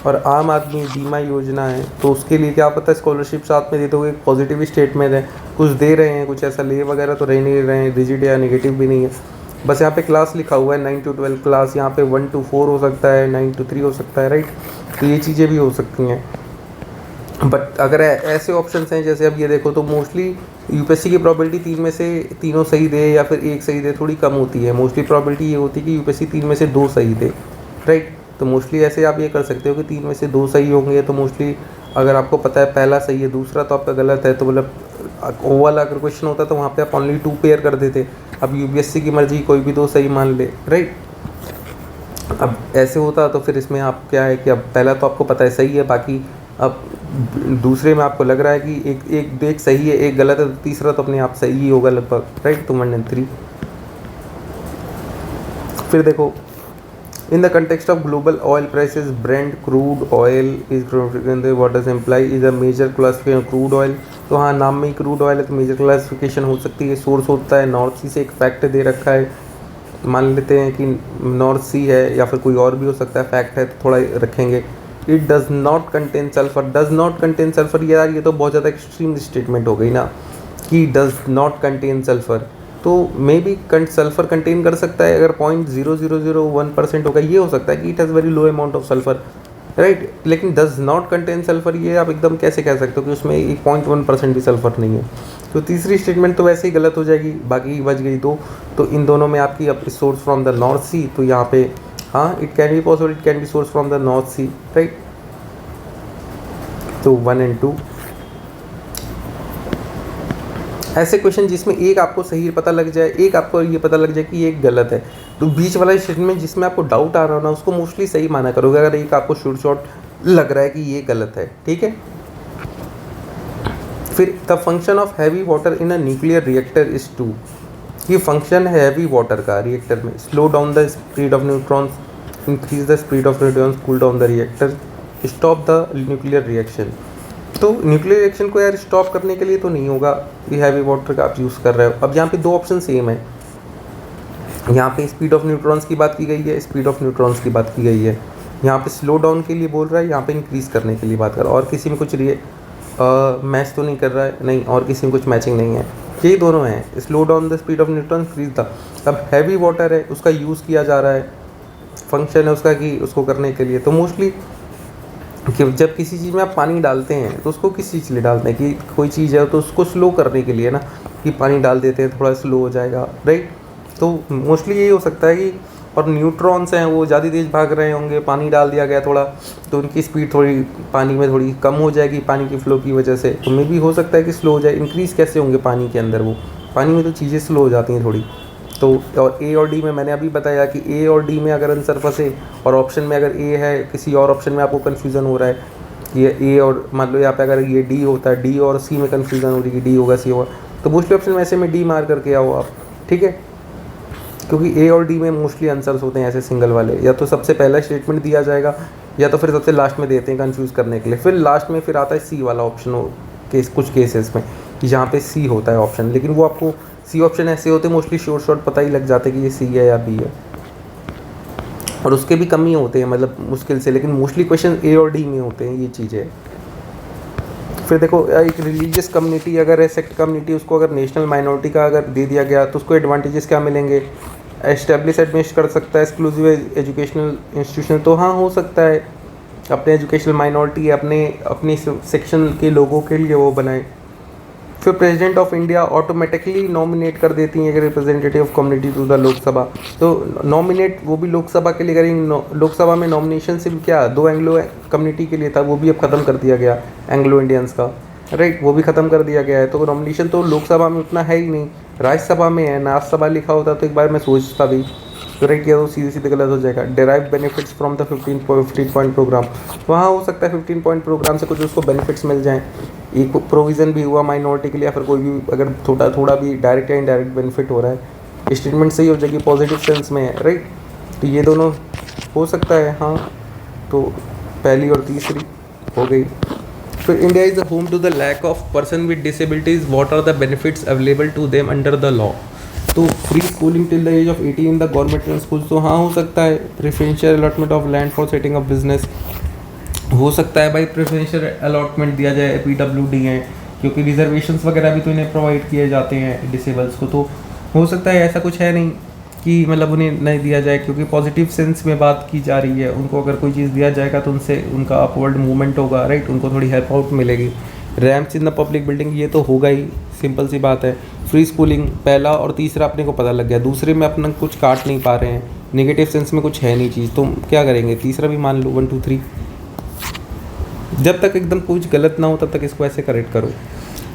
और आम आदमी बीमा योजना है, तो उसके लिए क्या पता स्कॉलरशिप साथ में दे दोगे, पॉजिटिव स्टेटमेंट है, कुछ दे रहे हैं, कुछ ऐसा ले वगैरह तो रह नहीं रहे हैं, रिजिड या नेगेटिव भी नहीं है, बस यहाँ पे क्लास लिखा हुआ है 9 to 12 क्लास, यहाँ पे 1 to 4 हो सकता है, 9 to 3 हो सकता है, राइट। तो ये चीज़ें भी हो सकती हैं। बट अगर ऐसे ऑप्शंस हैं जैसे अब ये देखो, तो मोस्टली यूपीएससी की प्रोबेबिलिटी 3 में से तीनों सही दे या फिर एक सही दे थोड़ी कम होती है। मोस्टली प्रोबेबिलिटी ये होती है कि यूपीएससी 3 में से 2 सही दे, राइट। तो मोस्टली ऐसे आप ये कर सकते हो कि 3 में से 2 सही होंगे, तो मोस्टली अगर आपको पता है पहला सही है, दूसरा तो आपका गलत है, तो मतलब ओवल अगर क्वेश्चन होता तो वहाँ पे आप ओनली 2 पेयर कर देते। अब यूपीएससी की मर्जी, कोई भी 2 सही मान ले, राइट। अब ऐसे होता तो फिर इसमें आप क्या है कि अब पहला तो आपको पता है सही है, बाकी अब दूसरे में आपको लग रहा है कि एक सही है एक गलत है, तो तीसरा तो अपने आप सही ही होगा लगभग, राइट। तो 1 and 3। फिर देखो, in the context of global oil prices Brent crude oil is what does imply is a major classification crude oil. तो हाँ, नाम में ही क्रूड ऑयल है तो मेजर क्लासिफिकेशन हो सकती है। सोर्स होता है नॉर्थ सी से, एक फैक्ट दे रखा है, मान लेते हैं कि नॉर्थ सी है या फिर कोई और भी हो सकता है, फैक्ट है तो थोड़ा रखेंगे। It does not contain sulphur, does not contain sulphur, यार ये तो बहुत ज़्यादा एक्सट्रीम स्टेटमेंट हो गई ना कि डज नॉट कंटेन सल्फर। तो मे बी सल्फ़र कंटेन कर सकता है, अगर 0.0001% होगा ये हो सकता है कि it has very low amount of sulphur, right. लेकिन डज नॉट कंटेन सल्फ़र, ये आप एकदम कैसे कह सकते हो कि उसमें 0.1% भी सल्फ़र नहीं है। तो तीसरी स्टेटमेंट तो वैसे ही गलत हो जाएगी, बाकी बच गई दो। तो इन दोनों में आपकी अब source from the North Sea, तो यहाँ पे हाँ it can be possible, it can be source from the North Sea, right. तो 1 and 2 ऐसे क्वेश्चन जिसमें एक आपको सही पता लग जाए, एक आपको ये पता लग जाए कि ये गलत है, तो बीच वाला स्टेटमेंट जिसमें आपको डाउट आ रहा हो ना उसको मोस्टली सही माना करोगे, अगर एक आपको शॉर्ट लग रहा है कि ये गलत है, ठीक है। फिर the function of heavy water in a nuclear reactor is to, ये फंक्शन है हैवी वाटर का रिएक्टर में, slow down the speed of neutrons, increase the speed of neutrons, cool down the reactor, stop the nuclear reaction. तो nuclear reaction को यार stop करने के लिए तो नहीं होगा, ये हैवी वाटर का आप यूज़ कर रहे हो। अब यहाँ पे दो ऑप्शन सेम है, यहाँ पे स्पीड ऑफ न्यूट्रॉन्स की बात की गई है, स्पीड ऑफ न्यूट्रॉन्स की बात की गई है, यहाँ पे स्लो डाउन के लिए बोल रहा है, यहाँ पे इंक्रीज़ करने के लिए बात कर रहा है, और किसी में कुछ मैच तो नहीं कर रहा है, नहीं, और किसी में कुछ मैचिंग नहीं है, यही दोनों हैं, slow down the speed of neutron, increase the. अब हैवी वाटर है उसका यूज़ किया जा रहा है, फंक्शन है उसका कि उसको करने के लिए, तो मोस्टली कि जब किसी चीज़ में आप पानी डालते हैं तो उसको किस चीज़ के लिए डालते हैं, कि कोई चीज़ है तो उसको स्लो करने के लिए ना, कि पानी डाल देते हैं थोड़ा स्लो हो जाएगा, राइट। तो मोस्टली यही हो सकता है कि, और न्यूट्रॉन्स हैं वो ज़्यादा तेज़ भाग रहे होंगे, पानी डाल दिया गया थोड़ा, तो उनकी स्पीड थोड़ी पानी में थोड़ी कम हो जाएगी पानी की फ्लो की वजह से, तो मे भी हो सकता है कि स्लो हो जाए। इंक्रीज़ कैसे होंगे पानी के अंदर, वो पानी में तो चीज़ें स्लो हो जाती हैं थोड़ी। तो और ए और डी में मैंने अभी बताया कि ए और डी में अगर आंसर फंसे, और ऑप्शन में अगर ए है, किसी और ऑप्शन में आपको कन्फ्यूज़न हो रहा है, ये ए और मान लो यहाँ पे अगर ये डी होता है, डी और सी में कन्फ्यूज़न हो रही है कि डी होगा सी होगा, तो मोस्टली ऑप्शन में ऐसे में डी मार करके आओ आप, ठीक है। क्योंकि ए और डी में मोस्टली आंसर्स होते हैं ऐसे सिंगल वाले, या तो सबसे पहला स्टेटमेंट दिया जाएगा या तो फिर सबसे लास्ट में देते हैं कन्फ्यूज़ करने के लिए, फिर लास्ट में फिर आता है सी वाला ऑप्शन कुछ केसेस में, कि जहाँ पे सी होता है ऑप्शन, लेकिन वो आपको सी ऑप्शन ऐसे होते हैं मोस्टली शॉर्ट पता ही लग जाते कि ये सी है या बी है, और उसके भी कम ही होते हैं मतलब मुश्किल से, लेकिन मोस्टली क्वेश्चन ए और डी में होते हैं ये चीज़ें। फिर देखो एक रिलीजियस कम्युनिटी अगर है, सेक्ट कम्युनिटी, उसको अगर नेशनल माइनॉरिटी का अगर दे दिया गया तो उसको एडवांटेजेस क्या मिलेंगे, एस्टेब्लिश एडमिनिस्ट कर सकता है एक्सक्लूसिव एजुकेशनल इंस्टीट्यूशन, तो हाँ हो सकता है अपने एजुकेशनल माइनॉरिटी अपनी सेक्शन के लोगों के लिए वो बनाए। फिर president of India automatically nominate कर देती हैं एक representative community to the Lok Sabha, तो नॉमिनेट वो भी लोकसभा के लिए करेंगे। लोकसभा में नॉमिनेशन सिर्फ क्या 2 एंग्लो कम्युनिटी के लिए था, वो भी अब ख़त्म कर दिया गया, एंग्लो इंडियंस का, राइट, वो भी ख़त्म कर दिया गया है। तो नॉमिनेशन तो लोकसभा में उतना है ही नहीं, राज्यसभा में है, राज्यसभा लिखा होता तो एक बार मैं सोचता भी, तो राइट किया तो सीधे सीधे गलत हो जाएगा। Derive benefits from the 15 point programme, वहाँ हो सकता है 15 पॉइंट प्रोग्राम से कुछ उसको बेनिफिट्स मिल जाएँ, एक प्रोविज़न भी हुआ माइनॉरिटी के लिए, या फिर कोई भी अगर थोड़ा भी डायरेक्ट या इनडायरेक्ट बेनिफिट हो रहा है, स्टेटमेंट सही हो जाएगी, पॉजिटिव सेंस में है, राइट। तो ये दोनों हो सकता है, हाँ, तो पहली और तीसरी हो गई। फिर India is the home to the lakh of person with disabilities, what are the benefits available to them under the law, तो free schooling till the age of 18 in the government school, तो हाँ हो सकता है। Preferential allotment of land for setting up business, हो सकता है भाई प्रेफरेंशियल अलॉटमेंट दिया जाए, PWD हैं, क्योंकि रिजर्वेशंस वगैरह भी तो इन्हें प्रोवाइड किए जाते हैं डिसेबल्स को, तो हो सकता है ऐसा कुछ है नहीं कि मतलब उन्हें नहीं दिया जाए, क्योंकि पॉजिटिव सेंस में बात की जा रही है। उनको अगर कोई चीज़ दिया जाएगा तो उनसे उनका अपवर्ड मूवमेंट होगा, राइट, उनको थोड़ी हेल्प आउट मिलेगी। Ramps in the public building, ये तो होगा ही, सिंपल सी बात है। फ्री स्कूलिंग पहला और तीसरा अपने को पता लग गया, दूसरे में अपना कुछ काट नहीं पा रहे हैं, नेगेटिव सेंस में कुछ है नहीं चीज़, तो क्या करेंगे, तीसरा भी मान लो 1 2 3, जब तक एकदम कुछ गलत ना हो तब तक इसको ऐसे करेक्ट करो।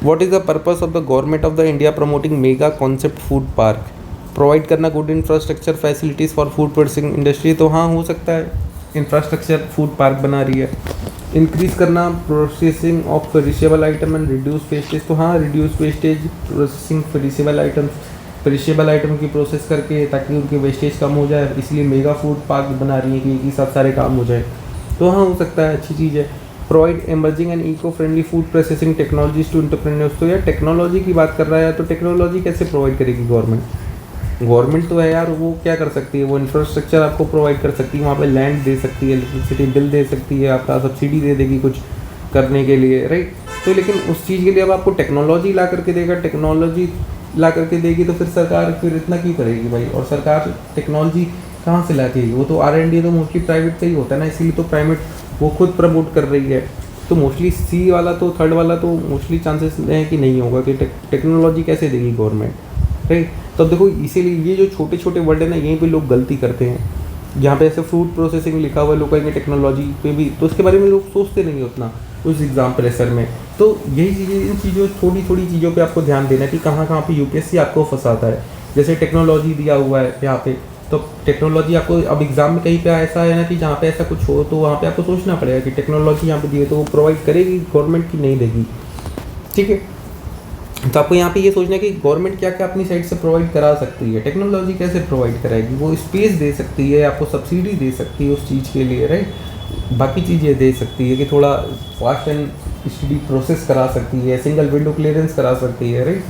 What is the purpose of the government of the India promoting mega concept food park, provide करना good infrastructure facilities for food processing industry, तो हाँ हो सकता है इंफ्रास्ट्रक्चर फूड पार्क बना रही है। इंक्रीज़ करना processing of perishable item and reduce wastage, तो हाँ reduce wastage, processing perishable item की प्रोसेस करके ताकि उनकी वेस्टेज कम हो जाए, इसलिए मेगा फूड पार्क बना रही है कि एक ही साथ सारे काम हो जाए, तो हाँ हो सकता है, अच्छी चीज़ है। Provide emerging and eco friendly food processing technologies to entrepreneurs, तो यार टेक्नोलॉजी की बात कर रहा है, तो टेक्नोलॉजी कैसे प्रोवाइड करेगी गवर्नमेंट तो है यार, वो क्या कर सकती है, वो इंफ्रास्ट्रक्चर आपको प्रोवाइड कर सकती है, वहाँ पे लैंड दे सकती है, इलेक्ट्रिसिटी बिल दे सकती है, आपका सब्सिडी दे देगी कुछ करने के लिए, राइट। तो लेकिन उस चीज़ के लिए अब आपको टेक्नोलॉजी ला करके देगा, टेक्नोलॉजी ला करके देगी तो फिर सरकार फिर इतना क्यों करेगी भाई। और सरकार टेक्नोलॉजी कहाँ से लाती है, वो तो R&D तो मोस्टली प्राइवेट से ही होता है ना, इसीलिए तो प्राइवेट वो खुद प्रमोट कर रही है। तो मोस्टली सी वाला तो थर्ड वाला तो मोस्टली चांसेस हैं कि नहीं होगा कि टेक्नोलॉजी कैसे देगी गवर्नमेंट, राइट। तो अब देखो इसीलिए ये जो छोटे छोटे वर्ड है ना, यहीं पे लोग गलती करते हैं। जहाँ पे ऐसे फूड प्रोसेसिंग लिखा हुआ है, लोग कहेंगे टेक्नोलॉजी पे भी, तो उसके बारे में लोग सोचते नहीं उतना उस एग्ज़ाम प्रेशर में। तो यही चीज़ें, इन चीज़ों थोड़ी थोड़ी चीज़ों पे आपको ध्यान देना है कि कहाँ कहाँ पे यूपीएससी आपको फंसाता है। जैसे टेक्नोलॉजी दिया हुआ है यहाँ पे, तो टेक्नोलॉजी आपको अब एग्ज़ाम में कहीं पे ऐसा है ना कि जहाँ पे ऐसा कुछ हो तो वहाँ पे आपको सोचना पड़ेगा कि टेक्नोलॉजी यहाँ पे दी है तो वो प्रोवाइड करेगी गवर्नमेंट की नहीं देगी, ठीक है। तो आपको यहाँ पे ये सोचना है कि गवर्नमेंट क्या क्या अपनी साइड से प्रोवाइड करा सकती है, टेक्नोलॉजी कैसे प्रोवाइड कराएगी। वो स्पेस दे सकती है, आपको सब्सिडी दे सकती है उस चीज़ के लिए, राइट। बाकी चीज़ें दे सकती है कि थोड़ा फास्ट एंड स्टडी प्रोसेस करा सकती है, सिंगल विंडो क्लियरेंस करा सकती है, राइट,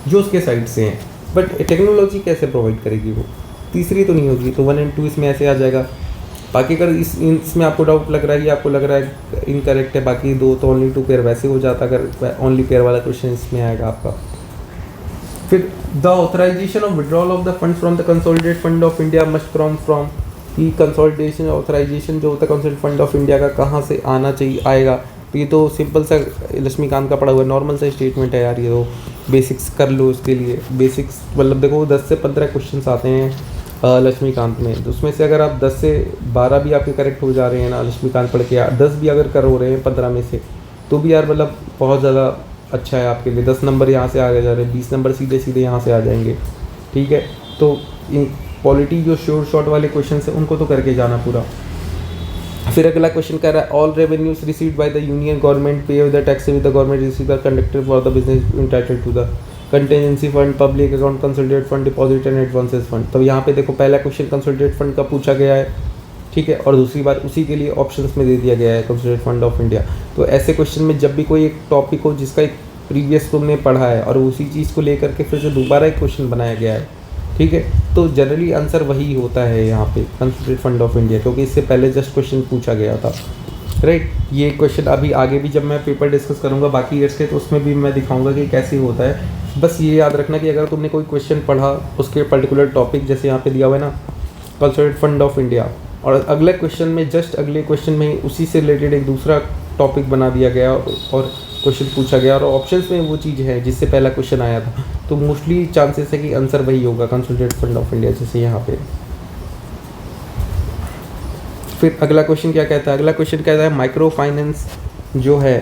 जो उसके साइड से हैं। बट टेक्नोलॉजी कैसे प्रोवाइड करेगी, वो तीसरी तो नहीं होगी। तो 1 और 2 इसमें ऐसे आ जाएगा। बाकी अगर इसमें आपको डाउट लग रहा है, ये आपको लग रहा है इनकरेक्ट है, बाकी 2 तो ओनली 2 पेयर वैसे हो जाता अगर ओनली पेयर वाला क्वेश्चन इसमें आएगा आपका। फिर the authorisation of withdrawal of the fund from the consolidated fund of India must from की कंसोलिडेशन ऑथराइजेशन जो होता है कंसोलिडेटेड फंड ऑफ इंडिया का कहाँ से आना चाहिए आएगा। तो ये तो सिंपल सा लक्ष्मीकांत का पढ़ा हुआ नॉर्मल सा स्टेटमेंट है यार, ये तो बेसिक्स कर लो उसके लिए। बेसिक्स मतलब देखो 10 से 15 क्वेश्चन आते हैं लक्ष्मीकांत में, तो उसमें से अगर आप 10 से 12 भी आपके करेक्ट हो जा रहे हैं ना लक्ष्मीकांत पढ़ के, 10 भी अगर कर हो रहे हैं 15 में से, तो भी यार मतलब बहुत ज़्यादा अच्छा है आपके लिए। 10 नंबर यहाँ से आगे जा रहे हैं, 20 नंबर सीधे सीधे यहाँ से आ जाएंगे, ठीक है। तो इन पॉलिटी जो शॉर्ट वाले क्वेश्चन है उनको तो करके जाना पूरा। फिर अगला क्वेश्चन कह रहा है all revenues received by the union government पे with the tax with the government receive the conducted for the business entitled to the contingency fund, public account, consolidated fund, deposit and advances fund. तो यहाँ पे देखो पहला question consolidated fund का पूछा गया है, ठीक है, और दूसरी बार उसी के लिए ऑप्शंस में दे दिया गया है कंसोलिडेटेड फंड ऑफ इंडिया। तो ऐसे क्वेश्चन में जब भी कोई एक टॉपिक हो जिसका एक प्रीवियस तुमने पढ़ा है और उसी चीज़ को लेकर के फिर से दोबारा एक क्वेश्चन बनाया गया है, ठीक है, तो जनरली आंसर वही होता है यहाँ पे कंसोलिडेटेड फंड ऑफ इंडिया, क्योंकि इससे पहले जस्ट क्वेश्चन पूछा गया था, राइट। ये क्वेश्चन अभी आगे भी जब मैं पेपर डिस्कस करूँगा बाकी ईयर्स के तो उसमें भी मैं दिखाऊंगा कि कैसे होता है। बस ये याद रखना कि अगर तुमने कोई क्वेश्चन पढ़ा उसके पर्टिकुलर टॉपिक, जैसे यहाँ पे दिया हुआ है ना कंसोलिडेटेड फंड ऑफ इंडिया, और अगले क्वेश्चन में जस्ट अगले क्वेश्चन में उसी से रिलेटेड एक दूसरा टॉपिक बना दिया गया और क्वेश्चन पूछा गया और ऑप्शंस में वो चीज़ है जिससे पहला क्वेश्चन आया था, तो मोस्टली चांसेस है कि आंसर वही होगा कंसोलिडेटेड फंड ऑफ इंडिया, जैसे यहाँ पे। फिर अगला क्वेश्चन क्या कहता है, अगला क्वेश्चन कहता है माइक्रो फाइनेंस जो है,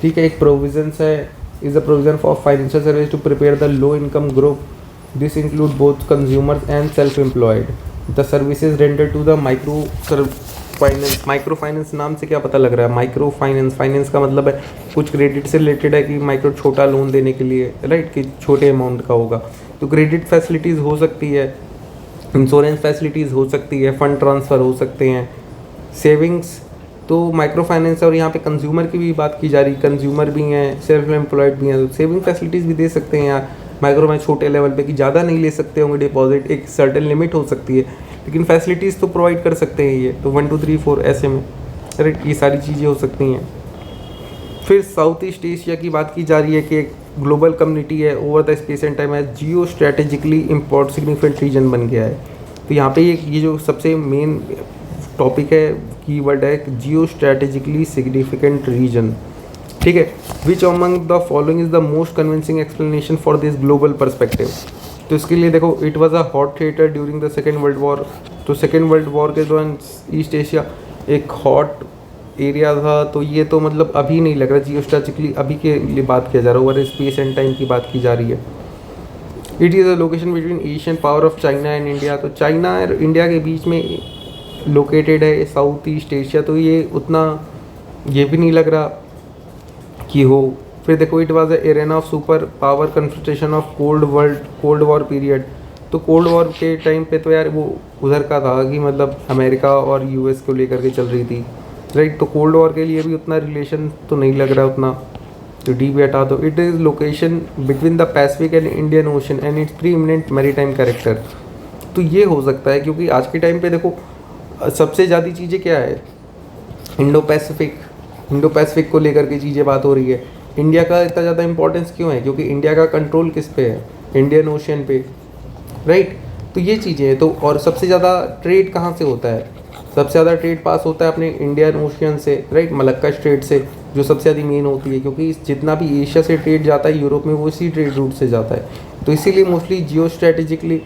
ठीक है, एक प्रोविजंस है, is a provision for financial service to prepare the low income group, this include both consumers and self employed, the services render to the micro finance. Micro finance नाम से क्या पता लग रहा है, माइक्रो फाइनेंस, फाइनेंस का मतलब है कुछ क्रेडिट से रिलेटेड है कि माइक्रो छोटा लोन देने के लिए, राइट, कि छोटे अमाउंट का होगा। तो क्रेडिट फैसिलिटीज़ हो सकती है, इंश्योरेंस फैसिलिटीज़ हो सकती है, फंड ट्रांसफ़र हो सकते हैं, सेविंग्स, तो माइक्रो फाइनेंस। और यहाँ पे कंज्यूमर की भी बात की जा रही, कंज्यूमर भी हैं, सेल्फ एम्प्लॉयड भी हैं, तो सेविंग फैसिलिटीज़ भी दे सकते हैं यार माइक्रो में, छोटे लेवल पे कि ज़्यादा नहीं ले सकते होंगे डिपॉजिट, एक सर्टेन लिमिट हो सकती है, लेकिन फैसिलिटीज़ तो प्रोवाइड कर सकते हैं ये। तो 1 2 3 4 ऐसे में, राइट, ये सारी चीज़ें हो सकती हैं। फिर साउथ ईस्ट एशिया की बात की जा रही है कि एक ग्लोबल कम्युनिटी है, over the space and time है जियो स्ट्रेटेजिकली इम्पोर्ट सिग्निफिकेंट रीजन बन गया है। तो यहाँ पे ये जो सबसे मेन टॉपिक है, कीवर्ड है जियो स्ट्रेटेजिकली सिग्निफिकेंट रीजन, ठीक है। Which among the following is the most convincing explanation for this global perspective. तो इसके लिए देखो it was a hot theatre during the second world war. तो सेकेंड वर्ल्ड वॉर के दौरान ईस्ट एशिया एक हॉट एरिया था, तो ये तो मतलब अभी नहीं लग रहा, जियो स्ट्रेटेजिकली अभी के लिए बात किया जा रहा है, ओवर स्पेस एंड टाइम की बात की जा रही है। It is a location between Asian power of China and India. तो चाइना और इंडिया के बीच में लोकेटेड है साउथ ईस्ट एशिया, तो ये उतना ये भी नहीं लग रहा कि हो। फिर देखो it was arena of super power confrontation of cold war period. तो कोल्ड वॉर के टाइम पे तो यार वो उधर का था कि मतलब अमेरिका और यूएस को लेकर के चल रही थी, राइट। तो कोल्ड वॉर के लिए भी उतना रिलेशन तो नहीं लग रहा उतना, तो डी भी हटा दो। It is location between the Pacific and Indian Ocean and its pre eminent maritime character. तो ये हो सकता है क्योंकि आज के टाइम पे देखो सबसे ज़्यादा चीज़ें क्या है, इंडो पैसिफिक को लेकर के चीज़ें बात हो रही है। इंडिया का इतना ज़्यादा इंपॉर्टेंस क्यों है, क्योंकि इंडिया का कंट्रोल किस पे है, इंडियन ओशियन पे, राइट। तो ये चीज़ें हैं। तो और सबसे ज़्यादा ट्रेड कहाँ से होता है? सबसे ज़्यादा ट्रेड पास होता है अपने इंडियन ओशियन से, राइट, मलक्का स्ट्रेट से, जो सबसे ज़्यादा मेन होती है, क्योंकि जितना भी एशिया से ट्रेड जाता है यूरोप में वो इसी ट्रेड रूट से जाता है। तो इसीलिए मोस्टली जियो स्ट्रेटेजिकली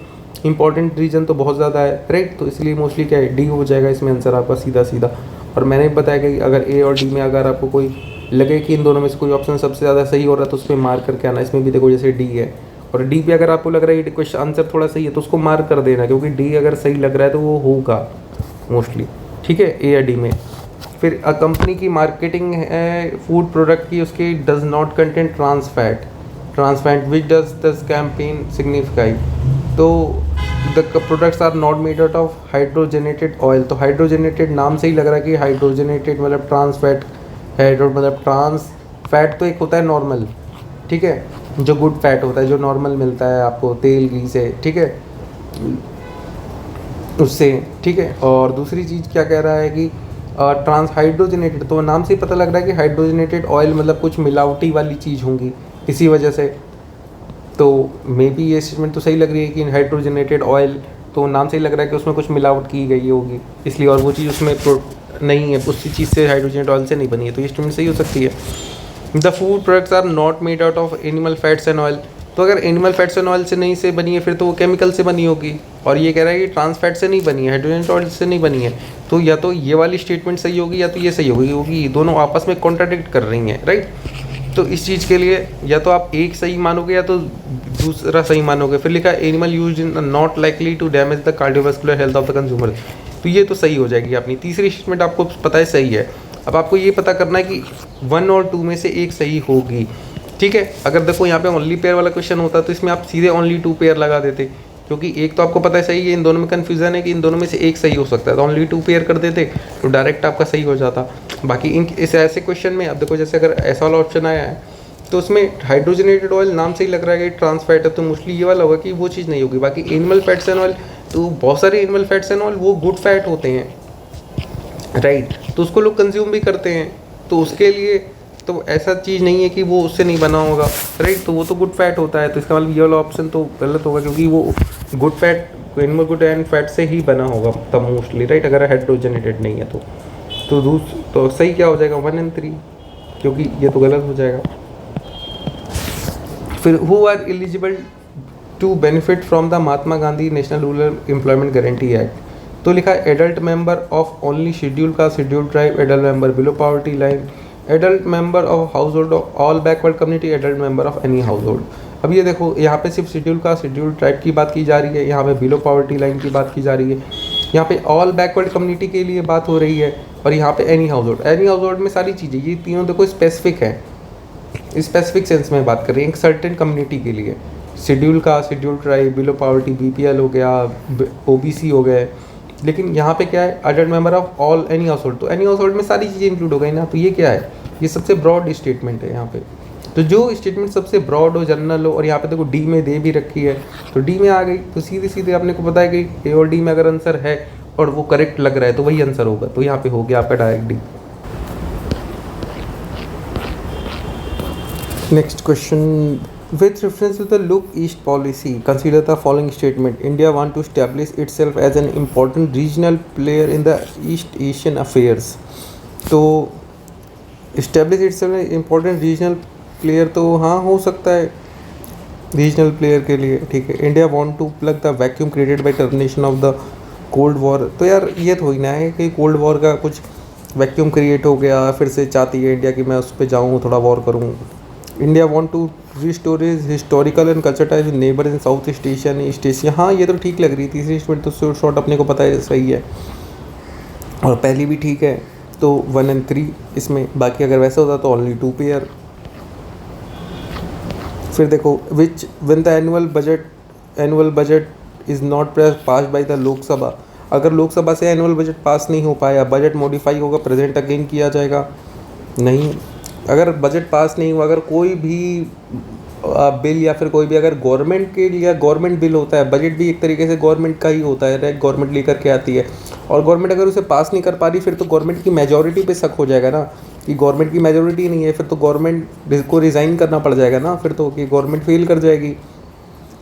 इंपॉर्टेंट रीजन तो बहुत ज़्यादा है, राइट। तो इसलिए मोस्टली क्या है, डी हो जाएगा इसमें आंसर आपका सीधा सीधा। और मैंने बताया कि अगर ए और डी में अगर आपको कोई लगे कि इन दोनों में से कोई ऑप्शन सबसे ज़्यादा सही हो रहा है तो उस पर मार्क करके आना। इसमें भी देखो जैसे डी है, और डी पे अगर आपको लग रहा है ये क्वेश्चन आंसर थोड़ा सही है तो उसको मार्क कर देना, क्योंकि डी अगर सही लग रहा है तो वो होगा मोस्टली, ठीक है, ए या डी में। फिर कंपनी की मार्केटिंग है फूड प्रोडक्ट की, उसकी does not contain trans fat which does this campaign signify. तो the products are not made out of hydrogenated oil. तो हाइड्रोजनेटेड नाम से ही लग रहा है कि हाइड्रोजनेटेड मतलब ट्रांस फैट है, मतलब ट्रांस फैट तो एक होता है नॉर्मल, ठीक है, जो गुड फैट होता है, जो नॉर्मल मिलता है आपको तेल घी से, ठीक है, उससे, ठीक है। और दूसरी चीज़ क्या कह रहा है कि ट्रांस हाइड्रोजनेटेड, तो नाम से ही पता लग रहा है कि हाइड्रोजनेटेड ऑयल मतलब कुछ मिलावटी वाली चीज़ होंगी इसी वजह से। तो मे बी ये स्टेटमेंट तो सही लग रही है कि हाइड्रोजनेटेड ऑयल, तो नाम से ही लग रहा है कि उसमें कुछ मिलावट की गई होगी इसलिए, और वो चीज़ उसमें नहीं है, उसी चीज़ से हाइड्रोजनेटेड ऑयल से नहीं बनी है, तो ये स्टेटमेंट सही हो सकती है। The food products are not made out of animal fats and oil. तो अगर एनिमल फैट्स एंड ऑयल से नहीं से बनी है फिर तो वो केमिकल से बनी होगी, और ये कह रहा है कि ट्रांस फैट से नहीं बनी है, हाइड्रोजनेटेड ऑयल से नहीं बनी है। तो या तो ये वाली स्टेटमेंट सही होगी या तो ये सही होगी, क्योंकि दोनों आपस में कॉन्ट्राडिक्ट कर रही हैं, राइट। तो इस चीज़ के लिए या तो आप एक सही मानोगे या तो दूसरा सही मानोगे। फिर लिखा animal use in not likely to damage the cardiovascular health of the consumer, तो ये तो सही हो जाएगी अपनी। तीसरी स्टेटमेंट आपको पता है सही है। अब आपको ये पता करना है कि 1 और 2 में से एक सही होगी, ठीक है। अगर देखो यहाँ पे ओनली पेयर वाला क्वेश्चन होता तो इसमें आप सीधे ओनली 2 पेयर लगा देते, क्योंकि एक तो आपको पता है सही है, इन दोनों में कन्फ्यूज़न है कि इन दोनों में से एक सही हो सकता है, तो ओनली 2 पेयर कर देते तो डायरेक्ट आपका सही हो जाता। बाकी इन इस ऐसे क्वेश्चन में अब देखो जैसे अगर ऐसा वाला ऑप्शन आया है तो उसमें हाइड्रोजनेटेड ऑयल नाम से ही लग रहा है कि ट्रांस फैट है, तो मोस्टली ये वाला होगा कि वो चीज़ नहीं होगी। बाकी एनिमल फैट्स एंड ऑयल, तो बहुत सारे एनिमल फैट्स एंड ऑयल वो गुड फैट होते हैं, राइट, तो उसको लोग कंज्यूम भी करते हैं, तो उसके लिए तो ऐसा चीज़ नहीं है कि वो उससे नहीं बना होगा, राइट, तो वो तो गुड फैट होता है। तो इसका मतलब ये वाला ऑप्शन तो गलत होगा, क्योंकि वो good fat animal good and fat से ही बना होगा तब मोस्टली, राइट, अगर हाइड्रोजनेटेड नहीं है तो सही क्या हो जाएगा 1 और 3, क्योंकि ये तो गलत हो जाएगा। फिर who are eligible to benefit from the Mahatma Gandhi national rural employment guarantee act. तो लिखा है adult member of only schedule caste, schedule tribe, adult member below poverty line, adult member of household of all backward community, adult member of any household. अब ये देखो यहाँ पे सिर्फ schedule caste schedule tribe की बात की जा रही है, यहाँ पे बिलो पॉवर्टी लाइन की बात की जा रही है, यहाँ पे ऑल बैकवर्ड कम्युनिटी के लिए बात हो रही है, और यहाँ पे एनी हाउस होल्ड में सारी चीज़ें ये तीनों देखो स्पेसिफिक है, स्पेसिफिक सेंस में बात कर रही है एक सर्टेन कम्युनिटी के लिए। Schedule caste, schedule tribe, below poverty, BPL हो गया, ओबीसी हो गए, लेकिन यहाँ पे क्या है adult member of all any house hold, तो एनी हाउस होल्ड में सारी चीज़ें इंक्लूड हो गई ना। तो ये क्या है, ये सबसे ब्रॉड स्टेटमेंट है यहाँ पे। तो जो स्टेटमेंट सबसे ब्रॉड हो, जनरल हो, और यहाँ पे देखो डी में दे भी रखी है तो डी में आ गई, तो सीधे सीधे आपने को बताया कि ए और डी में अगर आंसर है और वो करेक्ट लग रहा है तो वही आंसर होगा, तो यहाँ पे हो गया आपका direct D. Next question, with reference to the look east policy, consider the following statement. India want to establish itself as an important regional player in the East Asian affairs. तो establish itself as important regional player, तो हाँ हो सकता है regional player के लिए, ठीक है। India want to plug the vacuum created by termination of the cold war, तो यार ये तो ही ना है कि कोल्ड वॉर का कुछ वैक्यूम क्रिएट हो गया, फिर से चाहती है इंडिया कि मैं उस पर जाऊँ थोड़ा वॉर करूँ। India want to restore historical and culture ties neighbour in south east Asia east Asia, हाँ ये तो ठीक लग रही थी, तीसरी स्टेटमेंट तो शॉर्ट अपने को पता है सही है, और पहली भी ठीक है, तो 1 और 3 इसमें। बाकी अगर वैसा होता तो ओनली 2 पेयर। फिर देखो विच when the annual budget is not pass by the Lok Sabha, अगर लोकसभा से एनुअल बजट पास नहीं हो पाया, बजट मॉडिफाई होगा, प्रेजेंट अगेन किया जाएगा नहीं। अगर बजट पास नहीं हुआ, अगर कोई भी बिल या फिर कोई भी अगर गवर्नमेंट के लिए गवर्नमेंट बिल होता है, बजट भी एक तरीके से गवर्नमेंट का ही होता है, राइट, गवर्नमेंट लेकर के आती है, और गवर्नमेंट अगर उसे पास नहीं कर पा रही फिर तो गवर्नमेंट की मेजॉरिटी पे शक हो जाएगा ना कि गवर्नमेंट की मेजॉरिटी नहीं है, फिर तो गवर्नमेंट को रिज़ाइन करना पड़ जाएगा ना, फिर तो कि गवर्नमेंट फेल कर जाएगी,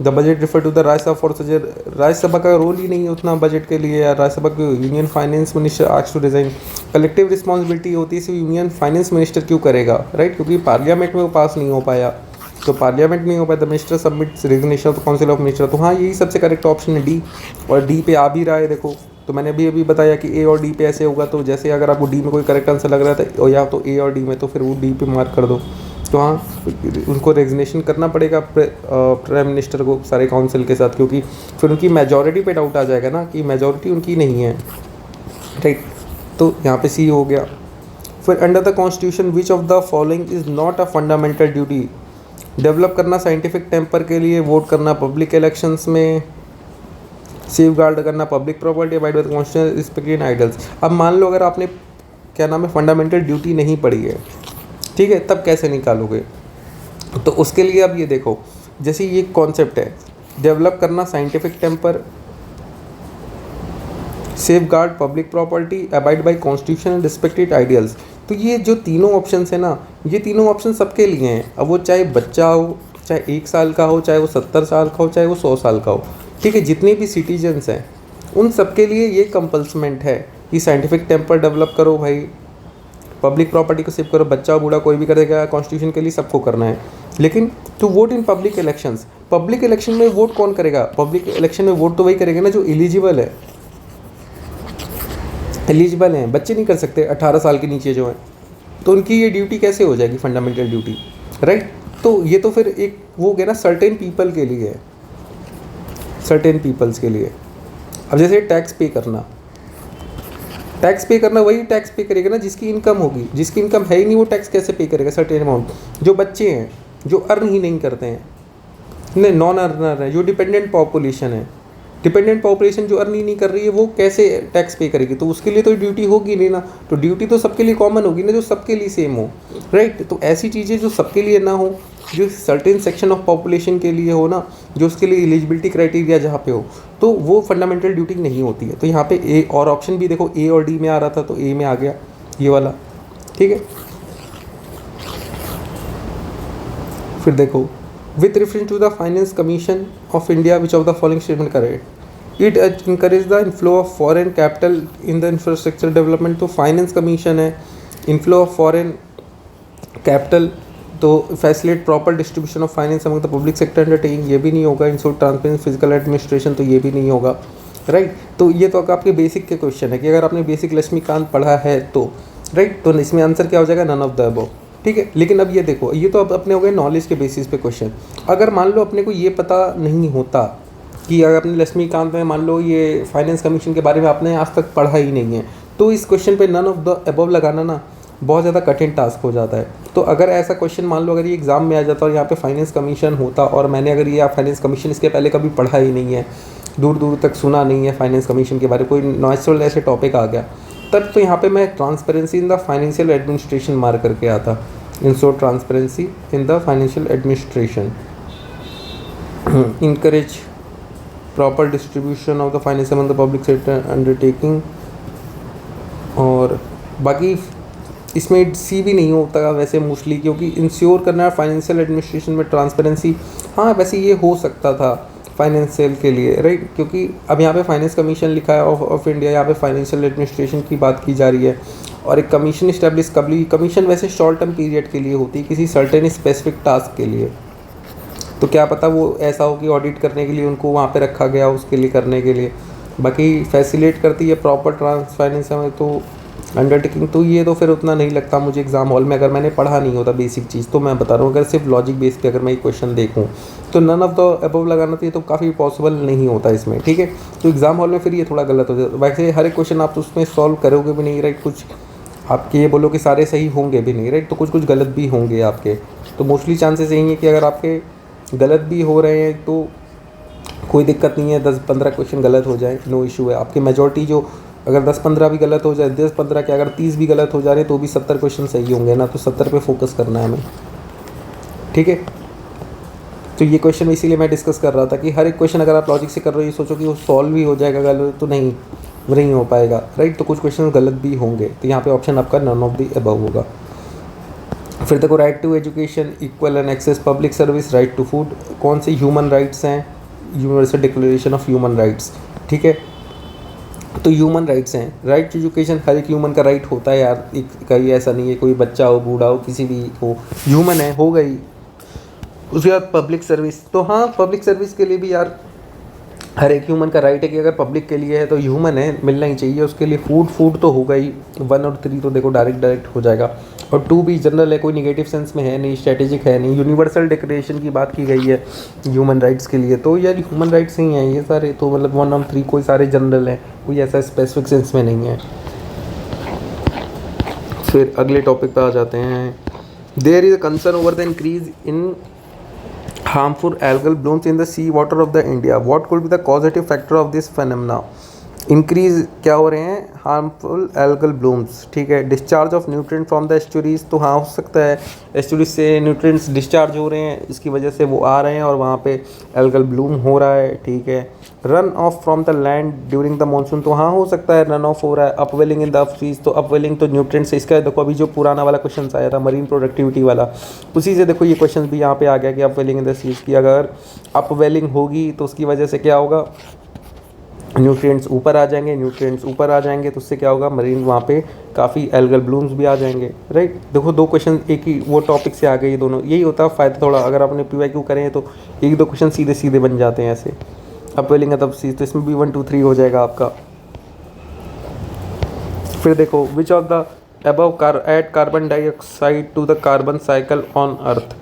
the budget refer to the Rajya Sabha for such, Rajya Sabha का रोल ही नहीं है उतना बजट के लिए यार। राज्यसभा को union finance minister asked to resign, collective responsibility होती है, सिर्फ यूनियन फाइनेंस मिनिस्टर क्यों करेगा, राइट, क्योंकि पार्लियामेंट में वो पास नहीं हो पाया, तो पार्लियामेंट में हो पाया, the minister submits resignation of the council of minister. तो हाँ, यही सबसे करेक्ट ऑप्शन है डी, और डी पे आ भी रहा है देखो। तो मैंने अभी बताया कि ए और डी पे ऐसे होगा, तो जैसे अगर आपको डी में कोई करेक्ट आंसर लग रहा था या तो ए और डी में, तो फिर वो डी पे मार्क कर दो। तो हाँ, उनको रेजिग्नेशन करना पड़ेगा प्राइम मिनिस्टर को सारे काउंसिल के साथ, क्योंकि फिर उनकी मेजॉरिटी पे डाउट आ जाएगा ना कि मेजॉरिटी उनकी नहीं है, राइट। तो यहाँ पे सी हो गया। फिर under the constitution which of the following is not a fundamental duty, develop करना साइंटिफिक टेम्पर के लिए, वोट करना पब्लिक इलेक्शंस में, सेफ गार्ड करना public property, abide by the constitution, respect in idols. अब मान लो अगर आपने क्या नाम है फंडामेंटल ड्यूटी नहीं पढ़ी है, ठीक है, तब कैसे निकालोगे? तो उसके लिए अब ये देखो, जैसे ये कॉन्सेप्ट है डेवलप करना scientific temper, safeguard public property, abide by constitution, respected ideals. तो ये जो तीनों ऑप्शन है ना, ये तीनों ऑप्शन सबके लिए हैं। अब वो चाहे बच्चा हो, चाहे 1 साल का हो, चाहे वो 70 साल का हो, चाहे वो 100 साल का हो, ठीक है, जितने भी सिटीजन्स हैं उन सबके लिए ये कंपल्समेंट है कि साइंटिफिक टेम्पर डेवलप करो भाई, पब्लिक प्रॉपर्टी को सेव करो, बच्चा बूढ़ा कोई भी करेगा, कॉन्स्टिट्यूशन के लिए सबको करना है। लेकिन to vote in public elections, public election में वोट कौन करेगा? पब्लिक इलेक्शन में वोट तो वही करेगा ना जो एलिजिबल है, एलिजिबल हैं, बच्चे नहीं कर सकते 18 साल के नीचे जो हैं, तो उनकी ये ड्यूटी कैसे हो जाएगी फंडामेंटल ड्यूटी, राइट। तो ये तो फिर एक वो हो गया ना सर्टेन पीपल के लिए, सर्टेन पीपल्स के लिए। अब जैसे टैक्स पे करना, टैक्स पे करना वही टैक्स पे करेगा ना जिसकी इनकम होगी, जिसकी इनकम है ही नहीं वो टैक्स कैसे पे करेगा सर्टेन अमाउंट। जो बच्चे हैं जो अर्न ही नहीं करते हैं, नहीं नॉन अर्नर है, जो डिपेंडेंट पॉपुलेशन है, डिपेंडेंट पॉपुलेशन जो अर्न ही नहीं कर रही है वो कैसे टैक्स पे करेगी? तो उसके लिए तो ड्यूटी होगी नहीं ना, तो ड्यूटी तो सबके लिए कॉमन होगी ना, जो सबके लिए सेम हो, राइट। तो ऐसी चीज़ें जो सबके लिए ना हो, जो सर्टेन सेक्शन ऑफ पॉपुलेशन के लिए हो ना, जो उसके लिए एलिजिबिलिटी क्राइटेरिया जहाँ पे हो, तो वो फंडामेंटल ड्यूटी नहीं होती है। तो यहाँ पे ए और ऑप्शन भी देखो, ए और डी में आ रहा था तो ए में आ गया ये वाला, ठीक है। फिर देखो, with reference to the finance commission of India, which of the following statement correct? It encourage the inflow of foreign capital in the infrastructure development। तो फाइनेंस कमीशन है, इनफ्लो ऑफ फॉरेन कैपिटल, तो facilitate proper distribution of finance among the public sector undertaking, ये भी नहीं होगा। Ensure transparency physical administration, तो ये भी नहीं होगा, राइट। तो ये तो आपके बेसिक के क्वेश्चन है कि अगर आपने बेसिक लक्ष्मीकांत पढ़ा है तो, राइट, तो इसमें आंसर क्या हो जाएगा? नन ऑफ द अबव, ठीक है। लेकिन अब ये देखो, ये तो अब अपने हो गए नॉलेज के बेसिस पे क्वेश्चन। अगर मान लो अपने को ये पता नहीं होता कि अगर अपने लक्ष्मीकांत में मान लो ये फाइनेंस कमीशन के बारे में आपने आज तक पढ़ा ही नहीं है, तो इस क्वेश्चन पे नन ऑफ द अबव लगाना ना बहुत ज़्यादा कठिन टास्क हो जाता है। तो अगर ऐसा क्वेश्चन मान लो अगर ये एग्जाम में आ जाता और यहाँ पे फाइनेंस कमीशन होता और मैंने अगर ये फाइनेंस कमीशन इसके पहले कभी पढ़ा ही नहीं है, दूर दूर तक सुना नहीं है फाइनेंस कमीशन के बारे में, कोई नेचुरल ऐसे टॉपिक आ गया, तब तो यहाँ पे मैं transparency in the financial administration मार करके आता, ensure transparency in the financial administration, encourage proper distribution of the finance among the public sector undertaking। और बाकी इसमें सी भी नहीं होता वैसे मोस्टली, क्योंकि इंश्योर करना है फाइनेंशियल एडमिनिस्ट्रेशन में ट्रांसपेरेंसी। हाँ वैसे ये हो सकता था फाइनेंशियल के लिए, राइट, क्योंकि अब यहाँ पे फाइनेंस कमीशन लिखा है ऑफ इंडिया, यहाँ पे फाइनेंशियल एडमिनिस्ट्रेशन की बात की जा रही है। और एक कमीशन इस्टेब्लिश, कमीशन वैसे शॉर्ट टर्म पीरियड के लिए होती है, किसी सर्टेन स्पेसिफिक टास्क के लिए। तो क्या पता वो ऐसा हो कि ऑडिट करने के लिए उनको वहाँ पे रखा गया, उसके लिए करने के लिए। बाकी फैसिलिटेट करती है प्रॉपर फाइनेंस में तो अंडरटेकिंग, तो ये तो फिर उतना नहीं लगता मुझे एग्जाम हॉल में, अगर मैंने पढ़ा नहीं होता बेसिक चीज़। तो मैं बता रहा हूँ अगर सिर्फ लॉजिक बेस पे अगर मैं ये क्वेश्चन देखूँ तो नन ऑफ द अबव लगाना तो ये तो काफ़ी पॉसिबल नहीं होता इसमें, ठीक है। तो एग्जाम हॉल में फिर ये थोड़ा गलत हो जाता है। वैसे हर एक क्वेश्चन आप उसमें सॉल्व करोगे भी नहीं, राइट, कुछ आपके ये बोलो कि सारे सही होंगे भी नहीं, राइट, तो कुछ कुछ गलत भी होंगे आपके। तो मोस्टली चांसेस यही है कि अगर आपके गलत भी हो रहे हैं तो कोई दिक्कत नहीं है, 10-15 क्वेश्चन गलत हो जाए, नो इशू है। आपकी मेजॉरिटी जो अगर 10-15 भी गलत हो जाए, 10-15 के अगर 30 भी गलत हो जा रहे तो भी 70 क्वेश्चन सही होंगे ना, तो 70 पे फोकस करना है हमें, ठीक है। तो ये क्वेश्चन इसीलिए मैं डिस्कस कर रहा था कि हर एक क्वेश्चन अगर आप लॉजिक से कर रहे हो, ये सोचो कि वो सॉल्व भी हो जाएगा गलत, तो नहीं हो पाएगा, राइट। तो कुछ क्वेश्चन गलत भी होंगे, तो यहाँ पे ऑप्शन आपका नन ऑफ द अबव होगा। फिर देखो right to education, equal and access public service, right to food, कौन से ह्यूमन राइट्स हैं, universal declaration of human rights, ठीक है। तो ह्यूमन राइट्स हैं, राइट टू एजुकेशन हर एक ह्यूमन का राइट होता है यार, एक कहीं ऐसा नहीं है कोई बच्चा हो बूढ़ा हो किसी भी हो, ह्यूमन है, हो गई। उसके बाद पब्लिक सर्विस, तो हाँ पब्लिक सर्विस के लिए भी यार हर एक ह्यूमन का राइट है कि अगर पब्लिक के लिए है तो ह्यूमन है, मिलना ही चाहिए उसके लिए। फूड तो होगा ही, 1 और 3 तो देखो डायरेक्ट हो जाएगा, और 2 भी जनरल है, कोई निगेटिव सेंस में है नहीं, स्ट्रेटेजिक है नहीं। यूनिवर्सल डिक्लेरेशन की बात की गई है ह्यूमन राइट्स के लिए, तो यार ह्यूमन राइट्स ही हैं ये सारे, तो मतलब 1 और 3 कोई सारे जनरल हैं, कोई ऐसा स्पेसिफिक सेंस में नहीं है। फिर अगले टॉपिक पे आ जाते हैं। There is a concern over the increase in harmful algal blooms in the sea water of the India. What could be the causative factor of this phenomena? Increase क्या हो रहे हैं, हार्मफुल एल्गल ब्लूम्स, ठीक है। Discharge of nutrient from the estuaries, तो हाँ हो सकता है एस्चुरीज से न्यूट्रिएंट्स डिस्चार्ज हो रहे हैं, इसकी वजह से वो आ रहे हैं और वहाँ पे एल्गल ब्लूम हो रहा है, ठीक है। Run of from the land during the monsoon, तो हाँ हो सकता है रन ऑफ हो रहा है। अपवेलिंग इन द सीज, तो अपवेलिंग तो न्यूट्रिएंट से, इसका देखो अभी जो पुराना वाला क्वेश्चन आया था मरीन प्रोडक्टिविटी वाला, उसी से देखो ये क्वेश्चन भी यहाँ पे आ गया कि अपवेलिंग इन द सीज की अगर अपवेलिंग होगी तो उसकी वजह से क्या होगा, न्यूट्रिएंट्स ऊपर आ जाएंगे, न्यूट्रिएंट्स ऊपर आ जाएंगे तो उससे क्या होगा, मरीन वहाँ पे काफ़ी एल्गल ब्लूम्स भी आ जाएंगे, राइट। देखो 2 क्वेश्चन एक ही वो टॉपिक से आ गए ये दोनों, यही होता है फ़ायदा थोड़ा, अगर आपने PYQ करें तो 1-2 क्वेश्चन सीधे सीधे बन जाते हैं ऐसे। अपवेलिंग तब सी, तो इसमें भी 1 2 3 हो जाएगा आपका। फिर देखो which of the above add carbon dioxide to the carbon cycle on earth,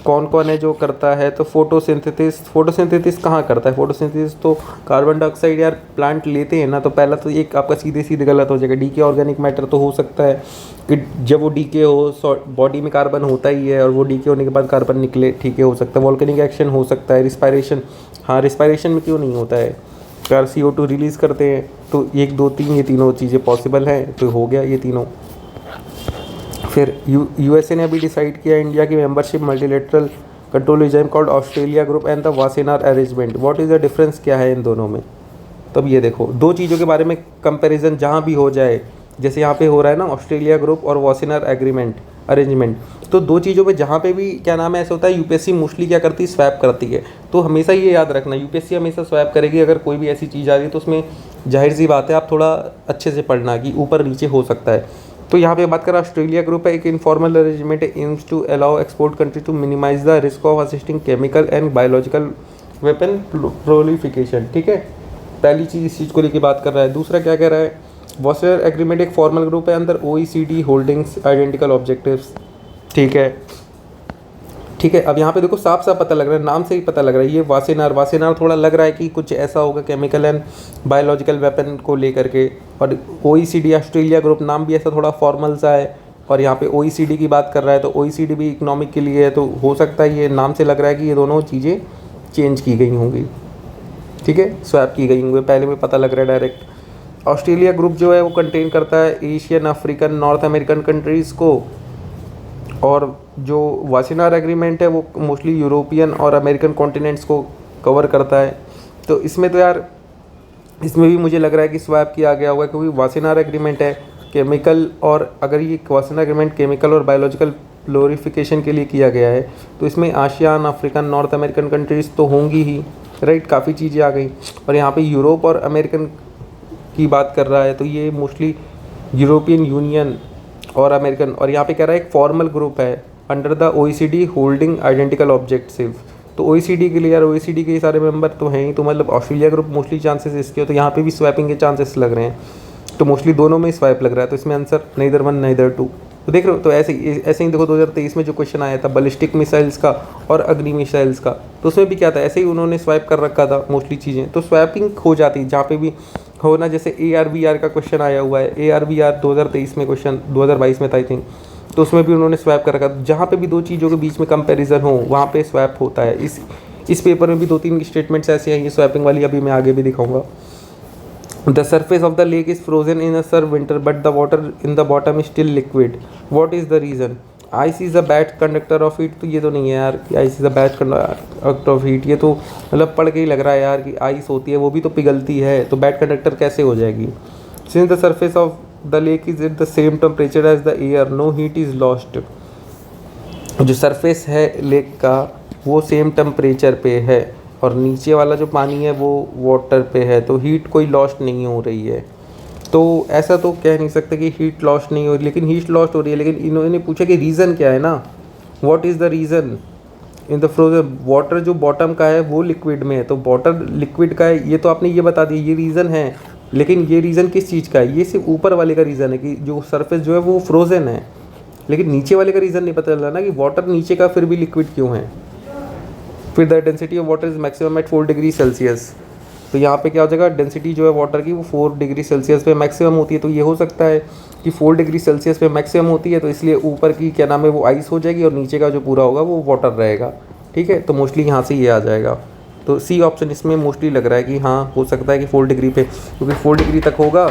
कौन कौन है जो करता है, तो फोटोसिंथेसिस कहाँ करता है, फोटोसिंथेसिस तो कार्बन डाइऑक्साइड यार प्लांट लेते हैं ना, तो पहला तो एक आपका सीधे गलत हो जाएगा। डीके ऑर्गेनिक मैटर तो हो सकता है कि जब वो डीके हो बॉडी में कार्बन होता ही है और वो डीके होने के बाद कार्बन निकले, ठीक है, हो सकता है। वॉल्केनिक एक्शन हो सकता है। रिस्पायरेशन, हाँ रिस्पायरेशन में क्यों नहीं होता है, कार CO2 रिलीज़ करते हैं, तो 1 2 3 ये तीनों चीज़ें पॉसिबल हैं, तो हो गया ये तीनों। फिर USA ने अभी डिसाइड किया इंडिया की membership multilateral control regime called Australia group and the Wassenaar arrangement. What is the difference, क्या है इन दोनों में। तब ये देखो 2 चीज़ों के बारे में कंपैरिजन जहाँ भी हो जाए, जैसे यहाँ पे हो रहा है ना ऑस्ट्रेलिया ग्रुप और वासेनार अरेंजमेंट, तो 2 चीज़ों पे जहाँ पे भी क्या नाम है ऐसा होता है, यूपीएससी मोस्टली क्या करती है, स्वैप करती है। तो हमेशा ये याद रखना यूपीएससी हमेशा स्वैप करेगी, अगर कोई भी ऐसी चीज़ आ रही है तो उसमें जाहिर सी बात है आप थोड़ा अच्छे से पढ़ना कि ऊपर नीचे हो सकता है। तो यहाँ पे बात करें ऑस्ट्रेलिया ग्रुप है, एक इनफॉर्मल अरेंजमेंट है, aims to allow export country to minimise the risk of assisting chemical and biological weapon proliferation, ठीक है। पहली चीज़ इस चीज़ को लेकर बात कर रहा है। दूसरा क्या कह रहा है, वासेनार एग्रीमेंट एक फॉर्मल ग्रुप है अंदर OECD होल्डिंग्स आइडेंटिकल ऑब्जेक्टिव्स, ठीक है। अब यहाँ पे देखो साफ साफ पता लग रहा है, नाम से ही पता लग रहा है ये वासेनार थोड़ा लग रहा है कि कुछ ऐसा होगा केमिकल एंड बायोलॉजिकल वेपन को लेकर के, और OECD ऑस्ट्रेलिया ग्रुप नाम भी ऐसा थोड़ा फॉर्मल सा है, और यहाँ पे OECD की बात कर रहा है, तो OECD भी इकोनॉमिक के लिए है, तो हो सकता है ये नाम से लग रहा है कि ये दोनों चीज़ें चेंज की गई होंगी, ठीक है, स्वैप की गई होंगी, पहले में पता लग रहा है डायरेक्ट। ऑस्ट्रेलिया ग्रुप जो है वो कंटेन करता है Asian, African, north American countries को, और जो वासेनार एग्रीमेंट है वो मोस्टली यूरोपियन और अमेरिकन कॉन्टिनेंट्स को कवर करता है। तो इसमें तो यार इसमें भी मुझे लग रहा है कि स्वैप किया गया होगा, क्योंकि वासेनार एग्रीमेंट है केमिकल, और अगर ये वासेनार एग्रीमेंट केमिकल और बायोलॉजिकल प्लोरिफिकेशन के लिए किया गया है तो इसमें ASEAN, African, north American countries तो होंगी ही, राइट, काफ़ी चीज़ें आ गई। और यहाँ पे यूरोप और अमेरिकन की बात कर रहा है, तो ये मोस्टली यूरोपियन यूनियन और अमेरिकन, और यहाँ पे कह रहा है एक फॉर्मल ग्रुप है under the OECD holding identical objective. तो OECD के लिए यार OECD के सारे मेंबर तो हैं ही, तो मतलब ऑस्ट्रेलिया ग्रुप मोस्टली चांसेस इसके हो, तो यहाँ पे भी स्वैपिंग के चांसेस लग रहे हैं, तो मोस्टली दोनों में स्वैप लग रहा है, तो इसमें आंसर neither 1 neither 2। तो देख रहे हो, तो ऐसे ही देखो 2023 में जो क्वेश्चन आया था बैलिस्टिक मिसाइल्स का और अग्नि मिसाइल्स का, तो उसमें भी क्या था, ऐसे ही उन्होंने स्वैप कर रखा था मोस्टली चीज़ें, तो स्वैपिंग हो जाती है जहाँ पे भी हो ना। जैसे ARVR का क्वेश्चन आया हुआ है, ARVR 2023 में क्वेश्चन 2022 में था आई थिंक, तो उसमें भी उन्होंने स्वैप कर रखा। जहाँ पे भी 2 चीज़ों के बीच में कंपैरिजन हो वहाँ पे स्वैप होता है। इस पेपर में भी 2-3 स्टेटमेंट्स ऐसे हैं ये स्वैपिंग वाली, अभी मैं आगे भी दिखाऊंगा। The surface of the lake is frozen in a sir winter but the water in the bottom is still liquid, what is the reason. Ice is a bad conductor of heat, तो ये तो नहीं है यार कि ice is a bad conductor of heat, ये तो मतलब पढ़ के ही लग रहा है यार कि आइस होती है वो भी तो पिघलती है, तो बैड कंडक्टर कैसे हो जाएगी। Since the surface of the lake is at the same temperature as the air no heat is lost, जो सरफेस है लेक का वो सेम टेम्परेचर पे है और नीचे वाला जो पानी है वो वाटर पे है, तो हीट कोई लॉस्ट नहीं हो रही है। तो ऐसा तो कह नहीं सकते कि हीट लॉस्ट नहीं हो रही, लेकिन हीट लॉस्ट हो रही है। लेकिन इन्होंने पूछा कि रीज़न क्या है ना, what is the reason in the frozen water. जो बॉटम का है वो लिक्विड में है, तो वाटर लिक्विड का है, ये तो आपने ये बता दिया, ये रीज़न है। लेकिन ये रीज़न किस चीज़ का है? ये सिर्फ ऊपर वाले का रीज़न है कि जो सरफेस जो है वो फ्रोज़न है, लेकिन नीचे वाले का रीज़न नहीं पता चल रहा ना कि वाटर नीचे का फिर भी लिक्विड क्यों है। फिर the density of water is maximum at 4 degree Celsius. तो यहाँ पे क्या हो जाएगा, डेंसिटी जो है वाटर की वो 4 डिग्री सेल्सियस पे मैक्सिमम होती है। तो ये हो सकता है कि 4 डिग्री सेल्सियस पे मैक्सिमम होती है, तो इसलिए ऊपर की क्या नाम है वो आइस हो जाएगी और नीचे का जो पूरा होगा वो वाटर रहेगा। ठीक है, तो मोस्टली यहाँ से ये आ जाएगा। तो सी ऑप्शन इसमें मोस्टली लग रहा है कि हाँ हो सकता है कि 4 डिग्री पे, क्योंकि 4 डिग्री तक होगा